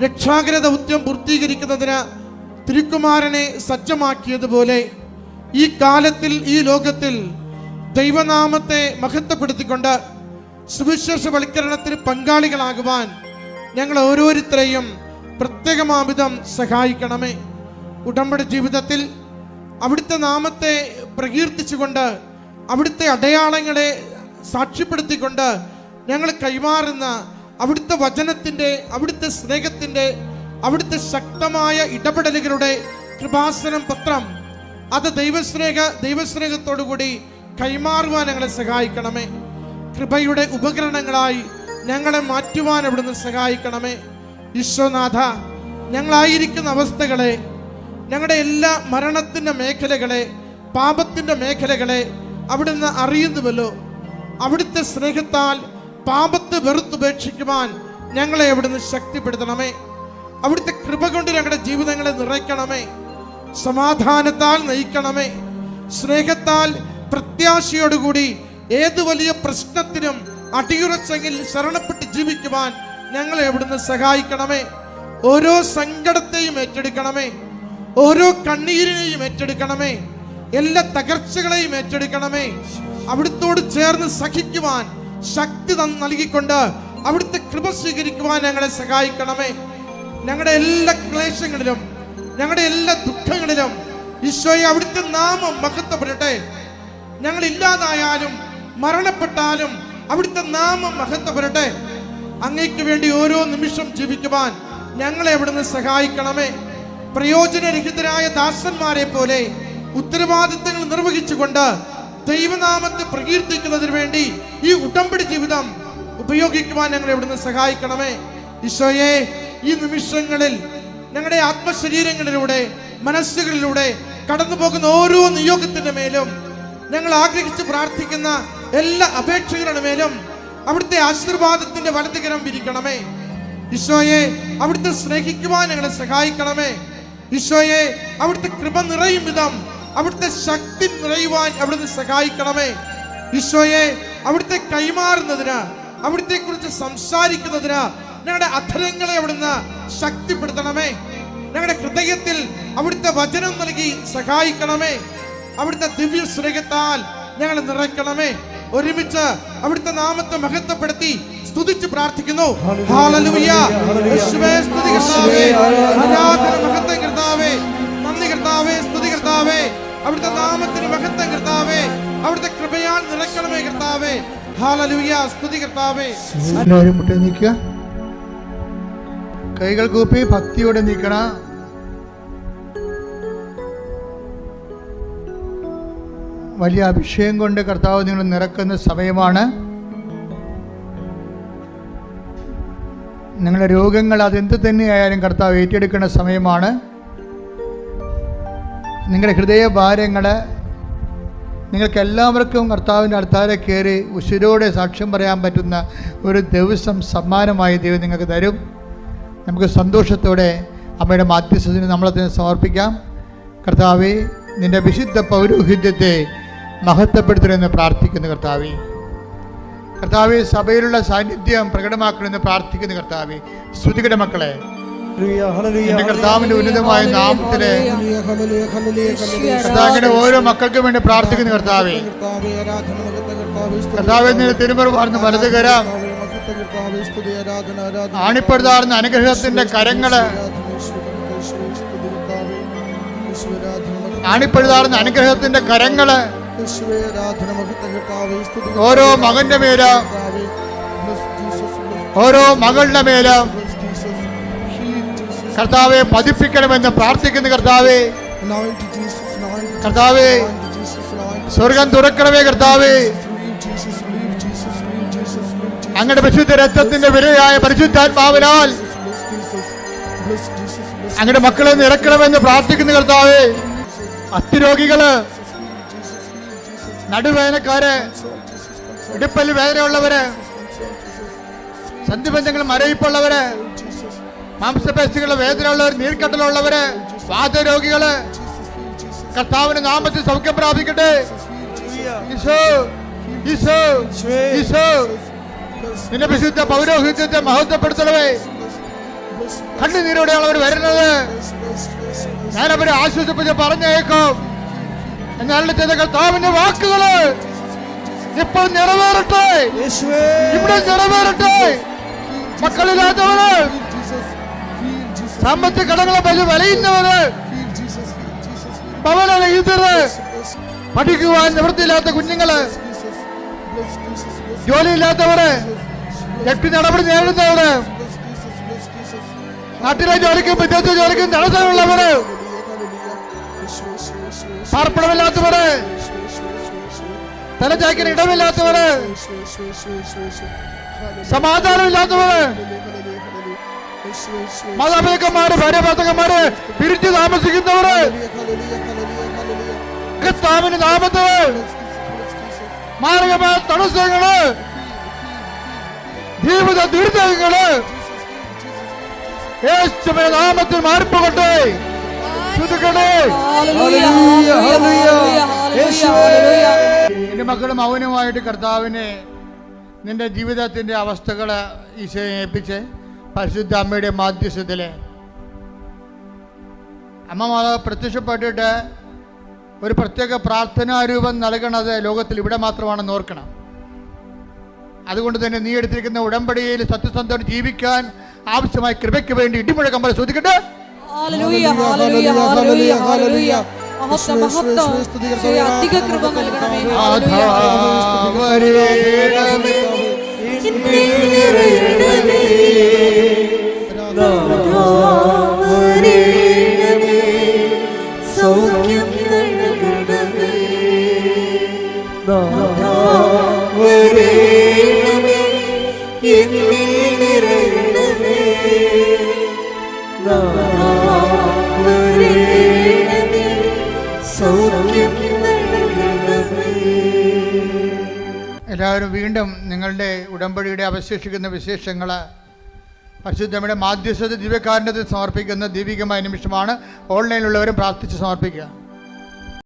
രക്ഷാകര ദൗത്യം പൂർത്തീകരിക്കുന്നതിന് തിരുക്കുമാരനെ സജ്ജമാക്കിയതുപോലെ ഈ കാലത്തിൽ ഈ ലോകത്തിൽ ദൈവനാമത്തെ മഹത്വപ്പെടുത്തിക്കൊണ്ട് സുവിശേഷവൽക്കരണത്തിന് പങ്കാളികളാകുവാൻ ഞങ്ങൾ ഓരോരുത്തരെയും പ്രത്യേകമാവിധം സഹായിക്കണമേ. ഉടമ്പടി ജീവിതത്തിൽ അവിടുത്തെ നാമത്തെ പ്രകീർത്തിച്ചുകൊണ്ട് അവിടുത്തെ അടയാളങ്ങളെ സാക്ഷ്യപ്പെടുത്തിക്കൊണ്ട് ഞങ്ങൾ കൈമാറുന്ന അവിടുത്തെ വചനത്തിൻ്റെ, അവിടുത്തെ സ്നേഹത്തിൻ്റെ, അവിടുത്തെ ശക്തമായ ഇടപെടലുകളുടെ കൃപാസനം പത്രം അത് ദൈവസ്നേഹത്തോടുകൂടി കൈമാറുവാൻ ഞങ്ങളെ സഹായിക്കണമേ. കൃപയുടെ ഉപകരണങ്ങളായി ഞങ്ങളെ മാറ്റുവാൻ അവിടുന്ന് സഹായിക്കണമേ. ഈശോനാഥ, ഞങ്ങളായിരിക്കുന്ന അവസ്ഥകളെ, ഞങ്ങളുടെ എല്ലാ മരണത്തിൻ്റെ മേഖലകളെ, പാപത്തിൻ്റെ മേഖലകളെ അവിടുന്ന് അറിയുന്നുവല്ലോ. അവിടുത്തെ സ്നേഹത്താൽ പാപത്തെ വെറുത്തുപേക്ഷിക്കുവാൻ ഞങ്ങളെ അവിടുന്ന് ശക്തിപ്പെടുത്തണമേ. അവിടുത്തെ കൃപ കൊണ്ട് ഞങ്ങളുടെ ജീവിതങ്ങളെ നിറയ്ക്കണമേ. സമാധാനത്താൽ നയിക്കണമേ. സ്നേഹത്താൽ പ്രത്യാശയോടുകൂടി ഏത് വലിയ പ്രശ്നത്തിനും അടിയുറച്ചെങ്കിൽ ശരണപ്പെട്ട് ജീവിക്കുവാൻ ഞങ്ങളെ അവിടുന്ന് സഹായിക്കണമേ. ഓരോ സങ്കടത്തെയും ഏറ്റെടുക്കണമേ. ഓരോ കണ്ണീരിനെയും ഏറ്റെടുക്കണമേ. എല്ലാ തകർച്ചകളെയും ഏറ്റെടുക്കണമേ. അവിടുത്തോട് ചേർന്ന് സഹിക്കുവാൻ ശക്തി നൽകിക്കൊണ്ട് അവിടുത്തെ കൃപ സ്വീകരിക്കുവാൻ ഞങ്ങളെ സഹായിക്കണമേ. ഞങ്ങളുടെ എല്ലാ ക്ലേശങ്ങളിലും, ഞങ്ങളുടെ എല്ലാ ദുഃഖങ്ങളിലും ഈശോയെ അവിടുത്തെ നാമം മഹത്വപ്പെടട്ടെ. ഞങ്ങൾ ഇല്ലാതായാലും മരണപ്പെട്ടാലും അവിടുത്തെ നാമം മഹത്വപ്പെടട്ടെ. അങ്ങയ്ക്ക് വേണ്ടി ഓരോ നിമിഷം ജീവിക്കുവാൻ ഞങ്ങളെ അവിടുന്ന് സഹായിക്കണമേ. പ്രയോജനരഹിതരായ ദാസന്മാരെ പോലെ ഉത്തരവാദിത്തങ്ങൾ നിർവഹിച്ചുകൊണ്ട് ദൈവനാമത്തെ പ്രകീർത്തിക്കുന്നതിന് വേണ്ടി ഈ ഉടമ്പടി ജീവിതം ഉപയോഗിക്കുവാൻ ഞങ്ങളെ അവിടുന്ന് സഹായിക്കണമേ. ഈശോയെ, ഈ നിമിഷങ്ങളിൽ ഞങ്ങളുടെ ആത്മശരീരങ്ങളിലൂടെ, മനസ്സുകളിലൂടെ കടന്നു പോകുന്ന ഓരോ നിയോഗത്തിന്റെ മേലും, ഞങ്ങൾ ആഗ്രഹിച്ച് പ്രാർത്ഥിക്കുന്ന എല്ലാ അപേക്ഷകളുടെ മേലും അവിടുത്തെ ആശീർവാദത്തിന്റെ വലതുകരം വിരിക്കണമേ. ഈശോയെ, അവിടുത്തെ സ്നേഹിക്കുവാൻ ഞങ്ങളെ സഹായിക്കണമേ. ഈശോയെ, അവിടുത്തെ കൃപ നിറയും വിധം അവിടുത്തെ ശക്തി നിറയുവാൻ അവിടുന്ന് സഹായിക്കണമേ. ഈശോയെ, അവിടുത്തെ കൈമാറുന്നതിന്, അവിടുത്തെ കുറിച്ച് സംസാരിക്കുന്നതിന് ഞങ്ങളുടെ അധരങ്ങളെ അവിടുന്ന് ശക്തിപ്പെടുത്തണമേ. ഞങ്ങളുടെ ഹൃദയത്തിൽ അവിടുത്തെ വചനം നൽകി സഹായിക്കണമേ. അവിടുത്തെ ദിവ്യ സ്നേഹത്താൽ ഞങ്ങളെ നിറയ്ക്കണമേ. ഒരുമിച്ച് അവിടുത്തെ നാമത്തെ മഹത്വപ്പെടുത്തി സ്തുതിച്ച് പ്രാർത്ഥിക്കുന്നു. ഹല്ലേലൂയ. യേശുവേ, സ്തുതി കർത്താവേ, ആരാധന മഹത്വം കർത്താവേ, നന്ദി കർത്താവേ, സ്തുതി കർത്താവേ. അവിടുത്തെ നാമത്തിന് മഹത്വം കർത്താവേ, അവിടുത്തെ കൃപയാൽ നിറയ്ക്കണമേ കർത്താവേ. ഹല്ലേലൂയ, സ്തുതി കർത്താവേ. എല്ലാവരും മുട്ടി നിൽക്കുക, കൈകൾ കൂപ്പി ഭക്തിയോടെ നിൽക്കണം. വലിയ അഭിഷേകം കൊണ്ട് കർത്താവ് നിങ്ങൾ നിറക്കുന്ന സമയമാണ്. നിങ്ങളുടെ രോഗങ്ങൾ അതെന്ത് തന്നെയായാലും കർത്താവ് ഏറ്റെടുക്കുന്ന സമയമാണ്. നിങ്ങളുടെ ഹൃദയഭാരങ്ങൾ നിങ്ങൾക്ക് എല്ലാവർക്കും കർത്താവിൻ്റെ അടുത്താരെ കയറി ഉശിരോടെ സാക്ഷ്യം പറയാൻ പറ്റുന്ന ഒരു ദിവസം സമ്മാനമായി ദൈവം നിങ്ങൾക്ക് തരും. നമുക്ക് സന്തോഷത്തോടെ അമ്മയുടെ മാധ്യസ്ഥത്തിന് നമ്മളതിനെ സമർപ്പിക്കാം. കർത്താവേ, നിൻ്റെ വിശുദ്ധ പൗരോഹിത്യത്തെ മഹത്വപ്പെടുത്തണമെന്ന് പ്രാർത്ഥിക്കുന്നു. കർത്താവേ, സഭയിലുള്ള സാന്നിധ്യം പ്രകടമാക്കണമെന്ന് പ്രാർത്ഥിക്കുന്നു. കർത്താവേ, സ്തുതിയുടെ മക്കളെ, എന്റെ കർത്താവിന്റെ ഉന്നതമായ നാമത്തിലെ കർത്താവിന്റെ ഓരോ മക്കൾക്കും വേണ്ടി പ്രാർത്ഥിക്കുന്നു. കർത്താവേ, നിന്റെ തിരുമുറുവാർന്ന് വലത് കരം, ആണിപ്പെടുത്താർന്ന അനുഗ്രഹത്തിന്റെ കരങ്ങള്, ആണിപ്പെടുത്താർന്ന അനുഗ്രഹത്തിന്റെ കരങ്ങള് ഓരോ മകന്റെ മേലും, ഓരോ മകളുടെ മേലും കർത്താവെ പതിപ്പിക്കണമെന്ന് പ്രാർത്ഥിക്കുന്നു. കർത്താവേ, സ്വർഗം തുറക്കണമേ. കർത്താവേ, അങ്ങയുടെ പരിശുദ്ധ രക്തത്തിന്റെ വിലയായ പരിശുദ്ധാത്മാവിനാൽ അങ്ങയുടെ മക്കളെ നിറക്കണമെന്ന് പ്രാർത്ഥിക്കുന്നു. കർത്താവേ, അസ്ഥിരോഗികള്, നടുവേദനക്കാര്, ഇടുപ്പൽ വേദനയുള്ളവര്, സന്ധിബന്ധങ്ങൾ മരവിപ്പുള്ളവര്, മാംസപേശികളുടെ വേദനയുള്ളവർ, നീർക്കട്ടലുള്ളവര്, വാതരോഗികള് കർത്താവിന്റെ നാമത്തിൽ സൗഖ്യം പ്രാപിക്കട്ടെ. ഈശോ, ഈശോ, ഈശോ, നിന്റെ വിശുദ്ധ പൗരോഹിത്യത്തെ മഹത്വപ്പെടുത്തണമേ. കണ്ണുനീരോടെയാണ് അവർ വരുന്നത്. ഞാനവരെ ആശ്വസിപ്പിച്ച് പറഞ്ഞേക്കും. എന്നാലും ചെയ്ത കർത്താവിന്റെ വാക്കുകള് ഇപ്പോൾ നിറവേറട്ടെ, ഇവിടെ നിറവേറട്ടെ. മക്കളില്ലാത്തവര്, സാമ്പത്തിക കടങ്ങളെ വലയുന്നവര്, ഭവനരഹിതര്, പഠിക്കുവാൻ നിവൃത്തിയില്ലാത്ത കുഞ്ഞുങ്ങള്, ജോലിയില്ലാത്തവര്, വ്യക്തി നടപടി നേരിടുന്നവര്, നാട്ടിലെ ജോലിക്കും വിദേശ ജോലിക്കും തടസ്സമുള്ളവര്, പാർപ്പിടമില്ലാത്തവര്, തലചായ്ക്കാൻ ഇടമില്ലാത്തവര്, സമാധാനമില്ലാത്തവര്, മാതാപിതാക്കന്മാര്, ഭാര്യ ഭർത്താക്കന്മാര് പിരിച്ചു താമസിക്കുന്നവര്, കർത്താവിന്റെ നാമത്തിൽ മാരകമായ തടസ്സങ്ങള്, ജീവിത ദുരിതങ്ങള് യേശുവിന്റെ നാമത്തിൽ മാറിപ്പോകട്ടെ. എന്റെ മക്കളും മൗനമായിട്ട് കർത്താവിനെ നിന്റെ ജീവിതത്തിന്റെ അവസ്ഥകളെ ഈശോയെ ഏൽപ്പിച്ച് പരിശുദ്ധ അമ്മയുടെ മാധ്യസ്ഥത്തില് അമ്മ മാതാവ് പ്രത്യക്ഷപ്പെട്ടിട്ട് ഒരു പ്രത്യേക പ്രാർത്ഥനാരൂപം നൽകണത് ലോകത്തിൽ ഇവിടെ മാത്രമാണെന്ന് ഓർക്കണം. അതുകൊണ്ട് തന്നെ നീ എടുത്തിരിക്കുന്ന ഉടമ്പടിയിൽ സത്യസന്ധയോടെ ജീവിക്കാൻ ആവശ്യമായ കൃപയ്ക്ക് വേണ്ടി ഇടിമുഴക്കം പോലെ ശ്രദ്ധിക്കട്ടെ. അധിക കൃപ നൽകണമേ. സൗഖ്യം നൽകണമേ, എന്നിൽ നിറയണമേ, സൗഖ്യം നൽകണമേ. എല്ലാവരും വീണ്ടും നിങ്ങളുടെ ഉടമ്പടിയുടെ അവശേഷിക്കുന്ന വിശേഷങ്ങൾ പരിശുദ്ധമ്മയുടെ മാധ്യസ്ഥത ദിവ്യകാരുണ്യത്തിൽ സമർപ്പിക്കുന്ന ദൈവികമായ നിമിഷമാണ്. ഓൺലൈനിലുള്ളവരും പ്രാർത്ഥിച്ച് സമർപ്പിക്കുക.